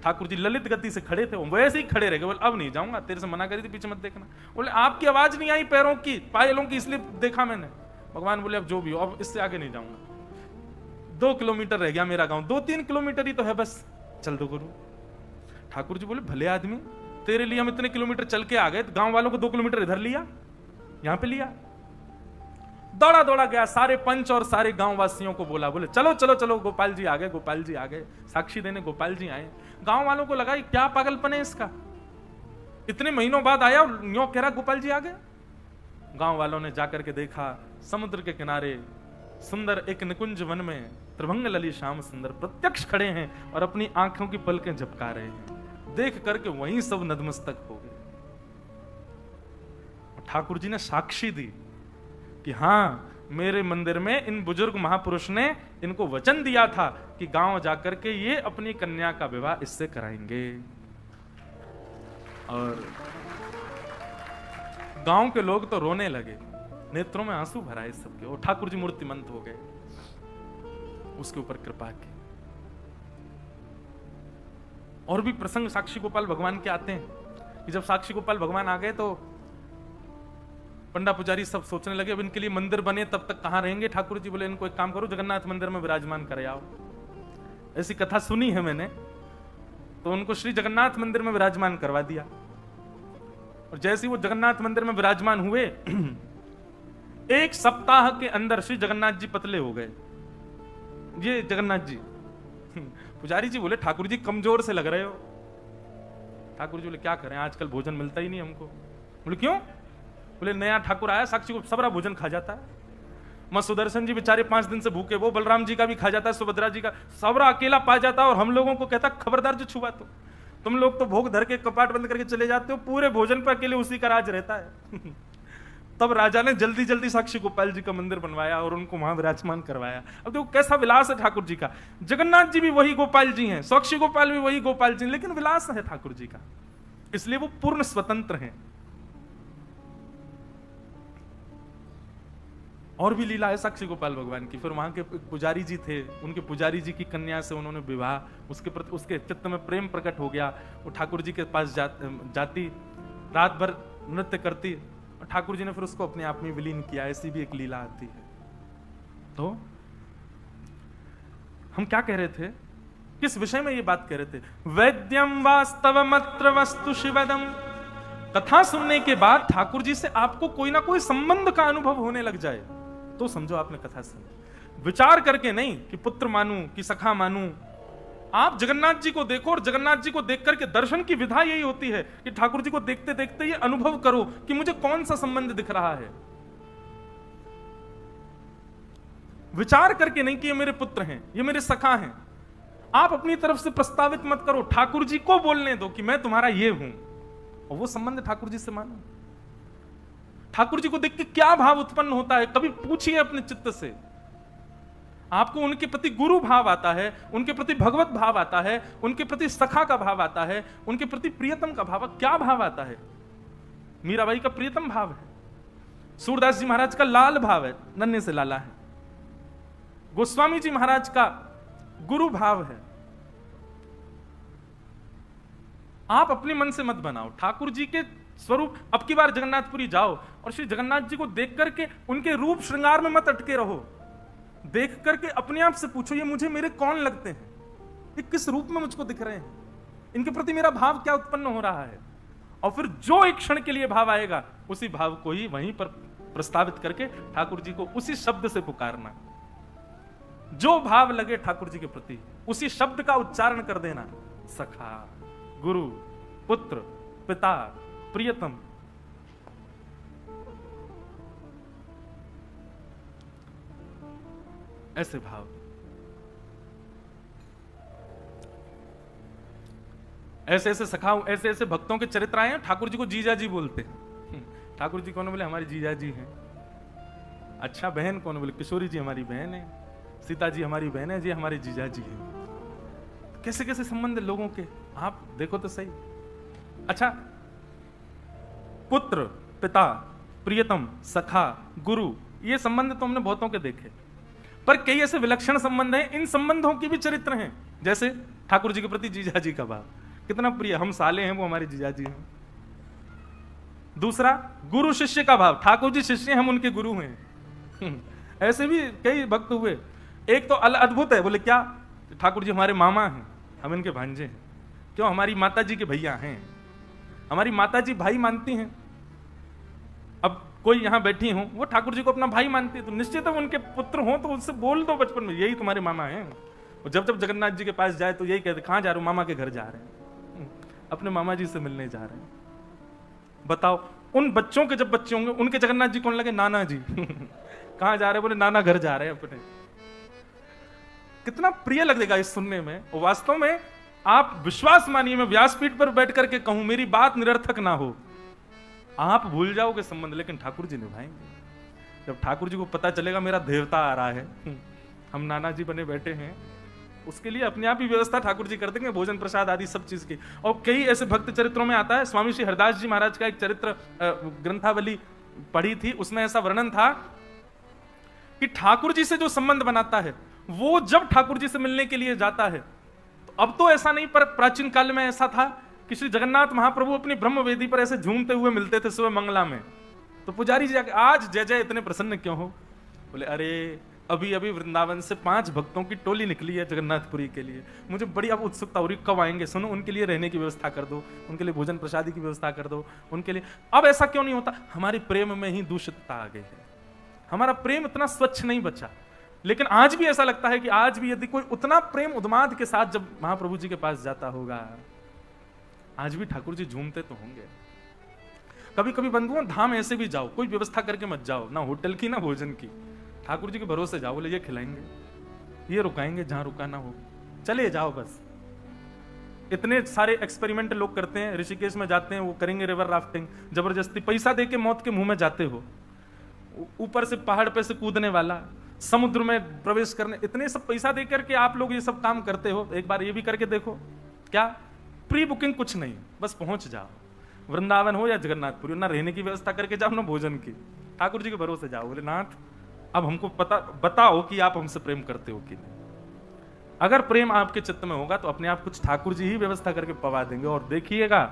ठाकुर जी ललित गति से खड़े थे, वैसे ही खड़े रह गए। बोले अब नहीं जाऊंगा, तेरे से मना करी थी पीछे मत देखना। बोले आपकी आवाज नहीं आई पैरों की, पायलों की, इसलिए देखा मैंने। भगवान बोले अब जो भी हो, अब इससे आगे नहीं जाऊंगा। 2 किलोमीटर रह गया मेरा गांव, 2-3 किलोमीटर ही तो है बस, चल दो गुरु। ठाकुर जी बोले भले आदमी, तेरे लिए हम इतने किलोमीटर चल के आ गए, गांव वालों को 2 किलोमीटर इधर लिया, यहां पे लिया। दौड़ा दौड़ा गया, सारे पंच और सारे गांव वासियों को बोला, बोले चलो चलो चलो, गोपाल जी आ गए, गोपाल जी आ गए। साक्षी देने गोपाल जी आए। गांव वालों को लगा क्या पागलपन है इसका, इतने महीनों बाद आया और यूं कह रहा गोपाल जी आ गए। गांव वालों ने जाकर के देखा, समुद्र के किनारे सुंदर एक निकुंज वन में त्रिभंग लली श्याम सुंदर प्रत्यक्ष खड़े हैं और अपनी आंखों की पलकें झपका रहे हैं। देख करके वहीं सब नतमस्तक हो गए। ठाकुर जी ने साक्षी दी कि हाँ, मेरे मंदिर में इन बुजुर्ग महापुरुष ने इनको वचन दिया था कि गांव जाकर के ये अपनी कन्या का विवाह इससे कराएंगे। और गांव के लोग तो रोने लगे, नेत्रों में आंसू भरा इस सबके, और ठाकुर जी मूर्तिमंत हो गए, उसके ऊपर कृपा की। और भी प्रसंग साक्षी गोपाल भगवान के आते हैं कि जब साक्षी गोपाल भगवान आ गए तो पंडा पुजारी सब सोचने लगे अब इनके लिए मंदिर बने तब तक कहां रहेंगे। ठाकुर जी बोले इनको एक काम करो, जगन्नाथ मंदिर में विराजमान कराओ। ऐसी कथा सुनी है मैंने, तो उनको श्री जगन्नाथ मंदिर में विराजमान करवा दिया। और जैसे ही वो जगन्नाथ मंदिर में विराजमान हुए, 1 सप्ताह के अंदर श्री जगन्नाथ जी पतले हो गए। ये जगन्नाथ जी, पुजारी जी बोले ठाकुर जी कमजोर से लग रहे हो। ठाकुर जी बोले क्या करें, आजकल भोजन मिलता ही नहीं हमको। बोले क्यों? बोले नया ठाकुर आया, साक्षी को सबरा भोजन खा जाता है। मां सुदर्शन जी बेचारे 5 दिन से भूखे, वो बलराम जी का भी खा जाता है, सुभद्रा जी का, सबरा अकेला पा जाता है। और हम लोगों को कहता खबरदार जो छुआ तो, तुम लोग तो भोग धर के कपाट बंद करके चले जाते हो, पूरे भोजन पर अकेले उसी का राज रहता है। तब राजा ने जल्दी जल्दी साक्षी गोपाल जी का मंदिर बनवाया और उनको वहां विराजमान करवाया। अब देखो कैसा विलास है ठाकुर जी का। जगन्नाथ जी भी वही गोपाल जी हैं, साक्षी गोपाल भी वही गोपाल जी, लेकिन विलास है ठाकुर जी का, इसलिए वो पूर्ण स्वतंत्र हैं। और भी लीला है साक्षी गोपाल भगवान की। फिर वहां के पुजारी जी थे, उनके पुजारी जी की कन्या से उन्होंने विवाह, उसके प्रति उसके चित्त में प्रेम प्रकट हो गया। वो ठाकुर जी के पास जाती, रात भर नृत्य करती, और ठाकुर जी ने फिर उसको अपने आप में विलीन किया। ऐसी भी एक लीला आती है। तो हम क्या कह रहे थे, किस विषय में ये बात कह रहे थे? वैद्यम वास्तवमत्र वस्तु शिवदम। कथा सुनने के बाद ठाकुर जी से आपको कोई ना कोई संबंध का अनुभव होने लग जाए तो समझो आपने कथा सुनी। विचार करके नहीं कि पुत्र मानूं कि सखा मानूं। आप जगन्नाथ जी को देखो, और जगन्नाथ जी को देख करके दर्शन की विधा यही होती है कि ठाकुर जी को देखते देखते ये अनुभव करो कि मुझे कौन सा संबंध दिख रहा है। विचार करके नहीं कि ये मेरे पुत्र हैं, ये मेरे सखा हैं। आप अपनी तरफ से प्रस्तावित मत करो, ठाकुर जी को बोलने दो कि मैं तुम्हारा ये हूं, और वो संबंध ठाकुर जी से मानो। ठाकुर जी को देख के क्या भाव उत्पन्न होता है, कभी पूछिए अपने चित्त से। आपको उनके प्रति गुरु भाव आता है, उनके प्रति भगवत भाव आता है, उनके प्रति सखा का भाव आता है, उनके प्रति प्रियतम का भाव, क्या भाव आता है? मीराबाई का प्रियतम भाव है, सूरदास जी महाराज का लाल भाव है, नन्हे से लाला है, गोस्वामी जी महाराज का गुरु भाव है। आप अपने मन से मत बनाओ, ठाकुर जी के स्वरूप। अब की बार जगन्नाथपुरी जाओ और श्री जगन्नाथ जी को देख करके उनके रूप श्रृंगार में मत अटके रहो। देख करके अपने आप से पूछो, ये मुझे मेरे कौन लगते हैं, ये किस रूप में मुझको दिख रहे हैं, इनके प्रति मेरा भाव क्या उत्पन्न हो रहा है। और फिर जो एक क्षण के लिए भाव आएगा, उसी भाव को ही वहीं पर प्रस्तावित करके ठाकुर जी को उसी शब्द से पुकारना। जो भाव लगे ठाकुर जी के प्रति, उसी शब्द का उच्चारण कर देना। सखा, गुरु, पुत्र, पिता, प्रियतम। ऐसे भाव। ऐसे ऐसे सखाओ, ऐसे ऐसे भक्तों के चरित्र आए हैं, ठाकुर जी को जीजा जी बोलते हैं। ठाकुर जी कौन? बोले हमारे जीजा जी हैं। अच्छा, बहन कौन? बोले किशोरी जी हमारी बहन है, सीता जी हमारी बहन है, जी हमारे जीजा जी हैं। कैसे कैसे संबंध लोगों के, आप देखो तो सही। अच्छा, पुत्र, पिता, प्रियतम, सखा, गुरु, ये संबंध तो हमने बहुतों के देखे, पर कई ऐसे विलक्षण संबंध हैं, इन संबंधों की भी चरित्र हैं। जैसे ठाकुर जी के प्रति जीजा जी का भाव कितना प्रिय, हम साले हैं, वो हमारे जीजा जी हैं। दूसरा, गुरु शिष्य का भाव, ठाकुर जी शिष्य हैं, हम उनके गुरु हैं। ऐसे भी कई भक्त हुए। एक तो अद्भुत है, बोले क्या? ठाकुर जी हमारे मामा हैं, हम इनके भांजे हैं। क्यों? हमारी माता जी के भैया हैं, हमारी माता जी भाई मानती हैं। अब कोई यहां बैठी हो, वो ठाकुर जी को अपना भाई मानती है, तो निश्चित है उनके पुत्र हो तो उनसे बोल दो बचपन में, यही तुम्हारे मामा हैं। और जब जब जगन्नाथ जी के पास जाए तो यही कहते, कहां जा रहे हो? मामा के घर जा रहे हैं, अपने मामा जी से मिलने जा रहे हैं। बताओ, उन बच्चों के जब बच्चे होंगे, उनके जगन्नाथ जी कौन लगे? नाना जी। कहां जा रहे? बोले नाना घर जा रहे हैं अपने। कितना प्रिय लगेगा इस सुनने में। और वास्तव में आप विश्वास मानिए, मैं व्यासपीठ पर बैठ करके कहूं, मेरी बात निरर्थक ना हो, आप भूल जाओगे संबंध, लेकिन ठाकुर जी निभाएंगे। जब ठाकुर जी को पता चलेगा मेरा देवता आ रहा है, हम नाना जी बने बैठे हैं, उसके लिए अपने आप ही व्यवस्था ठाकुर जी कर देंगे, भोजन प्रसाद आदि सब चीज की। और कई ऐसे भक्त चरित्रों में आता है, स्वामी श्री हरदास जी महाराज का एक चरित्र ग्रंथावली पढ़ी थी, उसमें ऐसा वर्णन था कि ठाकुर जी से जो संबंध बनाता है, वो जब ठाकुर जी से मिलने के लिए जाता है, तो अब तो ऐसा नहीं, पर प्राचीन काल में ऐसा था कि श्री जगन्नाथ महाप्रभु अपनी ब्रह्म वेदी पर ऐसे झूमते हुए मिलते थे सुबह मंगला में। तो पुजारी जी जाके, आज जय जय इतने प्रसन्न क्यों हो? बोले अरे अभी अभी वृंदावन से 5 भक्तों की टोली निकली है जगन्नाथपुरी के लिए, मुझे बड़ी अब उत्सुकता हो रही, कब आएंगे? सुनो, उनके लिए रहने की व्यवस्था कर दो, उनके लिए भोजन प्रसादी की व्यवस्था कर दो, उनके लिए। अब ऐसा क्यों नहीं होता? हमारे प्रेम में ही दूषितता आ गई है, हमारा प्रेम इतना स्वच्छ नहीं बचा। लेकिन आज भी ऐसा लगता है कि आज भी यदि कोई उतना प्रेम उन्माद के साथ जब महाप्रभु जी के पास जाता होगा, आज भी ठाकुर जी झूमते तो होंगे। कभी कभी बंधुओं, धाम ऐसे भी जाओ, कोई व्यवस्था करके मत जाओ, ना होटल की ना भोजन की, ठाकुर जी के भरोसे जाओ। बोले ये खिलाएंगे, ये रुकाएंगे, जहां रुकाना हो चले जाओ बस। इतने सारे एक्सपेरिमेंट लोग करते हैं, ऋषिकेश में जाते हैं, वो करेंगे रिवर राफ्टिंग, जबरदस्ती पैसा देके मौत के मुंह में जाते हो, ऊपर से पहाड़ पे से कूदने वाला, समुद्र में प्रवेश करने, इतने सब पैसा देकर के आप लोग ये सब काम करते हो। एक बार ये भी करके देखो, क्या प्री बुकिंग कुछ नहीं, बस पहुंच जाओ, वृंदावन हो या जगन्नाथपुरी, ना रहने की व्यवस्था करके जाओ ना भोजन की, ठाकुर जी के भरोसे जाओ। बोले नाथ अब हमको बताओ कि आप हमसे प्रेम करते हो कि नहीं। अगर प्रेम आपके चित्त में होगा तो अपने आप कुछ ठाकुर जी ही व्यवस्था करके पवा देंगे, और देखिएगा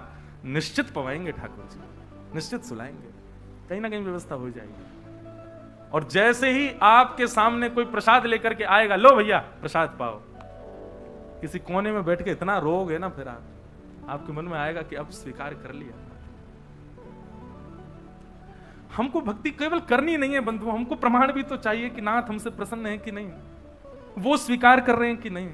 निश्चित पवाएंगे ठाकुर जी, निश्चित सुलाएंगे, कहीं ना कहीं व्यवस्था हो जाएगी। और जैसे ही आपके सामने कोई प्रसाद लेकर के आएगा, लो भैया प्रसाद पाओ, किसी कोने में बैठ के इतना रोगे ना, फिर आपके मन में आएगा कि अब स्वीकार कर लिया। हमको भक्ति केवल करनी नहीं है बंधु, हमको प्रमाण भी तो चाहिए कि नाथ हमसे प्रसन्न है कि नहीं, वो स्वीकार कर रहे हैं कि नहीं।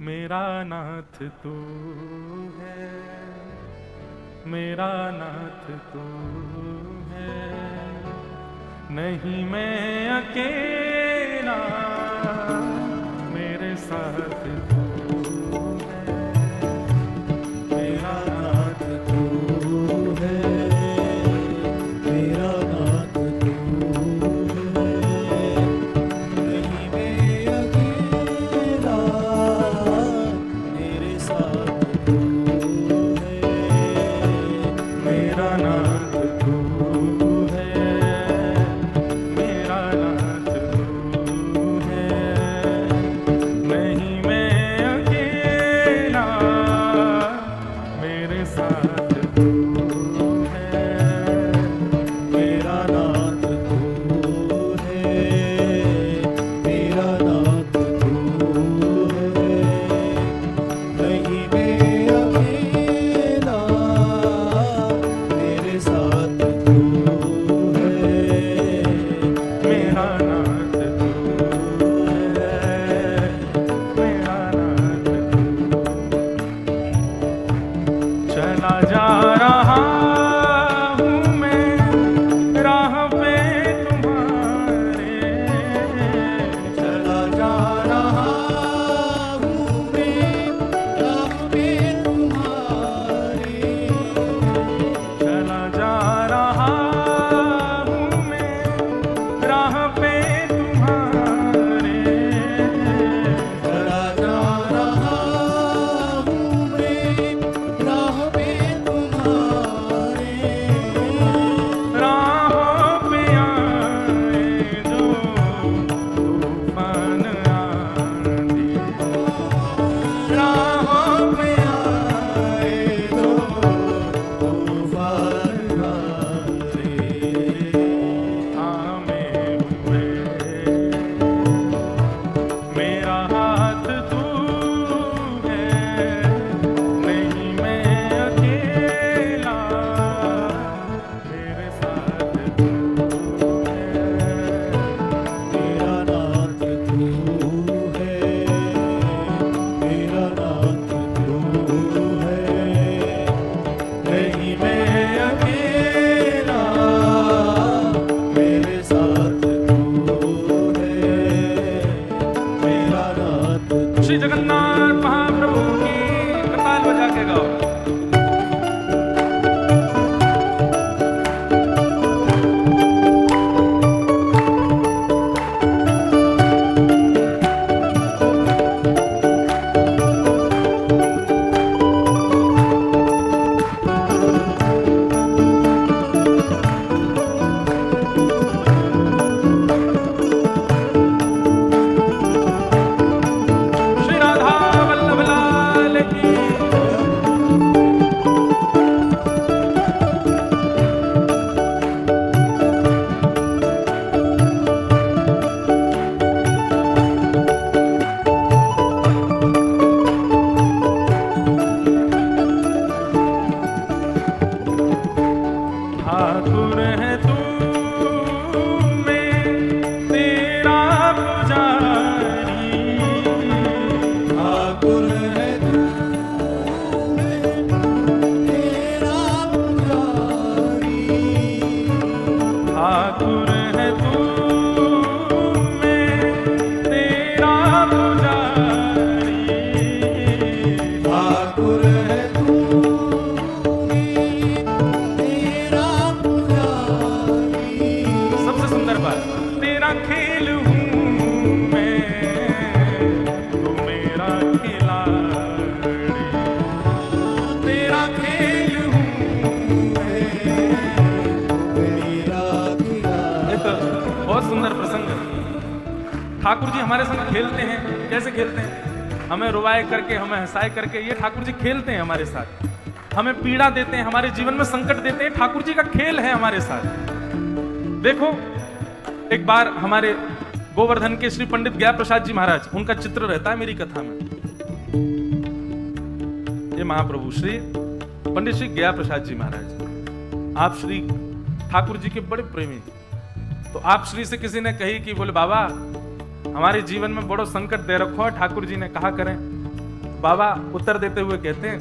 मेरा नाथ तू है, मेरा नाथ तू है, नहीं मैं अकेला, मेरे साथ तू है, मेरा नाथ तू है, मेरा नाथ तू है, नहीं मैं अकेला, मेरे साथ तू है, मेरा नाथ तू है, मेरा नाथ तू है, नहीं मैं श्री जगन्नाथ महाप्रभु की, करताल बजा के गाओ। ठाकुर जी हमारे संग खेलते हैं। कैसे खेलते हैं? हमें रुवाए करके, हमें हंसाए करके, ये ठाकुर जी खेलते हैं हमारे साथ। हमें पीड़ा देते हैं, हमारे जीवन में संकट देते हैं, ठाकुर जी का खेल है हमारे साथ। देखो, एक बार हमारे गोवर्धन के श्री पंडित गया प्रसाद जी महाराज, उनका चित्र रहता है मेरी कथा में। ये महाप्रभु श्री पंडित श्री गया प्रसाद जी महाराज, आप श्री ठाकुर जी के बड़े प्रेमी। तो आप श्री से किसी ने कही कि बोले बाबा हमारे जीवन में बड़ो संकट दे रखो है। ठाकुर जी ने कहा करें? बाबा उत्तर देते हुए कहते हैं,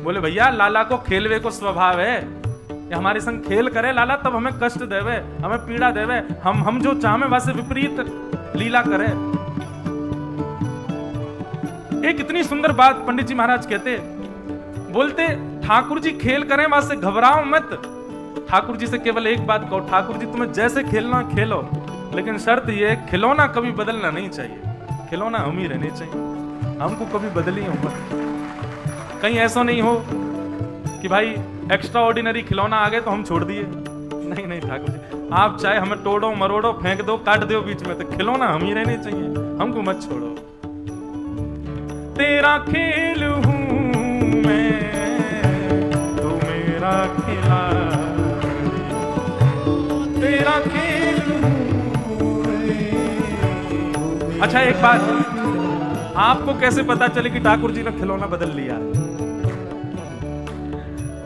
बोले भैया लाला को खेलवे को स्वभाव है, ये हमारे संग खेल करे लाला तब हमें कष्ट देवे, हमें पीड़ा देवे, हम जो चाहे वैसे विपरीत लीला करे। एक इतनी सुंदर बात पंडित जी महाराज कहते, बोलते ठाकुर जी खेल करें वहां से घबराओ मत। ठाकुर जी से केवल एक बात कहो, ठाकुर जी तुम्हें जैसे खेलना खेलो, लेकिन शर्त ये खिलौना कभी बदलना नहीं चाहिए। खिलौना हम ही रहने चाहिए, हमको कभी बदली हो मत। कहीं ऐसा नहीं हो कि भाई एक्स्ट्रा ऑर्डिनरी खिलौना आ गए तो हम छोड़ दिए। नहीं नहीं ठाकुर जी, आप चाहे हमें तोड़ो मरोड़ो फेंक दो काट दो बीच में, तो खिलौना हम ही रहने चाहिए, हमको मत छोड़ो। तेरा खेल हूं मैं, तू मेरा खिलाड़ी, तेरा खेल हूं। अच्छा एक बात, आपको कैसे पता चले कि ठाकुर जी ने खिलौना बदल लिया?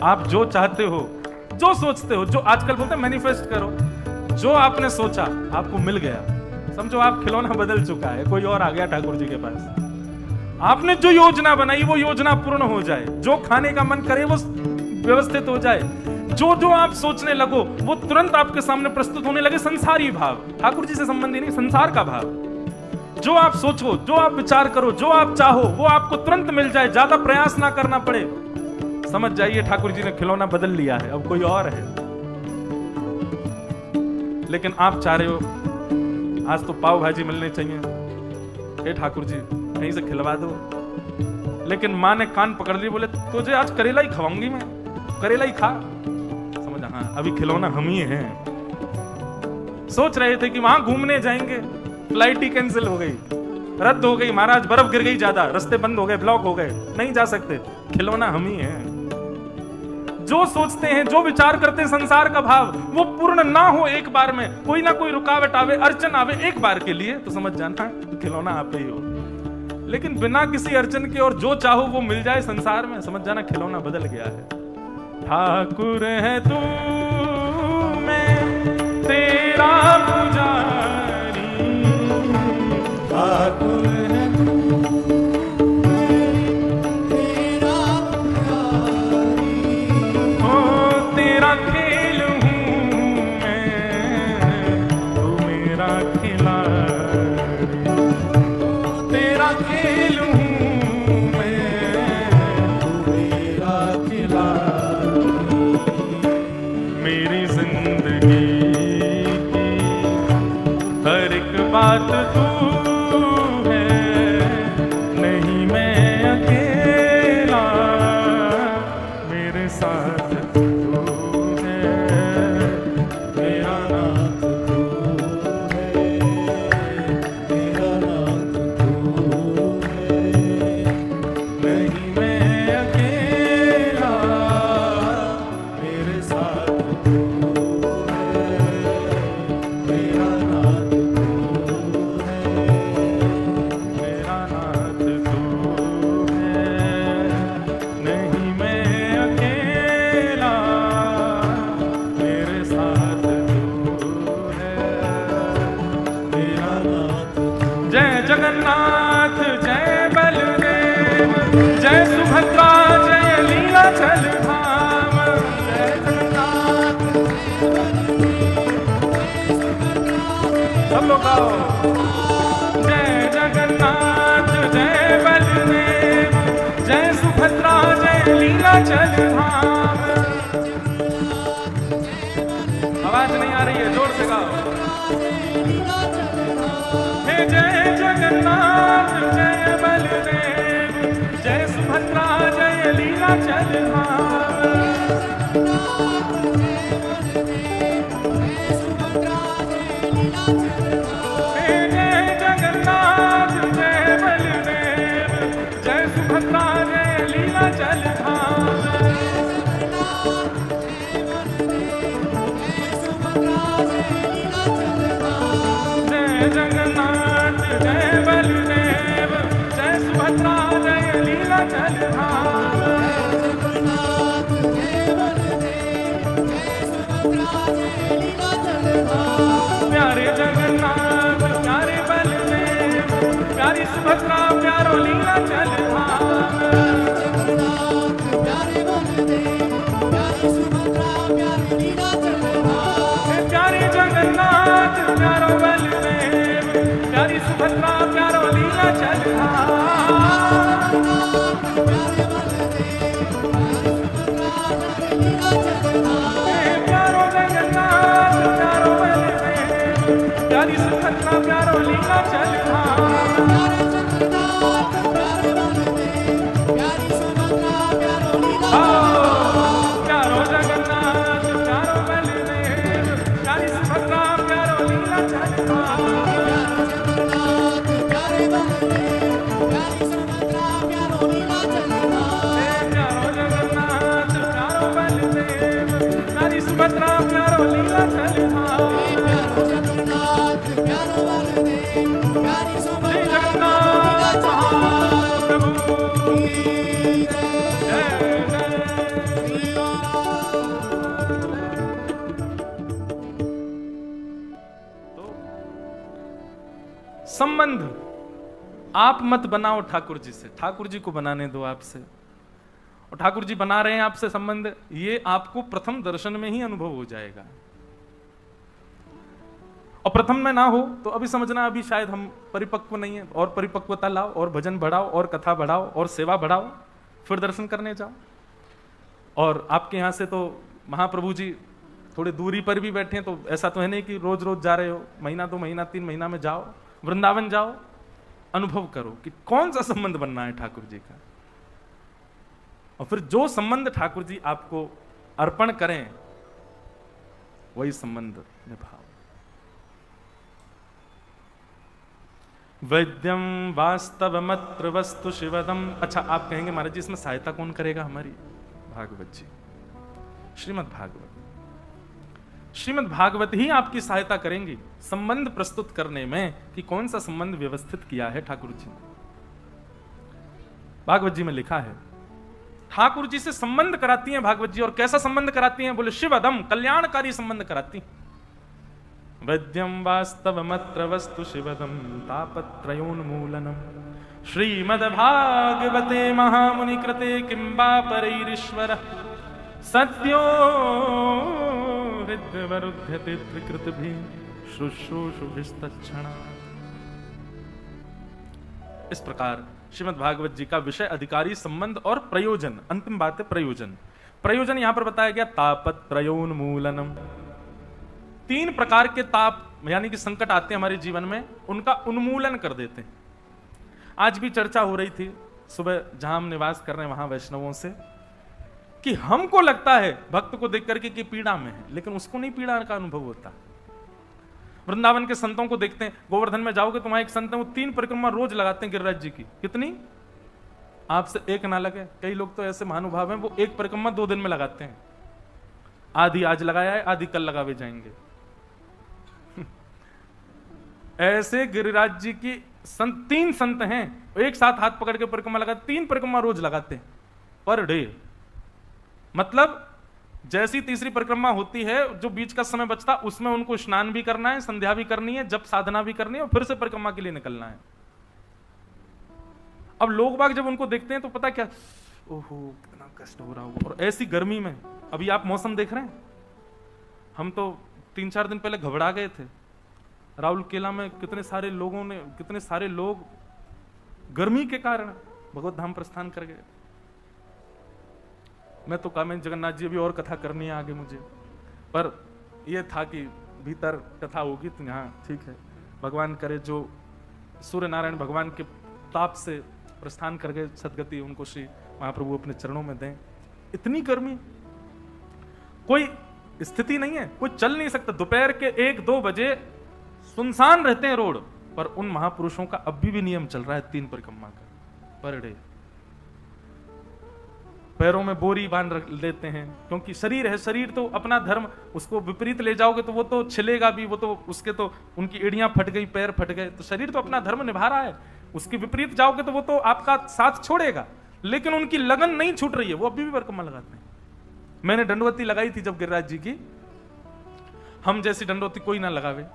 आप जो चाहते हो, जो सोचते हो, जो आजकल बोलते हैं मैनिफेस्ट करो, जो आपने सोचा आपको मिल गया, समझो आप खिलौना बदल चुका है, कोई और आ गया ठाकुर जी के पास। आपने जो योजना बनाई वो योजना पूर्ण हो जाए, जो खाने का मन करे वो व्यवस्थित हो जाए, जो जो आप सोचने लगो वो तुरंत आपके सामने प्रस्तुत होने लगे। संसारी भाव, ठाकुर जी से संबंधी नहीं, संसार का भाव। जो आप सोचो, जो आप विचार करो, जो आप चाहो वो आपको तुरंत मिल जाए, ज्यादा प्रयास ना करना पड़े। समझ जाइए ठाकुर जी ने खिलौना बदल लिया है, अब कोई और है। लेकिन आप चाह रहे हो आज तो पाव भाजी मिलनी चाहिए, हे ठाकुर जी कहीं से खिलवा दो। लेकिन माँ ने कान पकड़ लिए, बोले तुझे आज करेला ही खवाऊंगी मैं, करेला ही खा। समझ, हाँ अभी खिलौना हम ही हैं। सोच रहे थे कि वहां घूमने जाएंगे, फ्लाइट ही कैंसिल हो गई, रद्द हो गई, महाराज बर्फ गिर गई ज्यादा, रास्ते बंद हो गए, ब्लॉक हो गए, नहीं जा सकते। खिलौना हम ही हैं। जो सोचते हैं, जो विचार करते हैं, संसार का भाव वो पूर्ण ना हो एक बार में, कोई ना कोई रुकावट आवे, अड़चन आवे एक बार के लिए, तो समझ जाना खिलौना आप ही हो। लेकिन बिना किसी अड़चन के और जो चाहो वो मिल जाए संसार में, समझ जाना खिलौना बदल गया है। ठाकुर है तू, मैं तेरा पुजारी, ठाकुर है तू, तेरा पुजारी, ओ तेरा खेल हूं मैं, तू मेरा खिलाड़ी, तेरा खेल खेल हूँ मैं, तू मेरा खिलाड़ी। मेरी जिंदगी की हर एक बात तू है, नहीं मैं अकेला, मेरे साथ तू है, मेरा नाथ तू है, मेरा नाथ तू है, नहीं मैं अकेला, मेरे साथ तू है, मेरा नाथ तू है, मेरा नाथ तू है, नहीं मैं अकेला, मेरे साथ तू है, मेरा नाथ तू। जय जगन्नाथ जय बलदेव, जय सुभद्रा जय लीलाचल धाम। जय जगन्नाथ सब लोग गाओ। जय जगन्नाथ जय बलदेव, जय सुभद्रा जय लीलाचल धाम। आवाज नहीं आ रही है, जोर से गाओ। हे जय जगन्नाथ जय बलदेव, जय सुभद्रा जय लीलाचल धाम। हे जय जगन्नाथ जय बलदेव, जय सुभद्रा जय लीलाचल धाम। जय जगन्नाथ जय बलदेव, जय सुभद्रा जय लीलाचल धाम। प्यारे जगन्नाथ प्यारे बलदेव, प्यारी सुभद्रा प्यारो लीलाचल धाम। प्यारे जगन्नाथ प्यारो बलदेव, प्यारी सुभद्रा प्यारो लीलाचल धाम। प्यारो जगन्नाथ प्यारो बलदेव, प्यारी सुभद्रा प्यारो लीलाचल धाम। प्यारो जगन्नाथ प्यारो बलदेव, प्यारी सुभद्रा प्यारो लीलाचल धाम। प्यारो जगन्नाथ प्यारो बलदेव, प्यारी सुभद्रा प्यारो लीलाचल धाम। जय जगन्नाथ महाप्रभु की जय जय। संबंध आप मत बनाओ ठाकुर जी से, ठाकुर जी को बनाने दो आपसे। और ठाकुर जी बना रहे हैं आपसे संबंध, ये आपको प्रथम दर्शन में ही अनुभव हो जाएगा। और प्रथम में ना हो तो अभी समझना अभी शायद हम परिपक्व नहीं है, और परिपक्वता लाओ, और भजन बढ़ाओ, और कथा बढ़ाओ, और सेवा बढ़ाओ, फिर दर्शन करने जाओ। और आपके यहाँ से तो महाप्रभु जी थोड़ी दूरी पर भी बैठे हैं, तो ऐसा तो है नहीं कि रोज रोज जा रहे हो, महीना 2 महीना 3 महीना में जाओ, वृंदावन जाओ, अनुभव करो कि कौन सा संबंध बनना है ठाकुर जी का। और फिर जो संबंध ठाकुर जी आपको अर्पण करें वही संबंध निभाओ। वैद्यम वास्तवमत्र वस्तु शिवदम। अच्छा, आप कहेंगे महाराज जी इसमें सहायता कौन करेगा हमारी? भागवत जी, श्रीमद् भागवत। श्रीमद् भागवत ही आपकी सहायता करेंगी संबंध प्रस्तुत करने में कि कौन सा संबंध व्यवस्थित किया है ठाकुर जी ने। भागवत जी में लिखा है, ठाकुर जी से संबंध कराती हैं भागवत जी। और कैसा संबंध कराती हैं? बोले शिवदम, कल्याणकारी संबंध कराती। वैद्यम वास्तवमत्र वस्तु शिवदम तापत्रयोन्मूलनम श्रीमद्भागवते महामुनि कृते किंबा परैरीश्वर सत्यो हृद्यवरुध्यते त्रिकृतभिः शुश्रूषुभिस्तच्छणा। इस प्रकार श्रीमद् भागवत जी का विषय अधिकारी संबंध और प्रयोजन। अंतिम बात है प्रयोजन। प्रयोजन यहां पर बताया गया तापत्रयोन्मूलनम। 3 प्रकार के ताप यानी कि संकट आते हैं हमारे जीवन में, उनका उन्मूलन कर देते हैं। आज भी चर्चा हो रही थी सुबह जहां हम निवास कर रहे हैं वहां वैष्णवों से, कि हमको लगता है भक्त को देख करके कि पीड़ा में है, लेकिन उसको नहीं पीड़ा का अनुभव होता। वृंदावन के संतों को देखते हैं, गोवर्धन में जाओगे तो वहां एक संत है, वो 3 परिक्रमा रोज लगाते हैं गिरिराज जी की। कितनी? आपसे एक ना लगे। कई लोग तो ऐसे महानुभाव हैं, वो 1 परिक्रमा 2 दिन में लगाते हैं। आधी आज लगाया है, आधी कल लगावे जाएंगे। ऐसे गिरिराज जी की 3 संत हैं, एक साथ हाथ पकड़ के परिक्रमा लगाते, 3 परिक्रमा रोज लगाते हैं पर डे। मतलब जैसी तीसरी परिक्रमा होती है, जो बीच का समय बचता उसमें उनको स्नान भी करना है, संध्या भी करनी है, जप साधना भी करनी है, और फिर से परिक्रमा के लिए निकलना है। अब लोग बाग जब उनको देखते हैं तो पता क्या, ओहो कितना कष्ट हो रहा होगा। और ऐसी गर्मी में, अभी आप मौसम देख रहे हैं, हम तो 3-4 दिन पहले घबरा गए थे। राहुल केला में कितने सारे लोग गर्मी के कारण भगवत धाम प्रस्थान कर गए। मैं तो कहा मैं जगन्नाथ जी अभी और कथा करनी है आगे मुझे, पर यह था कि भीतर कथा होगी तो यहाँ ठीक है। भगवान करे जो सूर्य नारायण भगवान के ताप से प्रस्थान कर गए सदगति, उनको श्री महाप्रभु अपने चरणों में दें। इतनी गर्मी, कोई स्थिति नहीं है, कोई चल नहीं सकता। दोपहर के 1-2 बजे सुनसान रहते हैं रोड, पर उन महापुरुषों का अभी भी नियम चल रहा है 3 परिक्रमा का पर डे। पैरों में बोरी बांध लेते हैं, क्योंकि शरीर है, शरीर तो अपना धर्म, उसको विपरीत ले जाओगे तो वो तो छिलेगा भी, वो तो उसके तो उनकी एड़ियां फट गई, पैर फट गए, तो शरीर तो अपना धर्म निभा रहा है। उसके विपरीत जाओगे तो वो तो आपका साथ छोड़ेगा, लेकिन उनकी लगन नहीं छूट रही है, वो अभी भी परिक्रमा लगाते हैं। मैंने दंडवती लगाई थी जब गिरिराज जी की, हम जैसी दंडवती कोई ना लगावे।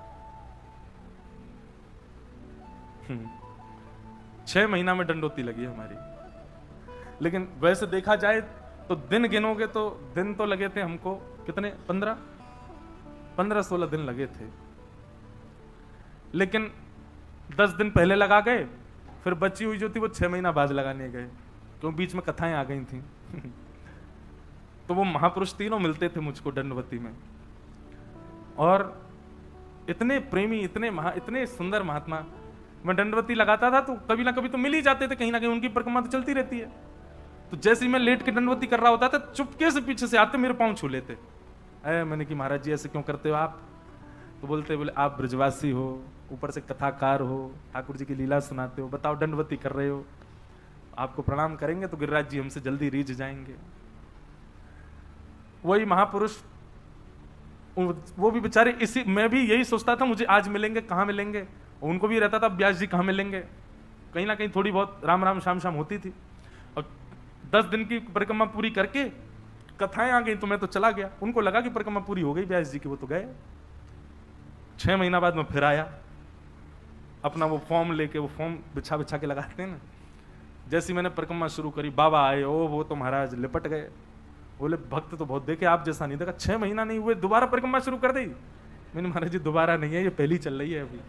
6 महीना में दंडवती लगी हमारी। लेकिन वैसे देखा जाए तो दिन गिनोगे तो दिन तो लगे थे हमको कितने, 15-16 दिन लगे थे। लेकिन 10 दिन पहले लगा गए, फिर बची हुई जो थी वो 6 महीना बाद लगाने गए, क्यों बीच में कथाएं आ गई थी। तो वो महापुरुष तीनों मिलते थे मुझको दंडवती में, और इतने प्रेमी, इतने सुंदर महात्मा। मैं दंडवती लगाता था तो कभी ना कभी तो मिल ही जाते थे, कहीं ना कहीं उनकी परिक्रमा तो चलती रहती है। तो जैसे ही मैं लेट के दंडवती कर रहा होता था, चुपके से पीछे से आते मेरे पांव छू लेते। मैंने कि महाराज जी ऐसे क्यों करते हो आप? तो बोले आप ब्रजवासी हो, ऊपर से कथाकार हो, ठाकुर जी की लीला सुनाते हो, बताओ दंडवती कर रहे हो, आपको प्रणाम करेंगे तो गिरिराज जी हमसे जल्दी रीझ जाएंगे। वही महापुरुष, वो भी बेचारे, इसी मैं भी यही सोचता था मुझे आज मिलेंगे, कहाँ मिलेंगे। उनको भी रहता था व्यास जी कहाँ मिलेंगे। कहीं ना कहीं थोड़ी बहुत राम राम शाम शाम होती थी। और 10 दिन की परिक्रमा पूरी करके कथाएं आ गई तो मैं तो चला गया। उनको लगा कि परिक्रमा पूरी हो गई व्यास जी की, वो तो गए। 6 महीना बाद मैं फिर आया, अपना वो फॉर्म लेके, वो फॉर्म बिछा बिछा के लगाते हैं ना। जैसी मैंने परिक्रमा शुरू करी, बाबा आए, ओ वो तो महाराज लिपट गए। बोले भक्त तो बहुत देखे, आप जैसा नहीं देखा। 6 महीना नहीं हुए दोबारा परिक्रमा शुरू कर दी। मैंने महाराज जी दोबारा नहीं है, ये पहली चल रही है अभी।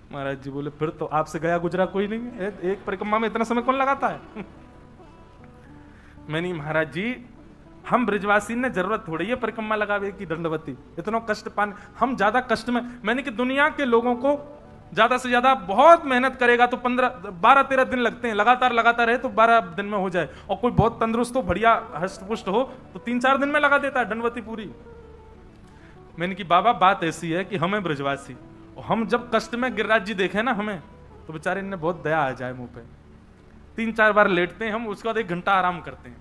महाराज जी बोले फिर तो आपसे गया गुजरा कोई नहीं है, एक परिक्रमा में इतना समय कौन लगाता है। मैंने महाराज जी हम ब्रजवासी ने जरूरत थोड़ी है परिक्रमा लगावे की, दंडवती इतना कष्ट पाने, हम ज्यादा कष्ट में। मैंने कि दुनिया के लोगों को ज्यादा से ज्यादा बहुत मेहनत करेगा तो 12-13 दिन लगते हैं, लगातार रहे तो 12 दिन में हो जाए। और कोई बहुत तंदुरुस्त हो, बढ़िया हष्टपुष्ट हो तो 3-4 दिन में लगा देता है दंडवती पूरी। मैंने कि बाबा बात ऐसी है कि हमें ब्रजवासी, हम जब कष्ट में गिरिराज जी देखे ना हमें, तो बेचारे इन्हें बहुत दया आ जाए मुंह पे। 3-4 बार लेटते हैं हम, उसके बाद 1 घंटा आराम करते हैं।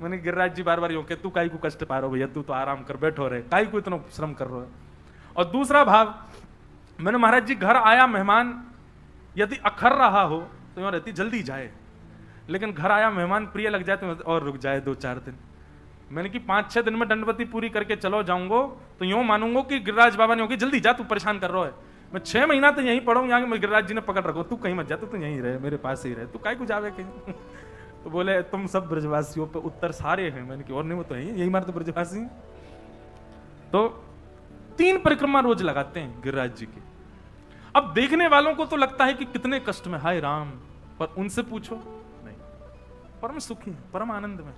मैंने गिरिराज जी बार बार यूं के, तू काई को कष्ट पा रहा हो भैया, तू तो आराम कर, बैठो रहे, काई को इतना श्रम कर रहा है। और दूसरा भाव, मैंने महाराज जी घर आया मेहमान यदि अखर रहा हो तो यूं रहती जल्दी जाए, लेकिन घर आया मेहमान प्रिय लग जाए तो और रुक जाए 2-4 दिन। मैंने कि 5-6 दिन में दंडवती पूरी करके चलो जाऊंगो तो यूं मानूंगो कि गिरिराज बाबा ने होगी जल्दी जा, तू परेशान कर रहा है। मैं 6 महीना तो यहीं पढ़ूं, यहाँ गिरिराज जी ने पकड़ रखो, तू कहीं मत जा, तू यहीं रहे, मेरे पास ही रहे, तू काहे को जावे कहीं। तो बोले तुम सब ब्रजवासियों पे उत्तर सारे हैं। मैंने कि और नहीं, वो तो है यही मार तो ब्रजवासी। तो 3 परिक्रमा रोज लगाते हैं गिरिराज जी की। अब देखने वालों को तो लगता है कि कितने कष्ट में, हाय राम, पर उनसे पूछो नहीं, परम सुखी है, परम आनंद में।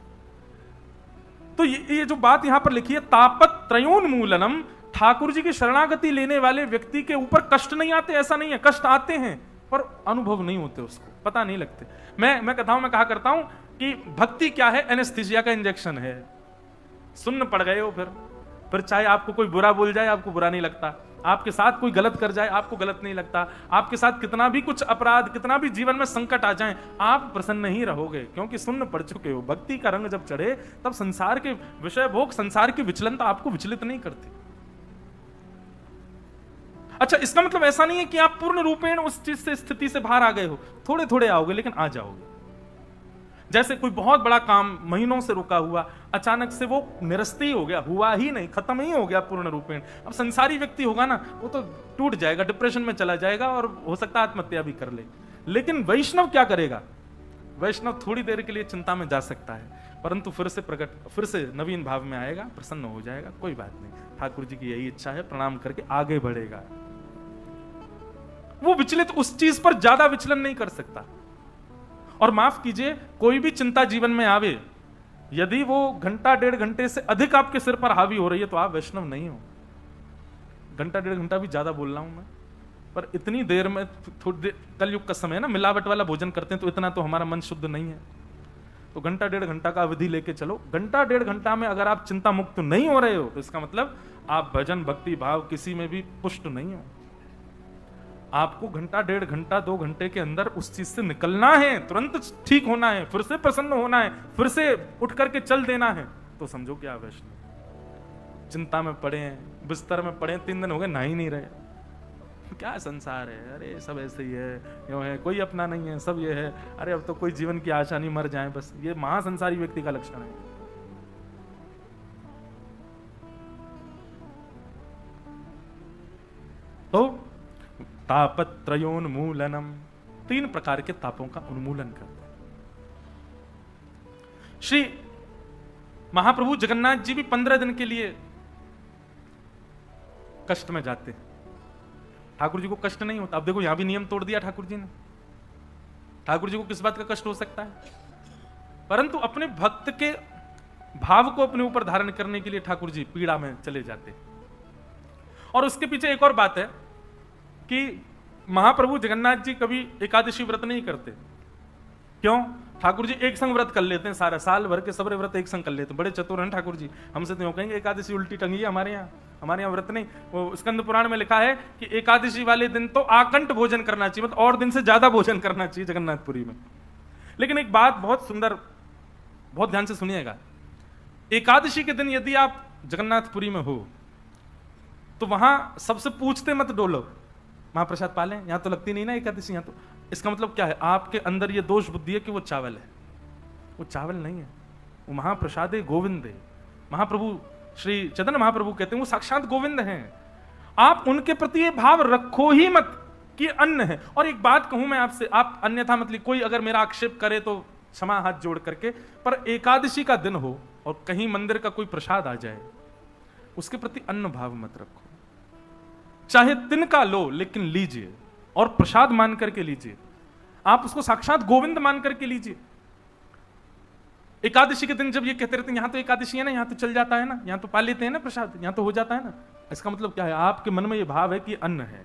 तो ये जो बात यहां पर लिखी है, तापत त्रयोन्मूलनम, ठाकुर जी की शरणागति लेने वाले व्यक्ति के ऊपर कष्ट नहीं आते, ऐसा नहीं है, कष्ट आते हैं पर अनुभव नहीं होते, उसको पता नहीं लगते। मैं कथाओं में कहा करता हूं कि भक्ति क्या है, एनेस्थीसिया का इंजेक्शन है। सुन्न पड़ गए हो, फिर चाहे आपको कोई बुरा बोल जाए आपको बुरा नहीं लगता, आपके साथ कोई गलत कर जाए आपको गलत नहीं लगता, आपके साथ कितना भी कुछ अपराध, कितना भी जीवन में संकट आ जाए, आप प्रसन्न ही रहोगे, क्योंकि सुन्न पड़ चुके हो। भक्ति का रंग जब चढ़े तब संसार के विषय भोग, संसार की विचलनता आपको विचलित नहीं करती। अच्छा, इसका मतलब ऐसा नहीं है कि आप पूर्ण रूपेण उस चीज से, स्थिति से बाहर आ गए हो, थोड़े थोड़े आओगे लेकिन आ जाओगे। जैसे कोई बहुत बड़ा काम महीनों से रुका हुआ अचानक से वो निरस्त ही हो गया, हुआ ही नहीं, खत्म ही हो गया पूर्ण रूपेण। अब संसारी व्यक्ति होगा ना, वो तो टूट जाएगा, डिप्रेशन में चला जाएगा और हो सकता है आत्महत्या भी कर ले। लेकिन वैष्णव क्या करेगा? वैष्णव थोड़ी देर के लिए चिंता में जा सकता है, परंतु फिर से नवीन भाव में आएगा, प्रसन्न हो जाएगा, कोई बात नहीं, ठाकुर जी की यही इच्छा है, प्रणाम करके आगे बढ़ेगा। वो विचलित उस चीज पर ज्यादा विचलन नहीं कर सकता। और माफ कीजिए, कोई भी चिंता जीवन में आवे, यदि वो घंटा डेढ़ घंटे से अधिक आपके सिर पर हावी हो रही है तो आप वैष्णव नहीं हो। घंटा डेढ़ घंटा भी ज्यादा बोल रहा हूं मैं, पर इतनी देर में, थोड़ी देर, कलयुग का समय है ना, मिलावट वाला भोजन करते हैं तो इतना तो हमारा मन शुद्ध नहीं है, तो घंटा डेढ़ घंटा का अवधि लेके चलो। घंटा डेढ़ घंटा में अगर आप चिंता मुक्त नहीं हो रहे हो तो इसका मतलब आप भजन भक्ति भाव किसी में भी पुष्ट नहीं हो। आपको घंटा डेढ़ घंटा 2 घंटे के अंदर उस चीज से निकलना है, तुरंत ठीक होना है, फिर से प्रसन्न होना है, फिर से उठ करके चल देना है, तो समझो कि आप वैष्णव। चिंता में पड़े हैं, बिस्तर में पड़े, 3 दिन हो गए नहा ही नहीं रहे, क्या संसार है, अरे सब ऐसे ही है, यूं है, कोई अपना नहीं है, सब ये है, अरे अब तो कोई जीवन की आशा नहीं, मर जाए बस। ये महासंसारी व्यक्ति का लक्षण है। तो तापत्रयोन्मूलनम, 3 प्रकार के तापों का उन्मूलन करते हैं। श्री महाप्रभु जगन्नाथ जी भी 15 दिन के लिए कष्ट में जाते हैं। ठाकुर जी को कष्ट नहीं होता। अब देखो यहां भी नियम तोड़ दिया ठाकुर जी ने। ठाकुर जी को किस बात का कष्ट हो सकता है? परंतु अपने भक्त के भाव को अपने ऊपर धारण करने के लिए ठाकुर जी पीड़ा में चले जाते हैं। और उसके पीछे एक और बात है कि महाप्रभु जगन्नाथ जी कभी एकादशी व्रत नहीं करते। क्यों? ठाकुर जी एक संग व्रत कर लेते हैं, सारा साल भर के सबरे व्रत एक संग कर लेते हैं। बड़े चतुर हैं ठाकुर जी। हमसे तो कहेंगे एकादशी उल्टी टंगी है हमारे यहाँ व्रत नहीं। वो स्कंद पुराण में लिखा है कि एकादशी वाले दिन तो आकंठ भोजन करना चाहिए, मतलब और दिन से ज्यादा भोजन करना चाहिए जगन्नाथपुरी में। लेकिन एक बात बहुत सुंदर, बहुत ध्यान से सुनिएगा, एकादशी के दिन यदि आप जगन्नाथपुरी में हो तो वहां सबसे पूछते मत डोलो, महाप्रसाद पालें, यहां तो लगती नहीं ना एकादशी। यहां तो इसका मतलब क्या है? आपके अंदर ये दोष बुद्धि है कि वो चावल है। वो चावल नहीं है, वो महाप्रसाद है, गोविंद है। महाप्रभु श्री चैतन्य महाप्रभु कहते हैं वो साक्षात गोविंद हैं। आप उनके प्रति ये भाव रखो ही मत कि अन्न है। और एक बात कहूं मैं आपसे, आप अन्यथा मत कोई अगर मेरा आक्षेप करे तो क्षमा हाथ जोड़ करके, पर एकादशी का दिन हो और कहीं मंदिर का कोई प्रसाद आ जाए, उसके प्रति अन्न भाव मत रखो। चाहे तिनका लो लेकिन लीजिए, और प्रसाद मान करके लीजिए। आप उसको साक्षात गोविंद मान करके लीजिए। एकादशी के दिन जब ये कहते रहते हैं यहां तो एकादशी है ना, यहां तो चल जाता है ना, यहां तो पा लेते हैं ना प्रसाद, यहां तो हो जाता है ना, इसका मतलब क्या है? आपके मन में ये भाव है कि अन्न है।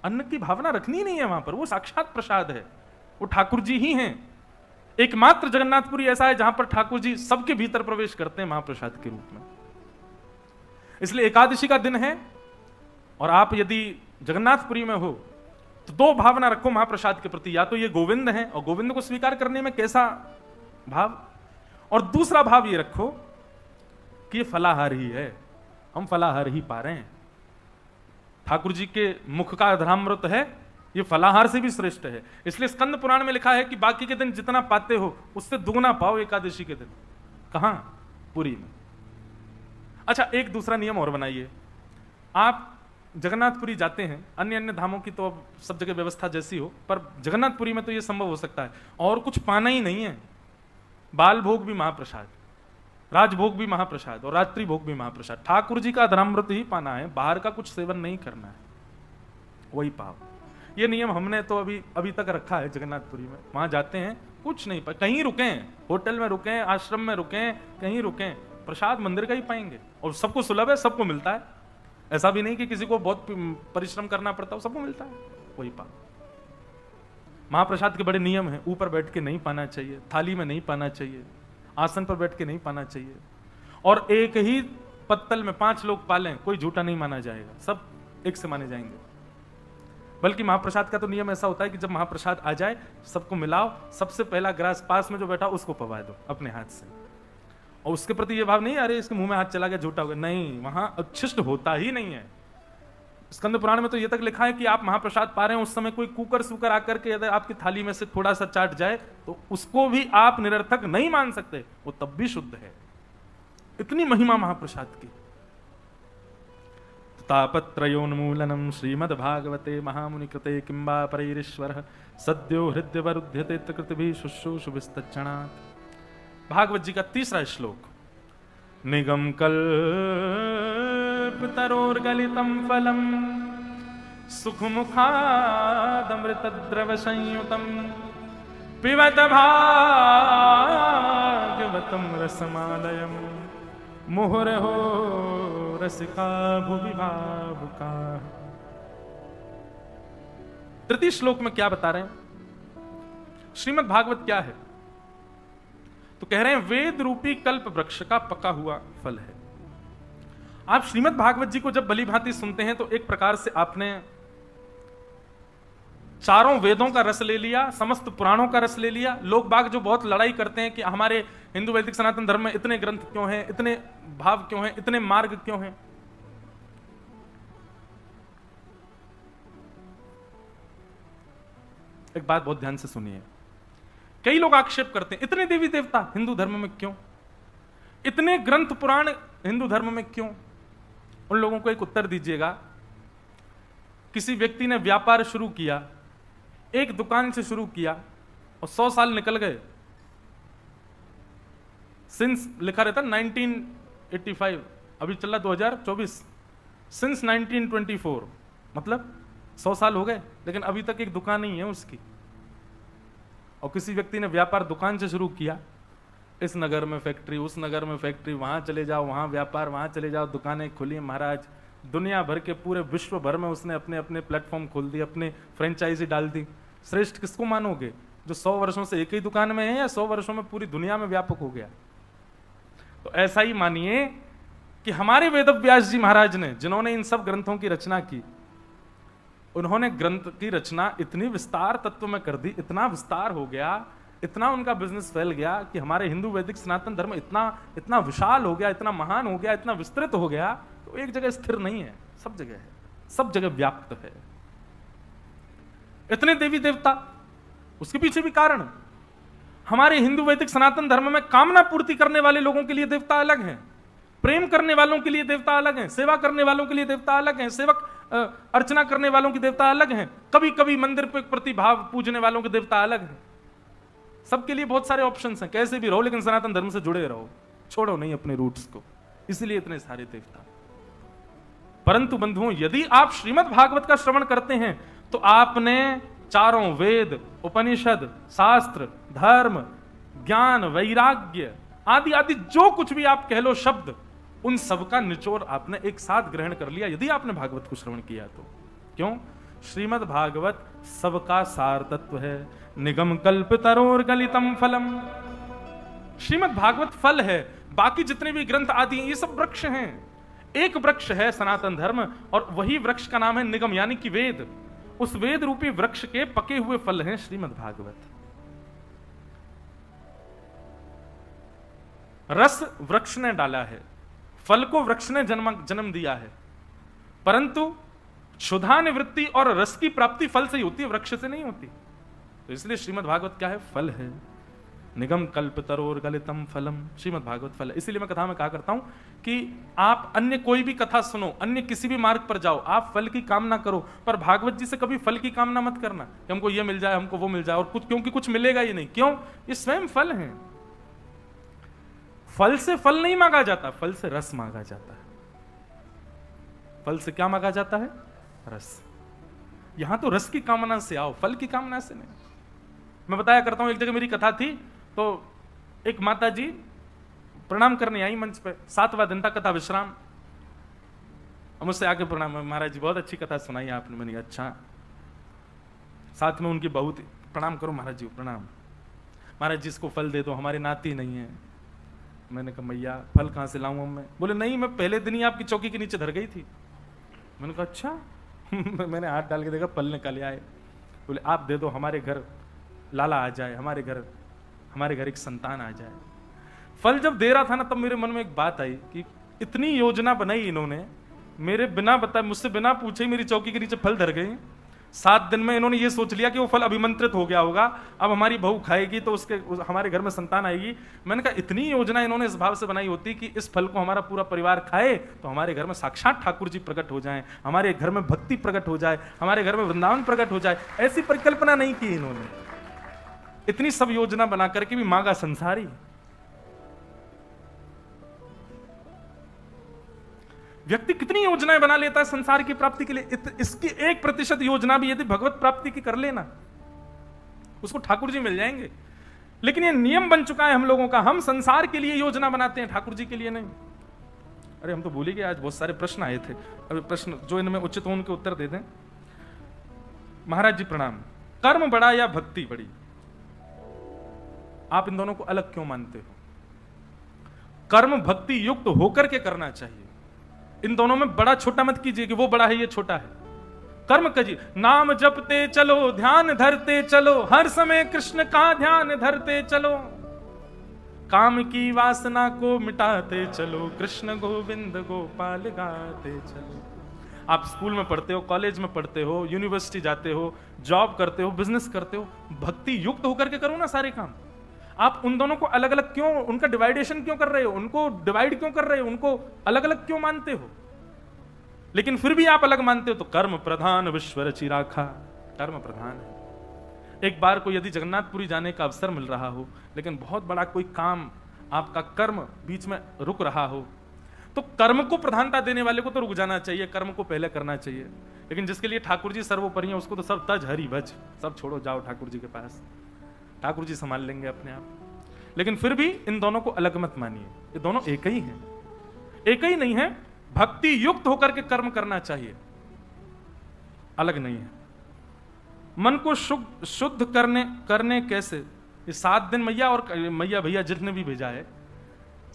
अन्न की भावना रखनी नहीं है वहां पर। वो साक्षात प्रसाद है, वो ठाकुर जी ही हैं। एकमात्र जगन्नाथपुरी ऐसा है जहां पर ठाकुर जी सबके भीतर प्रवेश करते हैं महाप्रसाद के रूप में। इसलिए एकादशी का दिन है और आप यदि जगन्नाथपुरी में हो तो 2 भावना रखो महाप्रसाद के प्रति। या तो ये गोविंद है और गोविंद को स्वीकार करने में कैसा भाव, और दूसरा भाव ये रखो कि ये फलाहार ही है, हम फलाहार ही पा रहे हैं। ठाकुर जी के मुख का अधरामृत है, ये फलाहार से भी श्रेष्ठ है। इसलिए स्कंद पुराण में लिखा है कि बाकी के दिन जितना पाते हो उससे दुगना पाओ एकादशी के दिन। कहां? पुरी में। अच्छा, एक दूसरा नियम और बनाइए। आप जगन्नाथपुरी जाते हैं, अन्य अन्य धामों की तो अब सब जगह व्यवस्था जैसी हो, पर जगन्नाथपुरी में तो यह संभव हो सकता है और कुछ पाना ही नहीं है। बाल भोग भी महाप्रसाद, राजभोग भी महाप्रसाद और रात्रि भोग भी महाप्रसाद। ठाकुर जी का धर्मामृत ही पाना है, बाहर का कुछ सेवन नहीं करना है, वही पाओ। ये नियम हमने तो अभी तक रखा है जगन्नाथपुरी में। वहां जाते हैं, कुछ नहीं कहीं रुके हैं, होटल में रुके हैं, आश्रम में रुके हैं, कहीं रुके हैं, प्रसाद मंदिर का ही पाएंगे और सबको सुलभ है, सबको मिलता है। ऐसा भी नहीं कि किसी को बहुत परिश्रम करना पड़ता हो, सबको मिलता है वही पा। महाप्रसाद के बड़े नियम हैं, ऊपर बैठ के नहीं पाना चाहिए, थाली में नहीं पाना चाहिए, आसन पर बैठ के नहीं पाना चाहिए, और एक ही पत्तल में 5 लोग पालें, कोई झूठा नहीं माना जाएगा, सब एक से माने जाएंगे। बल्कि महाप्रसाद का तो नियम ऐसा होता है कि जब महाप्रसाद आ जाए सबको मिलाओ, सबसे पहला ग्रास पास में जो बैठा उसको पवा दो अपने हाथ से, और उसके प्रति ये भाव नहीं अरे इसके मुंह में हाथ चला गया झूठा हो गया, नहीं, वहां उच्छिष्ट होता ही नहीं है। स्कंद पुराण में तो ये तक लिखा है कि आप महाप्रसाद पा रहे हैं, उस समय कोई कुकर सुकर आकर के यदि आपकी थाली में से थोड़ा सा चाट जाए तो उसको भी आप निरर्थक नहीं मान सकते, वो तब भी शुद्ध है। इतनी महिमा महाप्रसाद की। तापत्रयोन्मूलनम श्रीमद्भागवते महामुनि कृते किंबा परैरीश्वरः सद्यो हृदयवरुध्यते कृतिभिः शुश्रूषुभिस्तच्छणात्। भागवत जी का 3रा श्लोक। निगम कल्पतरोर्गलितं फलम् सुखमुखादमृतद्रव संयुतं पिबत भागवतं रसमालयम् मुहुर्हो रसिका भुवि भावुका। 3 श्लोक में क्या बता रहे हैं? श्रीमद् भागवत क्या है? तो कह रहे हैं वेद रूपी कल्प वृक्ष का पका हुआ फल है। आप श्रीमद् भागवत जी को जब भली भांति सुनते हैं तो एक प्रकार से आपने चारों वेदों का रस ले लिया, समस्त पुराणों का रस ले लिया। लोग बाग जो बहुत लड़ाई करते हैं कि हमारे हिंदू वैदिक सनातन धर्म में इतने ग्रंथ क्यों हैं, इतने भाव क्यों हैं, इतने मार्ग क्यों हैं, एक बात बहुत ध्यान से सुनिए। कई लोग आक्षेप करते हैं इतने देवी देवता हिंदू धर्म में क्यों, इतने ग्रंथ पुराण हिंदू धर्म में क्यों? उन लोगों को एक उत्तर दीजिएगा। किसी व्यक्ति ने व्यापार शुरू किया, एक दुकान से शुरू किया और 100 साल निकल गए। सिंस लिखा रहता 1985, अभी चल रहा 2024, सिंस 1924, मतलब 100 साल हो गए लेकिन अभी तक एक दुकान नहीं है उसकी। और किसी व्यक्ति ने व्यापार दुकान से शुरू किया, इस नगर में फैक्ट्री, उस नगर में फैक्ट्री, वहां चले जाओ वहां व्यापार, वहां चले जाओ दुकानें खुली। महाराज दुनिया भर के पूरे विश्व भर में उसने अपने अपने प्लेटफॉर्म खोल दिए, अपने फ्रेंचाइजी डाल दी। श्रेष्ठ किसको मानोगे, जो 100 वर्षों से एक ही दुकान में है या 100 वर्षों में पूरी दुनिया में व्यापक हो गया? तो ऐसा ही मानिए कि हमारे वेदव्यास जी महाराज ने, जिन्होंने इन सब ग्रंथों की रचना की, उन्होंने ग्रंथ की रचना इतनी विस्तार तत्व में कर दी, इतना विस्तार हो गया, इतना उनका बिजनेस फैल गया कि हमारे हिंदू वैदिक सनातन धर्म इतना विशाल हो गया, इतना महान हो गया, इतना विस्तृत हो गया, तो एक जगह स्थिर नहीं है, सब जगह है, सब जगह व्याप्त है। इतने देवी देवता, उसके पीछे भी कारण। हमारे हिंदू वैदिक सनातन धर्म में कामना पूर्ति करने वाले लोगों के लिए देवता अलग हैं, प्रेम करने वालों के लिए देवता अलग हैं, सेवा करने वालों के लिए देवता अलग हैं, सेवक अर्चना करने वालों की देवता अलग हैं, कभी कभी मंदिर पे प्रतिभाव पूजने वालों के देवता अलग हैं। सबके लिए बहुत सारे ऑप्शंस हैं, कैसे भी रहो लेकिन सनातन धर्म से जुड़े रहो, छोड़ो नहीं अपने रूट्स को, इसलिए इतने सारे देवता। परंतु बंधुओं, यदि आप श्रीमद् भागवत का श्रवण करते हैं तो आपने चारों वेद, उपनिषद, शास्त्र, धर्म, ज्ञान, वैराग्य आदि आदि जो कुछ भी आप कह लो शब्द, उन सबका निचोड़ आपने एक साथ ग्रहण कर लिया यदि आपने भागवत को श्रवण किया तो। क्यों? श्रीमद् भागवत सबका सार तत्व है। निगम कल्पतरोर गलितम फलम, श्रीमद् भागवत फल है। बाकी जितने भी ग्रंथ आदि हैं ये सब वृक्ष हैं। एक वृक्ष है सनातन धर्म, और वही वृक्ष का नाम है निगम, यानी कि वेद। उस वेद रूपी वृक्ष के पके हुए फल हैं श्रीमद् भागवत। रस वृक्ष ने डाला है, फल को वृक्ष ने जन्म दिया है, परंतु क्षुधा निवृत्ति और रस की प्राप्ति फल से ही होती है, वृक्ष से नहीं होती। तो इसलिए श्रीमद् भागवत क्या है? फल है। निगम कल्पतरोर गलितम फलम, श्रीमद् भागवत फल है। इसीलिए मैं कथा में कहा करता हूं कि आप अन्य कोई भी कथा सुनो, अन्य किसी भी मार्ग पर जाओ, आप फल की कामना करो, पर भागवत जी से कभी फल की कामना मत करना कि हमको ये मिल जाए, हमको वो मिल जाए, और कुछ, क्योंकि कुछ मिलेगा ही नहीं। क्यों? ये स्वयं फल है। फल से फल नहीं मांगा जाता, फल से रस मांगा जाता है। फल से क्या मांगा जाता है? रस। यहां तो रस की कामना से आओ, फल की कामना से नहीं। मैं बताया करता हूं, एक जगह मेरी कथा थी, तो एक माता जी प्रणाम करने आई मंच पे, 7वां दिन था, कथा विश्राम। मुझसे आके प्रणाम, महाराज जी बहुत अच्छी कथा सुनाई आपने। मैंने कहा अच्छा। साथ में उनकी बहू थी, प्रणाम करो महाराज जी, प्रणाम। महाराज जी इसको फल दे दो, हमारे नाती नहीं है। मैंने कहा मैया फल कहां से लाऊं मैं? बोले नहीं, मैं पहले दिन ही आपकी चौकी के नीचे धर गई थी। मैंने कहा अच्छा। मैंने हाथ डाल के देखा, फल निकाले आए। बोले आप दे दो, हमारे घर लाला आ जाए, हमारे घर एक संतान आ जाए। फल जब दे रहा था ना, तब मेरे मन में एक बात आई कि इतनी योजना बनाई इन्होंने, मेरे बिना बताए, मुझसे बिना पूछे मेरी चौकी के नीचे फल धर गए। 7 दिन में इन्होंने ये सोच लिया कि वो फल अभिमंत्रित हो गया होगा, अब हमारी बहू खाएगी तो हमारे घर में संतान आएगी। मैंने कहा इतनी योजना इन्होंने इस भाव से बनाई होती कि इस फल को हमारा पूरा परिवार खाए तो हमारे घर में साक्षात ठाकुर जी प्रकट हो जाएं, हमारे घर में भक्ति प्रकट हो जाए, हमारे घर में वृंदावन प्रकट हो जाए। ऐसी परिकल्पना नहीं की इन्होंने। इतनी सब योजना बना करके भी मांगा संसारी। व्यक्ति कितनी योजनाएं बना लेता है संसार की प्राप्ति के लिए। इसकी 1% योजना भी यदि भगवत प्राप्ति की कर लेना, उसको ठाकुर जी मिल जाएंगे। लेकिन ये नियम बन चुका है हम लोगों का, हम संसार के लिए योजना बनाते हैं, ठाकुर जी के लिए नहीं। अरे हम तो भूल ही गए, आज बहुत सारे प्रश्न आए थे। अभी प्रश्न जो इनमें उचित हो उनके उत्तर दे दें। महाराज जी प्रणाम। कर्म बड़ा या भक्ति बड़ी, आप इन दोनों को अलग क्यों मानते हो? कर्म भक्ति युक्त होकर के करना चाहिए। इन दोनों में बड़ा छोटा मत कीजिए कि वो बड़ा है ये छोटा है। कर्म कीजिए, नाम जपते चलो, ध्यान धरते चलो, हर समय कृष्ण का ध्यान धरते चलो, काम की वासना को मिटाते चलो, कृष्ण गोविंद गोपाल गाते चलो। आप स्कूल में पढ़ते हो, कॉलेज में पढ़ते हो, यूनिवर्सिटी जाते हो, जॉब करते हो, बिजनेस करते हो, भक्ति युक्त होकर के करो ना सारे काम। आप उन दोनों को अलग अलग क्यों, उनका डिवाइडेशन क्यों कर रहे हो? उनको डिवाइड क्यों कर रहे हो? उनको अलग अलग क्यों मानते हो? लेकिन फिर भी आप अलग मानते हो तो कर्म प्रधान विश्व रचि राखा, कर्म प्रधान है। एक बार को यदि जगन्नाथपुरी जाने का अवसर मिल रहा हो, लेकिन बहुत बड़ा कोई काम, आपका कर्म बीच में रुक रहा हो, तो कर्म को प्रधानता देने वाले को तो रुक जाना चाहिए, कर्म को पहले करना चाहिए। लेकिन जिसके लिए ठाकुर जी सर्वोपरि हैं, उसको तो सब तज हरि भज, सब छोड़ो, जाओ ठाकुर जी के पास, ठाकुर जी संभाल लेंगे अपने आप। लेकिन फिर भी इन दोनों को अलग मत मानिए, ये दोनों एक ही हैं। एक ही नहीं है, भक्ति युक्त होकर के कर्म करना चाहिए, अलग नहीं है। मन को शुद्ध करने कैसे? ये 7 दिन मैया और मैया भैया जितने भी भेजा है,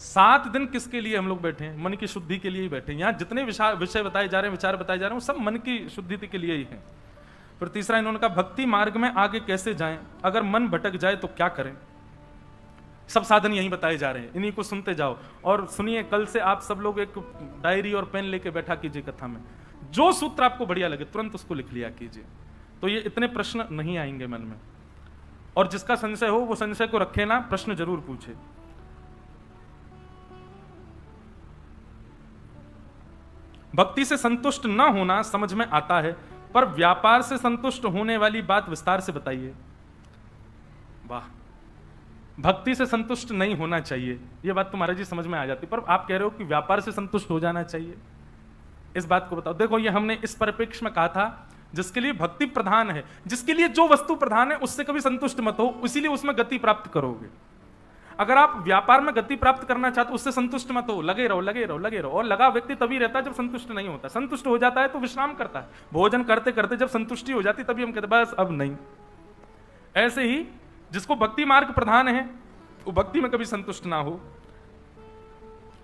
7 दिन किसके लिए हम लोग बैठे हैं? मन की शुद्धि के लिए ही बैठे हैं। यहां जितने विषय बताए जा रहे हैं, विचार बताए जा रहे हैं, वो सब मन की शुद्धि के लिए ही है। फिर तीसरा इन्होंने कहा भक्ति मार्ग में आगे कैसे जाएं? अगर मन भटक जाए तो क्या करें? सब साधन यही बताए जा रहे हैं, इन्हीं को सुनते जाओ। और सुनिए, कल से आप सब लोग एक डायरी और पेन लेके बैठा कीजिए कथा में, जो सूत्र आपको बढ़िया लगे तुरंत उसको लिख लिया कीजिए, तो ये इतने प्रश्न नहीं आएंगे मन में। और जिसका संशय हो वो संशय को रखे ना, प्रश्न जरूर पूछे। भक्ति से संतुष्ट न होना समझ में आता है, पर व्यापार से संतुष्ट होने वाली बात विस्तार से बताइए। वाह, भक्ति से संतुष्ट नहीं होना चाहिए, यह बात तो महाराज जी समझ में आ जाती, पर आप कह रहे हो कि व्यापार से संतुष्ट हो जाना चाहिए। इस बात को बताओ। देखो, ये हमने इस परिप्रेक्ष्य में कहा था, जिसके लिए भक्ति प्रधान है, जिसके लिए जो वस्तु प्रधान है उससे कभी संतुष्ट मत हो, इसीलिए उसमें गति प्राप्त करोगे। अगर आप व्यापार में गति प्राप्त करना चाहते हो, उससे संतुष्ट मत हो, लगे रहो लगे रहो लगे रहो। और लगा व्यक्ति तभी रहता है जब संतुष्ट नहीं होता। संतुष्ट हो जाता है तो विश्राम करता है। भोजन करते करते जब संतुष्टि हो जाती तभी हम कहते बस अब नहीं। ऐसे ही जिसको भक्ति मार्ग प्रधान है वो भक्ति में कभी संतुष्ट ना हो।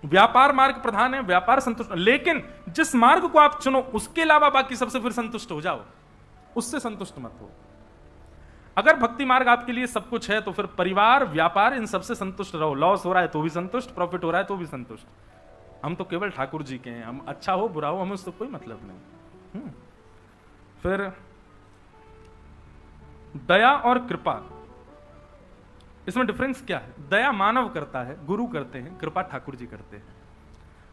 व्यापार मार्ग प्रधान है, व्यापार संतुष्ट, लेकिन जिस मार्ग को आप चुनो उसके अलावा बाकी सबसे फिर संतुष्ट हो जाओ, उससे संतुष्ट मत हो। अगर भक्ति मार्ग आपके लिए सब कुछ है तो फिर परिवार, व्यापार, इन सबसे संतुष्ट रहो। लॉस हो रहा है तो भी संतुष्ट, प्रॉफिट हो रहा है तो भी संतुष्ट। हम तो केवल ठाकुर जी के हैं, हम अच्छा हो बुरा हो हमें उससे कोई मतलब नहीं। फिर दया और कृपा, इसमें डिफरेंस क्या है? दया मानव करता है, गुरु करते हैं, कृपा ठाकुर जी करते हैं।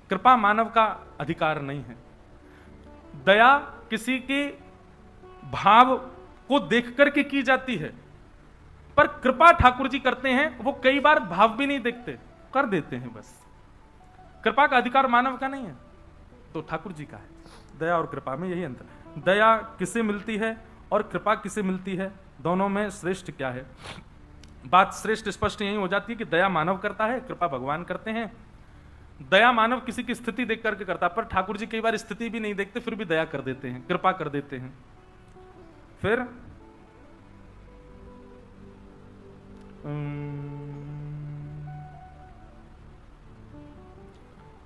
कृपा मानव का अधिकार नहीं है। दया किसी के भाव को देख करके की जाती है, पर कृपा ठाकुर जी करते हैं, वो कई बार भाव भी नहीं देखते, कर देते हैं बस। कृपा का अधिकार मानव का नहीं है, तो ठाकुर जी का है। दया और कृपा में यही अंतर। दया किसे मिलती है और कृपा किसे मिलती है, दोनों में श्रेष्ठ क्या है? बात श्रेष्ठ स्पष्ट यही हो जाती है कि दया मानव करता है, कृपा भगवान करते हैं। दया मानव किसी की स्थिति देख करके करता है, पर ठाकुर जी कई बार स्थिति भी नहीं देखते, फिर भी दया कर देते हैं, कृपा कर देते हैं। फिर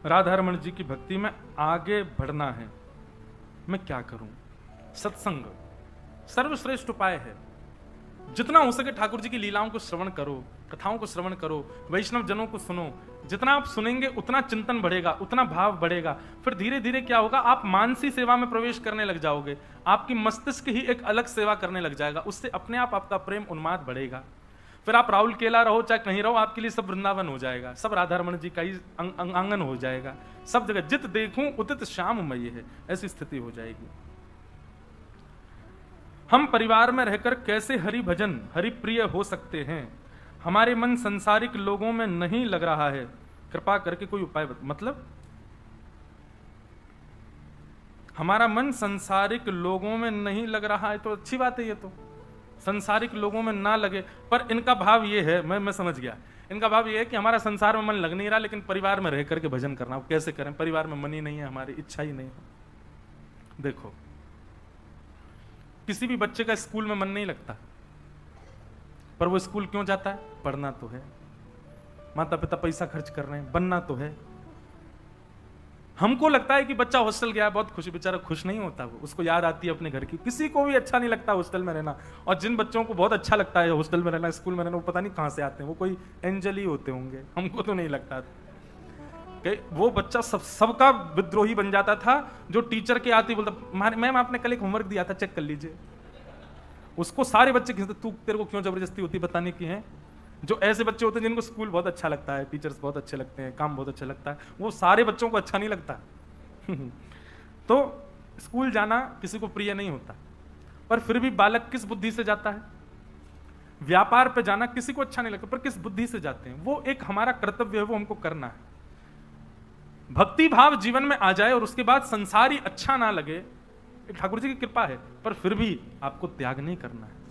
राधा रमण जी की भक्ति में आगे बढ़ना है, मैं क्या करूं? सत्संग सर्वश्रेष्ठ उपाय है। जितना हो सके ठाकुर जी की लीलाओं को श्रवण करो, कथाओं को श्रवण करो, वैष्णव जनों को सुनो। जितना आप सुनेंगे उतना चिंतन बढ़ेगा, उतना भाव बढ़ेगा। फिर धीरे धीरे क्या होगा, आप मानसी सेवा में प्रवेश करने लग जाओगे, आपकी मस्तिष्क ही एक अलग सेवा करने लग जाएगा, उससे अपने आप आपका प्रेम उन्माद बढ़ेगा। फिर आप राहुल केला रहो चाहे कहीं रहो, आपके लिए सब वृंदावन हो जाएगा, सब राधा रमण जी का ही आंगन हो जाएगा, सब जगह जित देखूं उदित श्याममयी है, ऐसी स्थिति हो जाएगी। हम परिवार में रहकर कैसे हरि भजन हरि प्रिय हो सकते हैं? हमारे मन संसारिक लोगों में नहीं लग रहा है, कृपा करके कोई उपाय मतलब हमारा मन संसारिक लोगों में नहीं लग रहा है तो अच्छी बात है, ये तो संसारिक लोगों में ना लगे। पर इनका भाव ये है, मैं समझ गया, इनका भाव ये है कि हमारा संसार में मन लग नहीं रहा, लेकिन परिवार में रह करके भजन करना, वो कैसे करें? परिवार में मन ही नहीं है, हमारी इच्छा ही नहीं है। देखो, किसी भी बच्चे का स्कूल में मन नहीं लगता, पर वो स्कूल क्यों जाता है? पढ़ना तो है, माता पिता पैसा खर्च कर रहे हैं, बनना तो है। हमको लगता है कि बच्चा हॉस्टल गया है, बहुत खुशी, बेचारा खुश नहीं होता, वो उसको याद आती है अपने घर की। किसी को भी अच्छा नहीं लगता हॉस्टल में रहना, और जिन बच्चों को बहुत अच्छा लगता है हॉस्टल में रहना, स्कूल में रहना, वो पता नहीं कहां से आते हैं, वो कोई एंजल ही होते होंगे, हमको तो नहीं लगता। वो बच्चा सबका विद्रोही बन जाता था, जो टीचर के आते बोलता, मैम आपने कल एक होमवर्क दिया था, चेक कर लीजिए। उसको सारे बच्चे खींचते, तू तेरे को क्यों जबरदस्ती होती बताने की है? जो ऐसे बच्चे होते हैं जिनको स्कूल बहुत अच्छा लगता है, टीचर्स बहुत अच्छे लगते हैं, काम बहुत अच्छा लगता है, वो सारे बच्चों को अच्छा नहीं लगता। तो स्कूल जाना किसी को प्रिय नहीं होता, पर फिर भी बालक किस बुद्धि से जाता है? व्यापार पे जाना किसी को अच्छा नहीं लगता, पर किस बुद्धि से जाते हैं? वो एक हमारा कर्तव्य है, वो हमको करना है। भक्ति भाव जीवन में आ जाए और उसके बाद संसार ही अच्छा ना लगे, ठाकुर जी की कृपा है, पर फिर भी आपको त्याग नहीं करना है।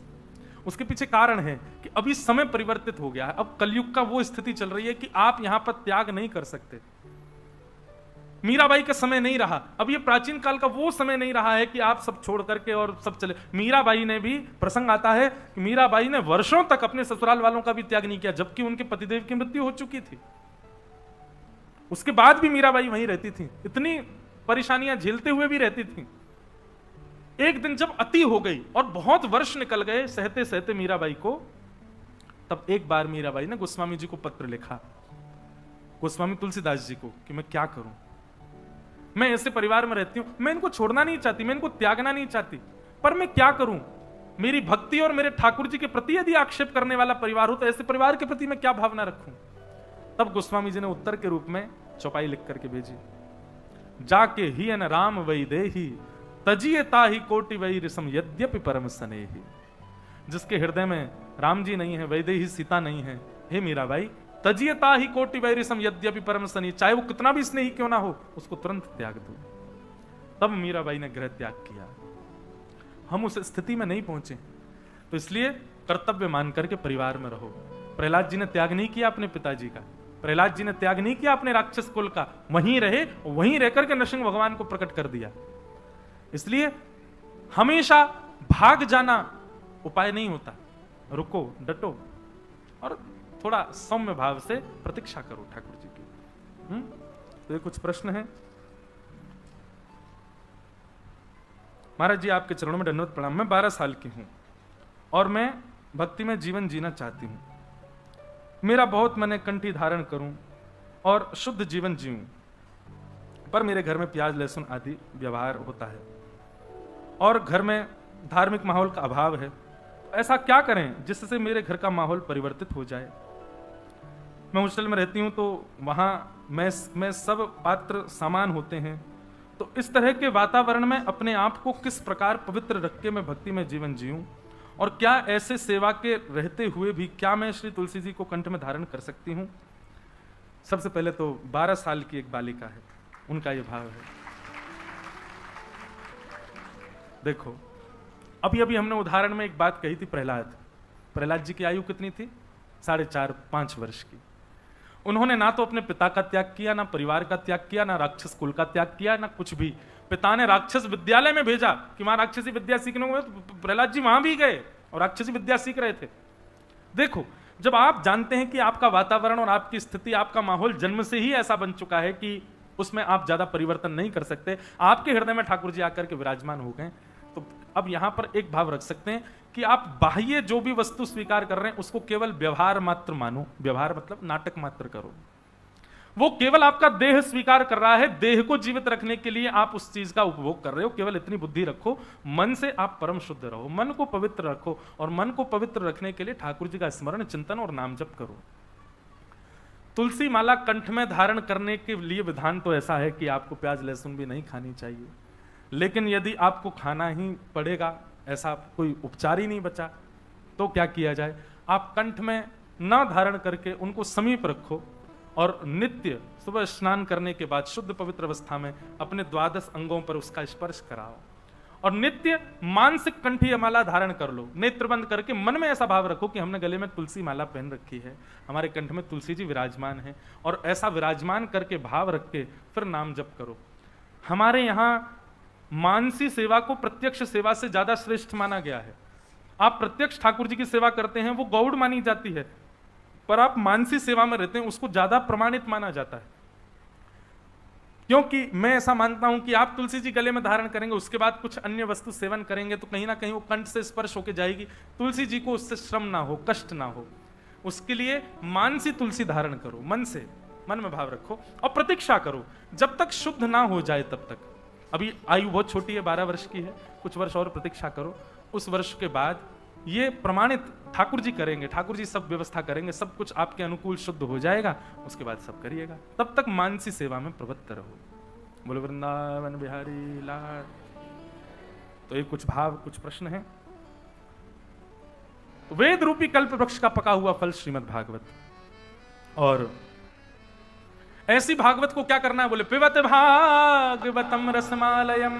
उसके पीछे कारण है कि अभी समय परिवर्तित हो गया है, अब कलयुग का वो स्थिति चल रही है कि आप यहां पर त्याग नहीं कर सकते। मीराबाई का समय नहीं रहा, अब ये प्राचीन काल का वो समय नहीं रहा है कि आप सब छोड़ करके और सब चले। मीराबाई ने भी, प्रसंग आता है कि मीराबाई ने वर्षों तक अपने ससुराल वालों का भी त्याग नहीं किया, जबकि उनके पतिदेव की मृत्यु हो चुकी थी। उसके बाद भी मीराबाई वहीं रहती थी, इतनी परेशानियां झेलते हुए भी रहती थी। एक दिन जब अति हो गई और बहुत वर्ष निकल गए सहते सहते मीराबाई को, तब एक बार मीराबाई ने गोस्वामी जी को पत्र लिखा, गोस्वामी तुलसीदास जी को, कि मैं क्या करूं, मैं ऐसे परिवार में रहती हूं, मैं इनको छोड़ना नहीं चाहती, मैं इनको त्यागना नहीं चाहती, पर मैं क्या करूं? मेरी भक्ति और मेरे ठाकुर जी के प्रति यदि आक्षेप करने वाला परिवार हो तो ऐसे परिवार के प्रति मैं क्या भावना रखूं? तब गोस्वामी जी ने उत्तर के रूप में चौपाई लिख करके भेजी, जाके ही अन राम वही देही तजिए ताही कोटि वही रिसम यद्यपि परम स्नेही। जिसके हृदय में राम जी नहीं है, वैदेही सीता नहीं है, हे मीराबाई, तजिए ताही कोटि वही रिसम यद्यपि परम स्नेही, चाहे वो कितना भी स्नेही क्यों ना हो, उसको तुरंत त्याग दो। तब मीराबाई ने गृह त्याग किया। हम उस स्थिति में नहीं पहुंचे, तो इसलिए कर्तव्य मान करके परिवार में रहो। प्रहलाद जी ने त्याग नहीं किया अपने पिताजी का, प्रहलाद जी ने त्याग नहीं किया अपने राक्षस कुल का, वहीं रहे, वहीं रहकर के नरसिंह भगवान को प्रकट कर दिया। इसलिए हमेशा भाग जाना उपाय नहीं होता, रुको, डटो और थोड़ा सौम्य भाव से प्रतीक्षा करो ठाकुर जी की। तो ये कुछ प्रश्न है। महाराज जी आपके चरणों में दंडवत प्रणाम। मैं 12 साल की हूं और मैं भक्ति में जीवन जीना चाहती हूं। मेरा बहुत मन है कंठी धारण करूं और शुद्ध जीवन जीऊं, पर मेरे घर में प्याज लहसुन आदि व्यवहार होता है और घर में धार्मिक माहौल का अभाव है। ऐसा क्या करें जिससे मेरे घर का माहौल परिवर्तित हो जाए? मैं हॉस्टल में रहती हूं तो वहां मैं सब पात्र सामान होते हैं, तो इस तरह के वातावरण में अपने आप को किस प्रकार पवित्र रख के मैं भक्ति में जीवन जीऊं, और क्या ऐसे सेवा के रहते हुए भी क्या मैं श्री तुलसी जी को कंठ में धारण कर सकती हूं? सबसे पहले तो 12 साल की एक बालिका है, उनका ये भाव है। देखो, अभी अभी हमने उदाहरण में एक बात कही थी, प्रहलाद जी की आयु कितनी थी? 4.5-5 वर्ष की। उन्होंने ना तो अपने पिता का त्याग किया, ना परिवार का त्याग किया, ना राक्षस कुल का त्याग किया, ना कुछ भी। पिता ने राक्षस विद्यालय में भेजा कि वहां राक्षसी विद्या सीखने को, तो प्रहलाद जी वहां भी गए और राक्षसी विद्या सीख रहे थे। देखो, जब आप जानते हैं कि आपका वातावरण और आपकी स्थिति, आपका माहौल जन्म से ही ऐसा बन चुका है कि उसमें आप ज्यादा परिवर्तन नहीं कर सकते, आपके हृदय में ठाकुर जी आकर के विराजमान हो गए, तो अब यहां पर एक भाव रख सकते हैं कि आप बाह्य जो भी वस्तु स्वीकार कर रहे हैं उसको केवल व्यवहार मात्र मानो। व्यवहार मतलब नाटक मात्र करो। वो केवल आपका देह स्वीकार कर रहा है, देह को जीवित रखने के लिए आप उस चीज का उपभोग कर रहे हो। केवल इतनी बुद्धि रखो, मन से आप परम शुद्ध रहो, मन को पवित्र रखो, और मन को पवित्र रखने के लिए ठाकुर जी का स्मरण, चिंतन और नाम जप करो। तुलसी माला कंठ में धारण करने के लिए विधान तो ऐसा है कि आपको प्याज लहसुन भी नहीं खानी चाहिए, लेकिन यदि आपको खाना ही पड़ेगा, ऐसा कोई उपचार ही नहीं बचा, तो क्या किया जाए? आप कंठ में न धारण करके उनको समीप रखो और नित्य सुबह स्नान करने के बाद शुद्ध पवित्र अवस्था में अपने 12 अंगों पर उसका स्पर्श कराओ, और नित्य मानसिक कंठीय माला धारण कर लो। नेत्र बंद करके मन में ऐसा भाव रखो कि हमने गले में तुलसी माला पहन रखी है, हमारे कंठ में तुलसी जी विराजमान है, और ऐसा विराजमान करके भाव रख के फिर नाम जप करो। हमारे यहाँ मानसी सेवा को प्रत्यक्ष सेवा से ज्यादा श्रेष्ठ माना गया है। आप प्रत्यक्ष ठाकुर जी की सेवा करते हैं, वो गौड़ मानी जाती है, पर आप मानसी सेवा में रहते हैं, उसको ज्यादा प्रमाणित माना जाता है। क्योंकि मैं ऐसा मानता हूं कि आप तुलसी जी गले में धारण करेंगे, उसके बाद कुछ अन्य वस्तु सेवन करेंगे, तो कहीं ना कहीं वो कंठ से स्पर्श होकर जाएगी, तुलसी जी को उससे श्रम ना हो, कष्ट ना हो। उसके लिए मानसी तुलसी धारण करो, मन से, मन में भाव रखो और प्रतीक्षा करो जब तक शुद्ध ना हो जाए तब तक। अभी आयु बहुत छोटी है, 12 वर्ष की है, कुछ वर्ष और प्रतीक्षा करो। उस वर्ष के बाद ये प्रमाणित ठाकुर जी करेंगे, ठाकुर जी सब व्यवस्था करेंगे, सब कुछ आपके अनुकूल शुद्ध हो जाएगा, उसके बाद सब करिएगा। तब तक मानसी सेवा में प्रवृत्त रहो। बोलो वृंदावन बिहारी लाल। तो ये कुछ भाव, कुछ प्रश्न हैं। वेद रूपी कल्प वृक्ष का पका हुआ फल श्रीमद् भागवत, और ऐसी भागवत को क्या करना है? बोले पिबत भागवतम रसमालयम।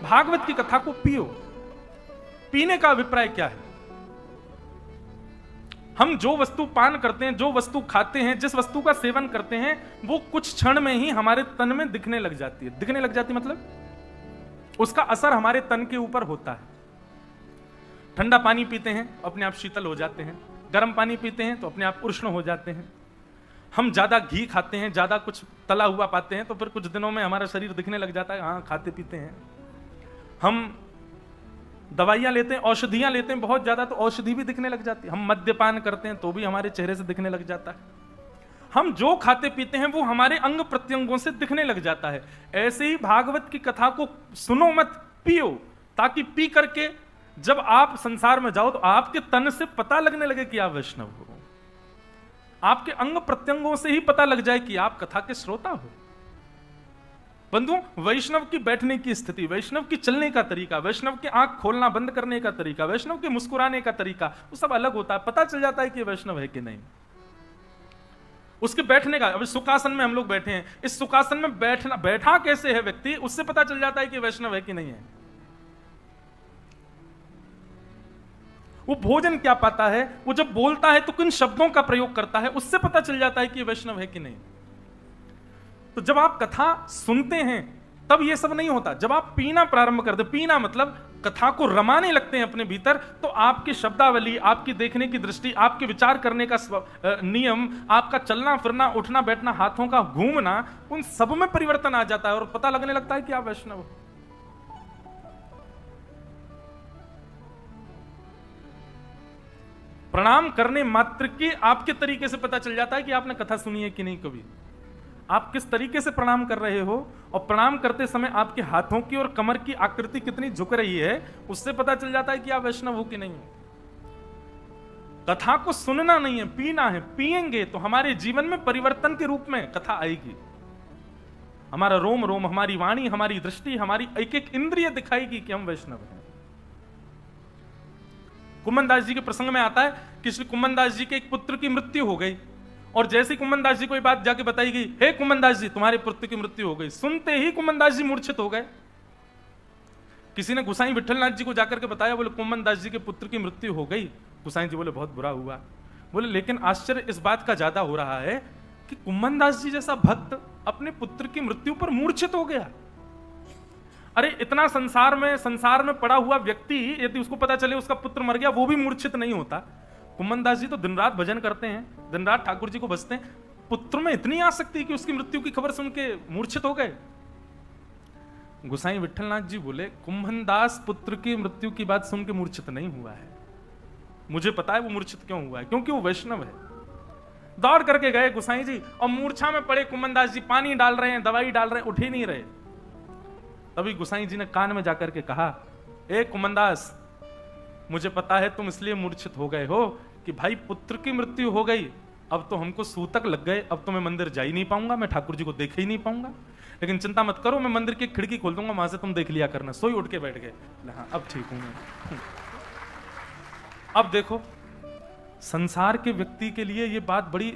भागवत की कथा को पियो। पीने का अभिप्राय क्या है? हम जो वस्तु पान करते हैं, जो वस्तु खाते हैं, जिस वस्तु का सेवन करते हैं, वो कुछ क्षण में ही हमारे तन में दिखने लग जाती है। दिखने लग जाती मतलब उसका असर हमारे तन के ऊपर होता है। ठंडा पानी पीते हैं अपने आप शीतल हो जाते हैं, गर्म पानी पीते हैं तो अपने आप उष्ण हो जाते हैं। हम ज्यादा घी खाते हैं, ज्यादा कुछ तला हुआ पाते हैं, तो फिर कुछ दिनों में हमारा शरीर दिखने लग जाता है, हाँ खाते पीते हैं। हम दवाइयां लेते हैं, औषधियां लेते हैं बहुत ज्यादा, तो औषधि भी दिखने लग जाती है। हम मद्यपान करते हैं तो भी हमारे चेहरे से दिखने लग जाता है। हम जो खाते पीते हैं वो हमारे अंग प्रत्यंगों से दिखने लग जाता है। ऐसे ही भागवत की कथा को सुनो मत, पियो, ताकि पी करके जब आप संसार में जाओ तो आपके तन से पता लगने लगे कि आप वैष्णव हो। आपके अंग प्रत्यंगों से ही पता लग जाए कि आप कथा के श्रोता हो। बंधु, वैष्णव की बैठने की स्थिति, वैष्णव की चलने का तरीका, वैष्णव के आंख खोलना बंद करने का तरीका, वैष्णव के मुस्कुराने का तरीका, वो सब अलग होता है। पता चल जाता है कि वैष्णव है कि नहीं। उसके बैठने का, अभी सुखासन में हम लोग बैठे हैं, इस सुखासन में बैठा कैसे है व्यक्ति, उससे पता चल जाता है कि वैष्णव है कि नहीं है। वो भोजन क्या पाता है, वो जब बोलता है तो किन शब्दों का प्रयोग करता है, उससे पता चल जाता है कि वैष्णव है कि नहीं। तो जब आप कथा सुनते हैं तब ये सब नहीं होता। जब आप पीना प्रारंभ कर दे, पीना मतलब कथा को रमाने लगते हैं अपने भीतर, तो आपकी शब्दावली, आपकी देखने की दृष्टि, आपके विचार करने का नियम, आपका चलना फिरना, उठना बैठना, हाथों का घूमना, उन सब में परिवर्तन आ जाता है और पता लगने लगता है कि आप वैष्णव हो। प्रणाम करने मात्र के आपके तरीके से पता चल जाता है कि आपने कथा सुनी है कि नहीं। कभी आप किस तरीके से प्रणाम कर रहे हो, और प्रणाम करते समय आपके हाथों की और कमर की आकृति कितनी झुक रही है, उससे पता चल जाता है कि आप वैष्णव हो कि नहीं हो। कथा को सुनना नहीं है, पीना है। पिएंगे तो हमारे जीवन में परिवर्तन के रूप में कथा आएगी। हमारा रोम रोम, हमारी वाणी, हमारी दृष्टि, हमारी एक एक इंद्रिय दिखाएगी कि हम वैष्णव हैं। कुम्मन दास जी के प्रसंग में आता है कि श्री कुम्मन दास जी के एक पुत्र की मृत्यु हो गई, और जैसे कुम्मन दास जी को ये बात जाके बताई गई, हे कुम्मन दास जी, तुम्हारे पुत्र की मृत्यु हो गई, सुनते ही कुम्मन दास जी मूर्छित हो गए। किसी ने गोसाई विठलनाथ जी को जाकर के बताया, बोले कुम्मन दास जी के पुत्र की मृत्यु हो गई। गोसाई जी बोले बहुत बुरा हुआ। बोले लेकिन आश्चर्य इस बात का ज्यादा हो रहा है कि कुम्मन दास जी जैसा भक्त अपने पुत्र की मृत्यु पर मूर्छित हो गया। अरे इतना संसार में पड़ा हुआ व्यक्ति यदि उसको पता चले उसका पुत्र मर गया, वो भी मूर्छित नहीं होता। कुम्मन दास जी तो दिन रात भजन करते हैं, दिन रात ठाकुर जी को भजते हैं, पुत्र में इतनी आसक्ति कि उसकी मृत्यु की खबर सुन के मूर्छित हो गए। गोसाई विठलनाथ जी बोले कुम्भन दास पुत्र की मृत्यु की बात सुन के मूर्छित नहीं हुआ है, मुझे पता है वो मूर्छित क्यों हुआ है, क्योंकि वो वैष्णव है। दौड़ करके गए गोसाई जी और मूर्छा में पड़े कुम्भन दास जी, पानी डाल रहे हैं, दवाई डाल रहे हैं, उठ ही नहीं रहे। तभी गोसाई जी ने कान में जाकर के कहा, ए कुम्भन दास, मुझे पता है तुम इसलिए मूर्छित हो गए हो कि भाई पुत्र की मृत्यु हो गई, अब तो हमको सूतक लग गए, अब तो मैं मंदिर जा ही नहीं पाऊंगा, मैं ठाकुर जी को देख ही नहीं पाऊंगा। लेकिन चिंता मत करो, मैं मंदिर की खिड़की खोल दूंगा, वहां से तुम देख लिया करना। सोई उठ के बैठ गए, हाँ अब ठीक हूं मैं। अब देखो संसार के व्यक्ति के लिए ये बात बड़ी,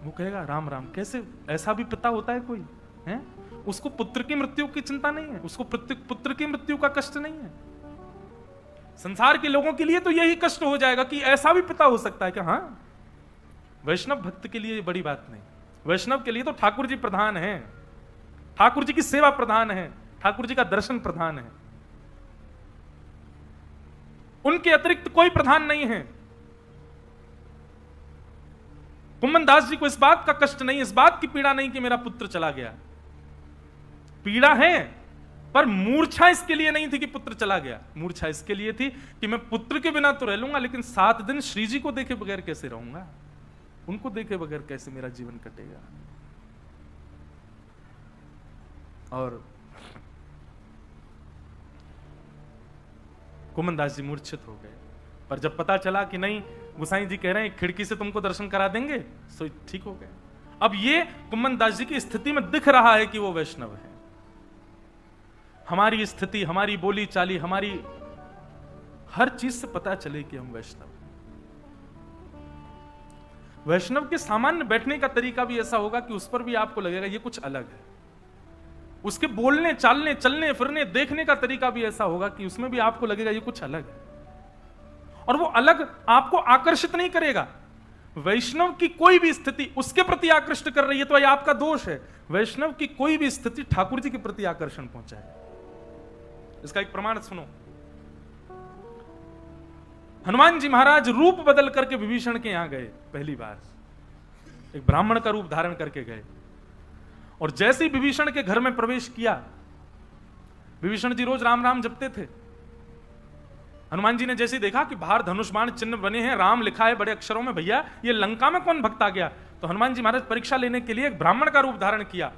वो कहेगा राम राम, कैसे ऐसा भी पिता होता है कोई है? उसको पुत्र की मृत्यु की चिंता नहीं है, उसको पुत्र की मृत्यु का कष्ट नहीं है। संसार के लोगों के लिए तो यही कष्ट हो जाएगा कि ऐसा भी पिता हो सकता है कि हाँ। वैष्णव भक्त के लिए बड़ी बात नहीं, वैष्णव के लिए तो ठाकुर जी प्रधान है, ठाकुर जी की सेवा प्रधान है, ठाकुर जी का दर्शन प्रधान है, उनके अतिरिक्त कोई प्रधान नहीं है। कुम्भन दास जी को इस बात का कष्ट नहीं, इस बात की पीड़ा नहीं कि मेरा पुत्र चला गया। पीड़ा है पर मूर्छा इसके लिए नहीं थी कि पुत्र चला गया, मूर्छा इसके लिए थी कि मैं पुत्र के बिना तो रह लूंगा, लेकिन 7 दिन श्री जी को देखे बगैर कैसे रहूंगा, उनको देखे बगैर कैसे मेरा जीवन कटेगा। और कुम्भन दास जी मूर्छित हो गए। पर जब पता चला कि नहीं गोसाई जी कह रहे हैं खिड़की से तुमको दर्शन करा देंगे, तो ठीक हो गए। अब ये कुम्भन दास जी की स्थिति में दिख रहा है कि वो वैष्णव है। हमारी स्थिति, हमारी बोली चाली, हमारी हर चीज से पता चले कि हम वैष्णव हैं। वैष्णव के सामान्य बैठने का तरीका भी ऐसा होगा कि उस पर भी आपको लगेगा ये कुछ अलग है। उसके बोलने चालने चलने फिरने देखने का तरीका भी ऐसा होगा कि उसमें भी आपको लगेगा ये कुछ अलग है। और वो अलग आपको आकर्षित नहीं करेगा। वैष्णव की कोई भी स्थिति उसके प्रति आकृष्ट कर रही है तो ये आपका दोष है। वैष्णव की कोई भी स्थिति ठाकुर जी के प्रति आकर्षण पहुंचाए। इसका एक प्रमाण सुनो। हनुमान जी महाराज रूप बदल करके विभीषण के यहां गए, पहली बार एक ब्राह्मण का रूप धारण करके गए, और जैसे ही विभीषण के घर में प्रवेश किया, विभीषण जी रोज राम राम जपते थे। हनुमान जी ने जैसे देखा कि बाहर धनुष बाण चिन्ह बने हैं, राम लिखा है बड़े अक्षरों में, भैया ये लंका में कौन भक्त आ गया, तो हनुमान जी महाराज परीक्षा लेने के लिए एक ब्राह्मण का रूप धारण किया।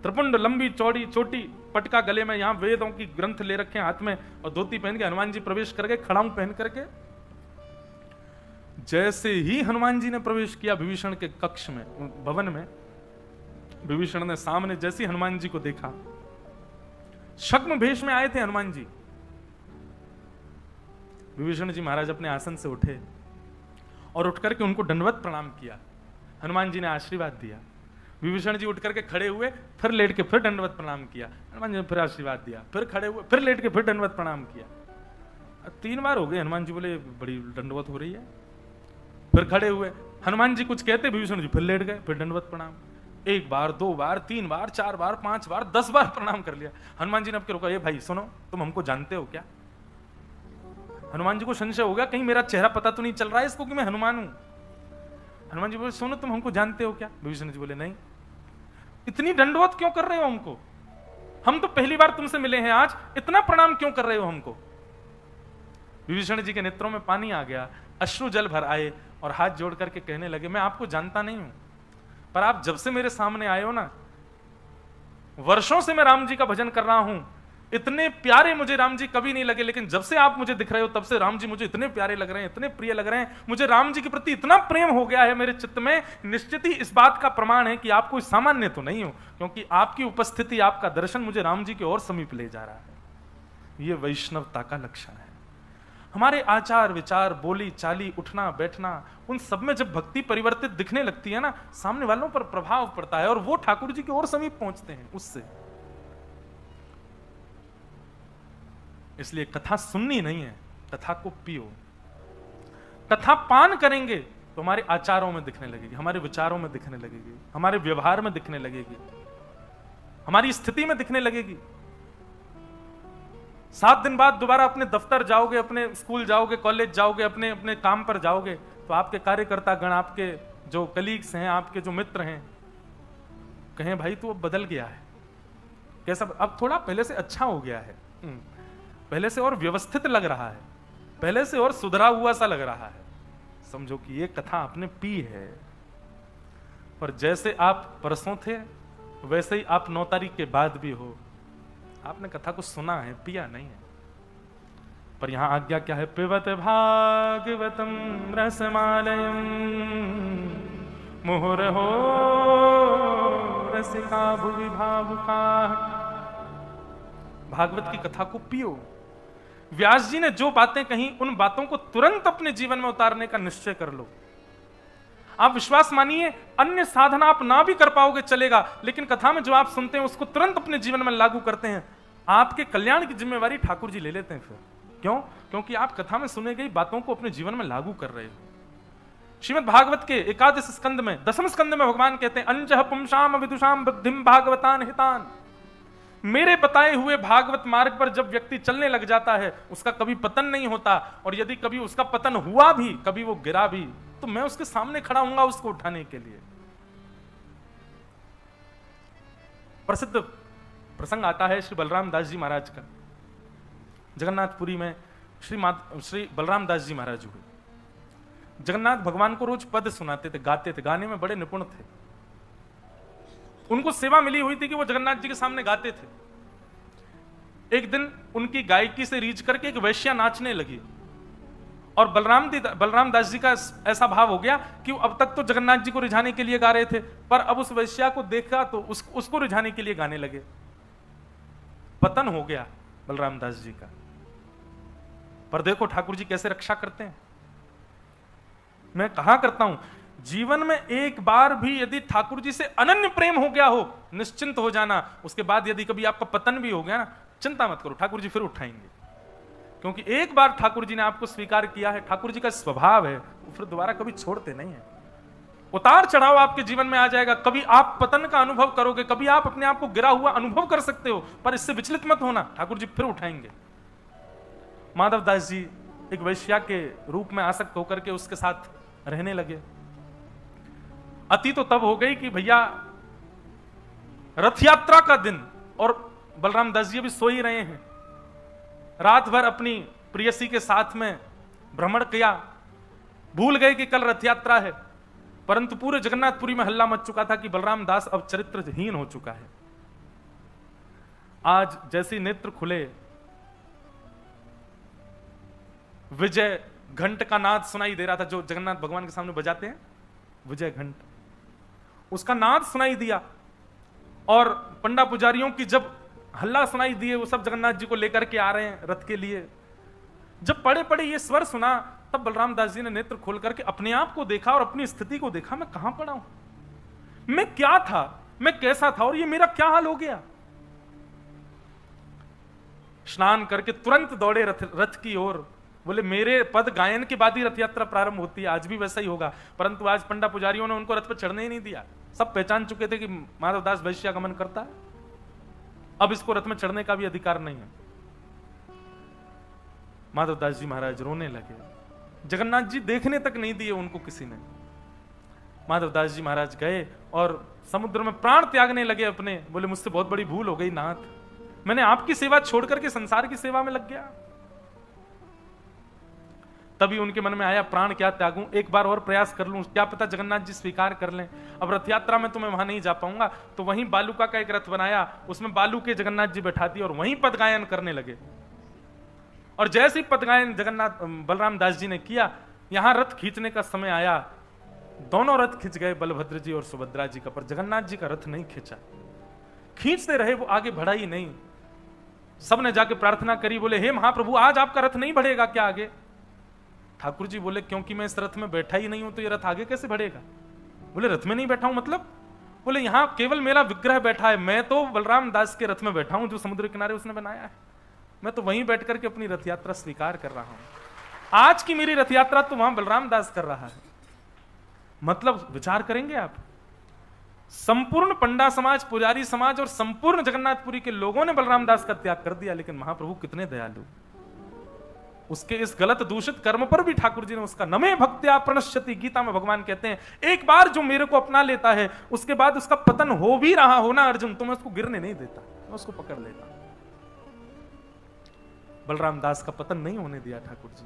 त्रिपुंड, लंबी चौड़ी चोटी, पटका गले में, यहां वेदों की ग्रंथ ले रखे हाथ में, और धोती पहन के हनुमान जी प्रवेश कर गए, खड़ाऊं पहन करके। जैसे ही हनुमान जी ने प्रवेश किया विभीषण के कक्ष में, भवन में, विभीषण ने सामने जैसे हनुमान जी को देखा, शक्म भेष में आए थे हनुमान जी। विभीषण जी महाराज अपने आसन से उठे और उठ करके उनको दंडवत प्रणाम किया। हनुमान जी ने आशीर्वाद दिया। विभीषण जी उठ करके खड़े हुए, फिर लेट के फिर दंडवत प्रणाम किया। हनुमान जी ने फिर आशीर्वाद दिया, फिर खड़े हुए, फिर लेट के फिर दंडवत प्रणाम किया। 3 बार हो गए। हनुमान जी बोले बड़ी दंडवत हो रही है। फिर खड़े हुए, हनुमान जी कुछ कहते, विभीषण जी फिर लेट गए, फिर दंडवत प्रणाम। 1 बार, 2 बार, 3 बार, 4 बार, 5 बार, 10 बार प्रणाम कर लिया। हनुमान जी ने अब के रोका, ये भाई सुनो, तुम हमको जानते हो क्या? हनुमान जी को संशय हो गया कहीं मेरा चेहरा पता तो नहीं चल रहा है इसको कि मैं हनुमान हूं। हनुमान जी बोले सुनो, तुम हमको जानते हो क्या? विभीषण जी बोले नहीं। इतनी दंडवत क्यों कर रहे हो हमको? हम तो पहली बार तुमसे मिले हैं आज, इतना प्रणाम क्यों कर रहे हो हमको? विभीषण जी के नेत्रों में पानी आ गया, अश्रु जल भर आए और हाथ जोड़ करके कहने लगे, मैं आपको जानता नहीं हूं, पर आप जब से मेरे सामने आए हो ना, वर्षों से मैं राम जी का भजन कर रहा हूं, इतने प्यारे मुझे राम जी कभी नहीं लगे, लेकिन जब से आप मुझे दिख रहे हो तब से राम जी मुझे इतने प्यारे लग रहे हैं, इतने प्रिय लग रहे हैं। मुझे राम जी के प्रति इतना प्रेम हो गया है मेरे चित्त में, निश्चित ही इस बात का प्रमाण है कि आप कोई सामान्य तो नहीं हो, क्योंकि आपकी उपस्थिति, आपका दर्शन मुझे राम जी के और समीप ले जा रहा है। यह वैष्णवता का लक्षण है। हमारे आचार विचार, बोली चाली, उठना बैठना, उन सब में जब भक्ति परिवर्तित दिखने लगती है ना, सामने वालों पर प्रभाव पड़ता है और वो ठाकुर जी के और समीप पहुंचते हैं उससे। इसलिए कथा सुननी नहीं है, कथा को पियो। कथा पान करेंगे तो हमारे आचारों में दिखने लगेगी, हमारे विचारों में दिखने लगेगी, हमारे व्यवहार में दिखने लगेगी, हमारी स्थिति में दिखने लगेगी। 7 दिन बाद दोबारा अपने दफ्तर जाओगे, अपने स्कूल जाओगे, कॉलेज जाओगे, अपने अपने काम पर जाओगे, तो आपके कार्यकर्ता गण, आपके जो कलीग्स हैं, आपके जो मित्र हैं, कहें भाई तू अब बदल गया है, कैसा, अब थोड़ा पहले से अच्छा हो गया है, पहले से और व्यवस्थित लग रहा है, पहले से और सुधरा हुआ सा लग रहा है। समझो कि ये कथा आपने पी है। और जैसे आप परसों थे वैसे ही आप 9 तारीख के बाद भी हो। आपने कथा को सुना है, पिया नहीं है। पर यहां आज्ञा क्या है? पिबत भागवतम रसमालयम मुहुर्हो रसिका भुवि भावुका। भागवत की कथा को पियो। व्यास जी ने जो बातें कही उन बातों को तुरंत अपने जीवन में उतारने का निश्चय कर लो। आप विश्वास मानिए, अन्य साधना आप ना भी कर पाओगे चलेगा, लेकिन कथा में जो आप सुनते हैं उसको तुरंत अपने जीवन में लागू करते हैं। आपके कल्याण की जिम्मेवारी ठाकुर जी ले लेते हैं। फिर क्यों? क्योंकि आप कथा में सुने गई बातों को अपने जीवन में लागू कर रहे हो। श्रीमद् भागवत के 11 स्कंद में, 10वें स्कंद में भगवान कहते हैं, अंजह पुंसाम विदुषाम बुद्धिम भागवतान हितान। मेरे बताए हुए भागवत मार्ग पर जब व्यक्ति चलने लग जाता है उसका कभी पतन नहीं होता, और यदि कभी उसका पतन हुआ भी, कभी वो गिरा भी, तो मैं उसके सामने खड़ा हूंगा उसको उठाने के लिए। प्रसिद्ध प्रसंग आता है श्री बलराम दास जी महाराज का। जगन्नाथपुरी में श्री बलराम दास जी महाराज हुए। जगन्नाथ भगवान को रोज पद सुनाते थे, गाते थे, गाने में बड़े निपुण थे। उनको सेवा मिली हुई थी कि वो जगन्नाथ जी के सामने गाते थे। एक दिन उनकी गायकी से रीझ करके एक वैश्या नाचने लगी, और बलराम दास जी का ऐसा भाव हो गया कि अब तक तो जगन्नाथ जी को रिझाने के लिए गा रहे थे, पर अब उस वैश्या को देखा तो उसको रिझाने के लिए गाने लगे। पतन हो गया बलराम दास जी का। पर देखो ठाकुर जी कैसे रक्षा करते हैं। मैं कहा करता हूं, जीवन में एक बार भी यदि ठाकुर जी से अनन्य प्रेम हो गया हो, निश्चिंत हो जाना। उसके बाद यदि कभी आपका पतन भी हो गया ना, चिंता मत करो, ठाकुर जी फिर उठाएंगे। क्योंकि एक बार ठाकुर जी ने आपको स्वीकार किया है, ठाकुर जी का स्वभाव है, वो फिर दोबारा कभी छोड़ते नहीं है। उतार चढ़ाव आपके जीवन में आ जाएगा, कभी आप पतन का अनुभव करोगे, कभी आप अपने आप को गिरा हुआ अनुभव कर सकते हो, पर इससे विचलित मत होना, ठाकुर जी फिर उठाएंगे। माधव दास जी एक वैश्या के रूप में आसक्त होकर के उसके साथ रहने लगे। अति तो तब हो गई कि भैया रथ यात्रा का दिन, और बलराम दास जी अभी सो ही रहे हैं। रात भर अपनी प्रियसी के साथ में भ्रमण किया, भूल गए कि कल रथ यात्रा है। परंतु पूरे जगन्नाथपुरी में हल्ला मच चुका था कि बलराम दास अब चरित्रहीन हो चुका है। आज जैसे नेत्र खुले, विजय घंट का नाद सुनाई दे रहा था, जो जगन्नाथ भगवान के सामने बजाते हैं, विजय घंट, उसका नाद सुनाई दिया। और पंडा पुजारियों की जब हल्ला सुनाई दिए, वो सब जगन्नाथ जी को लेकर के आ रहे हैं रथ के लिए। जब पड़े पड़े ये स्वर सुना, तब बलराम दास जी ने नेत्र खोल करके अपने आप को देखा और अपनी स्थिति को देखा। मैं कहां पड़ा हूं, मैं क्या था, मैं कैसा था, और ये मेरा क्या हाल हो गया। स्नान करके तुरंत दौड़े रथ की ओर। बोले मेरे पद गायन के बाद ही रथ यात्रा प्रारंभ होती है, आज भी वैसा ही होगा। परंतु आज पंडा पुजारियों ने उनको रथ पर चढ़ने ही नहीं दिया। सब पहचान चुके थे कि माधवदास वैश्यागमन करता है, अब इसको रथ में चढ़ने का भी अधिकार नहीं है। माधवदास जी महाराज रोने लगे। जगन्नाथ जी देखने तक नहीं दिए उनको किसी ने। माधवदास जी महाराज गए और समुद्र में प्राण त्यागने लगे अपने। बोले मुझसे बहुत बड़ी भूल हो गई नाथ, मैंने आपकी सेवा छोड़ करके संसार की सेवा में लग गया। तभी उनके मन में आया, प्राण क्या त्यागूं, एक बार और प्रयास कर लूं, क्या पता जगन्नाथ जी स्वीकार कर लें। अब रथ यात्रा में तो मैं वहां नहीं जा पाऊंगा, तो वहीं बालूका का एक रथ बनाया, उसमें बालू के जगन्नाथ जी बैठा दिए और वहीं पद गायन करने लगे। और जैसे ही पद गायन बलराम दास जी ने किया, यहां रथ खींचने का समय आया। दोनों रथ खिंच गए, बलभद्र जी और सुभद्रा जी का, पर जगन्नाथ जी का रथ नहीं खींचा। खींचते रहे, वो आगे बढ़ा ही नहीं। सबने जाके प्रार्थना करी, बोले हे महाप्रभु आज आपका रथ नहीं बढ़ेगा क्या आगे? ठाकुर जी बोले क्योंकि मैं इस रथ में बैठा ही नहीं हूं तो ये रथ आगे कैसे बढ़ेगा? बोले रथ में नहीं बैठा हूं मतलब? बोले यहां केवल मेरा विग्रह बैठा है, मैं तो बलराम दास के रथ में बैठा हूं जो समुद्र किनारे उसने बनाया है। मैं तो वहीं बैठ करके अपनी रथ यात्रा स्वीकार कर रहा हूं। आज की मेरी रथ यात्रा तो वहां बलराम दास कर रहा है। मतलब विचार करेंगे आप, संपूर्ण पंडा समाज, पुजारी समाज और संपूर्ण जगन्नाथपुरी के लोगों ने बलराम दास का त्याग कर दिया, लेकिन महाप्रभु कितने दयालु। उसके इस गलत दूषित कर्म पर भी ठाकुर जी ने उसका नमे भक्त्या प्रणश्यति, गीता में भगवान कहते हैं एक बार जो मेरे को अपना लेता है उसके बाद उसका पतन हो भी रहा हो ना अर्जुन, तो मैं उसको गिरने नहीं देता, मैं उसको पकड़ लेता। बलराम दास का पतन नहीं होने दिया ठाकुर जी।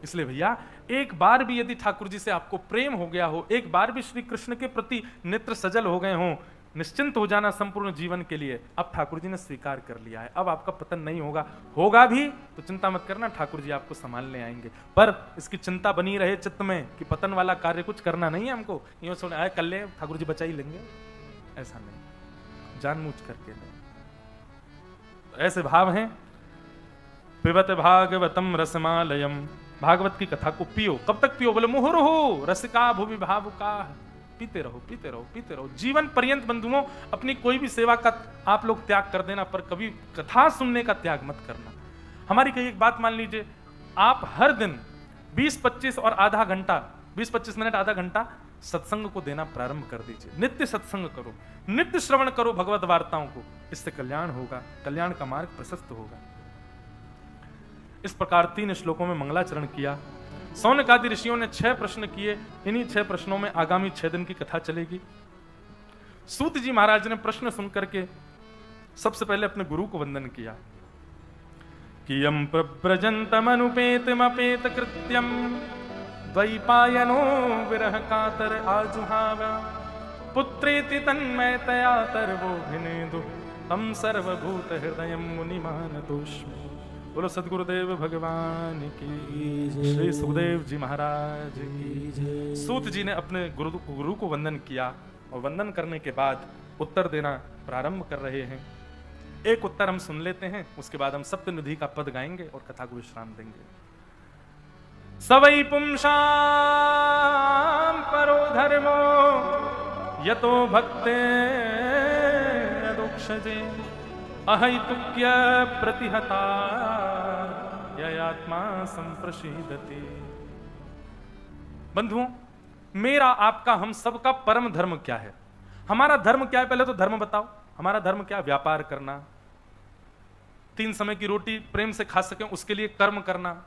इसलिए भैया एक बार भी यदि ठाकुर जी से आपको प्रेम हो गया हो, एक बार भी श्री कृष्ण के प्रति नेत्र सजल हो गए हों, निश्चिंत हो जाना संपूर्ण जीवन के लिए। अब ठाकुर जी ने स्वीकार कर लिया है, अब आपका पतन नहीं होगा, होगा भी तो चिंता मत करना, ठाकुर जी आपको संभालने आएंगे। पर इसकी चिंता बनी रहे चित्त में कि पतन वाला कार्य कुछ करना नहीं है हमको, यूं सुन आए कर ले ठाकुर जी बचा ही लेंगे, ऐसा नहीं, जानबूझ करके नहीं। तो ऐसे भाव हैं, पिबत भागवतम रसमालयम, भागवत की कथा को पियो। कब तक पियो? बोले मुहुर्हु रसिका भुवि भावुका, पीते रहो पीते रहो पीते रहो जीवन पर्यंत। बंधुओं अपनी कोई भी सेवा का आप लोग त्याग कर देना, पर कभी कथा सुनने का त्याग मत करना। हमारी कई एक बात मान लीजिए, आप हर दिन 20-25 और आधा घंटा, 20-25 मिनट आधा घंटा सत्संग को देना प्रारंभ कर दीजिए। नित्य सत्संग करो, नित्य श्रवण करो भगवत वार्ताओं को, इससे कल्याण होगा, कल्याण का मार्ग प्रशस्त होगा। इस प्रकार 3 श्लोकों में मंगलाचरण किया। सौनकादि ऋषियों ने 6 प्रश्न किए, इन्हीं 6 प्रश्नों में आगामी 6 दिन की कथा चलेगी। सूत जी महाराज ने प्रश्न सुनकर के सबसे पहले अपने गुरु को वंदन किया कि यम प्रव्रजन्तमनुपेतमपेत कृत्यम द्वैपायनो विरह कातर आजुहाव पुत्रेति तन्मयतया तर्वोभिनेदु तम सर्वभूत हृदय मुनिमानतोष्मि। बोलो सदगुरुदेव भगवान की, श्री सुखदेव जी महाराज की। सूत जी ने अपने गुरु को वंदन किया और वंदन करने के बाद उत्तर देना प्रारंभ कर रहे हैं। एक उत्तर हम सुन लेते हैं, उसके बाद हम सप्तनिधि का पद गाएंगे और कथा को विश्राम देंगे। सवै पुंसां परो धर्मो यतो भक्ते यदोक्षजे अहैतुक्य प्रतिहता ययात्मा संप्रसीदति। बंधुओं, मेरा आपका हम सबका परम धर्म क्या है? हमारा धर्म क्या है? पहले तो धर्म बताओ। हमारा धर्म क्या? व्यापार करना, 3 समय की रोटी प्रेम से खा सकें उसके लिए कर्म करना,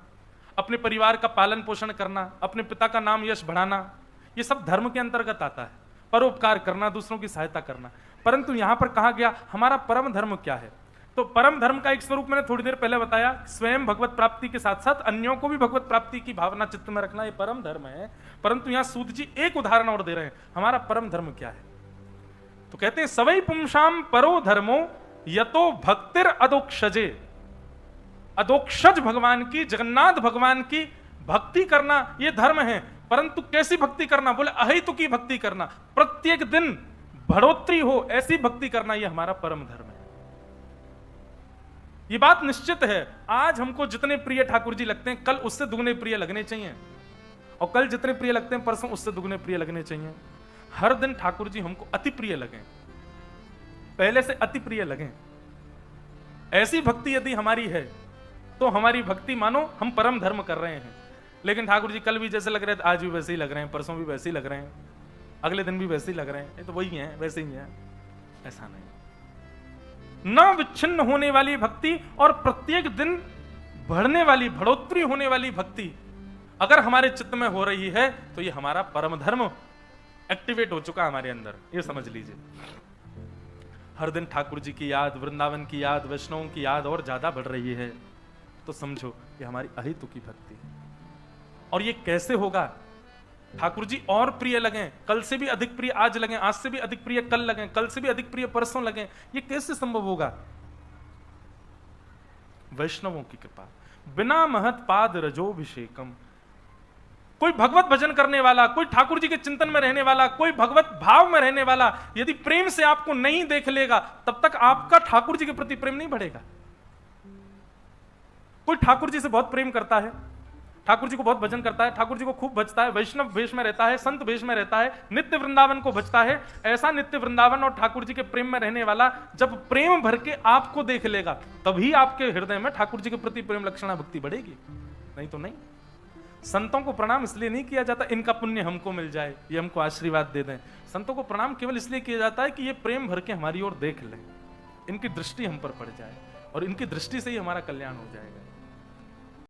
अपने परिवार का पालन पोषण करना, अपने पिता का नाम यश बढ़ाना, ये सब धर्म के अंतर्गत आता है। परोपकार करना, दूसरों की सहायता करना। परंतु यहां पर कहा गया हमारा परम धर्म क्या है? तो परम धर्म का एक स्वरूप मैंने थोड़ी देर पहले बताया, स्वयं भगवत प्राप्ति के साथ साथ अन्यों को भी भगवत प्राप्ति की भावना चित्त में रखना, ये परम धर्म है। परंतु यहां सूत जी एक उदाहरण और दे रहे हैं, हमारा परम धर्म क्या है? तो कहते हैं सवै पुंसाम परो धर्मो यतो भक्तिर अदोक्षजे। अदोक्षज भगवान की, जगन्नाथ भगवान की भक्ति करना यह धर्म है। परंतु कैसी भक्ति करना? बोले अहेतु की भक्ति करना, प्रत्येक दिन बढ़ोतरी हो ऐसी भक्ति करना, यह हमारा परम धर्म है। यह बात निश्चित है, आज हमको जितने प्रिय ठाकुर जी लगते हैं कल उससे दुगने प्रिय लगने चाहिए, और कल जितने प्रिय लगते हैं परसों उससे दुगने प्रिय लगने चाहिए। हर दिन ठाकुर जी हमको अति प्रिय लगें, पहले से अति प्रिय लगें। ऐसी भक्ति यदि हमारी है तो हमारी भक्ति मानो हम परम धर्म कर रहे हैं। लेकिन ठाकुर जी कल भी जैसे लग रहे थे आज भी वैसे ही लग रहे हैं, परसों भी वैसे ही लग रहे हैं, अगले दिन भी वैसे ही लग रहे हैं, ये तो वही हैं, वैसे ही हैं, ऐसा नहीं। न विच्छिन्न होने वाली भक्ति और प्रत्येक दिन बढ़ने वाली, बढ़ोतरी होने वाली भक्ति अगर हमारे चित्त में हो रही है तो ये हमारा परम धर्म एक्टिवेट हो चुका हमारे अंदर, ये समझ लीजिए। हर दिन ठाकुर जी की याद, वृंदावन की याद, वैष्णवों की याद और ज्यादा बढ़ रही है तो समझो ये हमारी अहितु की भक्ति है। और ये कैसे होगा? ठाकुर जी और प्रिय लगें, कल से भी अधिक प्रिय आज लगें, आज से भी अधिक प्रिय कल लगें, कल से भी अधिक प्रिय परसों लगें, ये कैसे संभव होगा? वैष्णवों की कृपा, बिना महत पाद रजोभिषेकम। कोई भगवत भजन करने वाला, कोई ठाकुर जी के चिंतन में रहने वाला, कोई भगवत भाव में रहने वाला यदि प्रेम से आपको नहीं देख लेगा तब तक आपका ठाकुर जी के प्रति प्रेम नहीं बढ़ेगा। कोई ठाकुर जी से बहुत प्रेम करता है, ठाकुर जी को बहुत भजन करता है, ठाकुर जी को खूब भजता है, वैष्णव वेश में रहता है, संत वेश में रहता है, नित्य वृंदावन को भजता है। ऐसा नित्य वृंदावन और ठाकुर जी के प्रेम में रहने वाला जब प्रेम भर के आपको देख लेगा, तभी आपके हृदय में ठाकुर जी के प्रति प्रेम लक्षणा भक्ति बढ़ेगी, नहीं तो नहीं। संतों को प्रणाम इसलिए नहीं किया जाता इनका पुण्य हमको मिल जाए, ये हमको आशीर्वाद दे दें। संतों को प्रणाम केवल इसलिए किया जाता है कि ये प्रेम भर के हमारी ओर देख लें, इनकी दृष्टि हम पर पड़ जाए और इनकी दृष्टि से ही हमारा कल्याण हो जाएगा।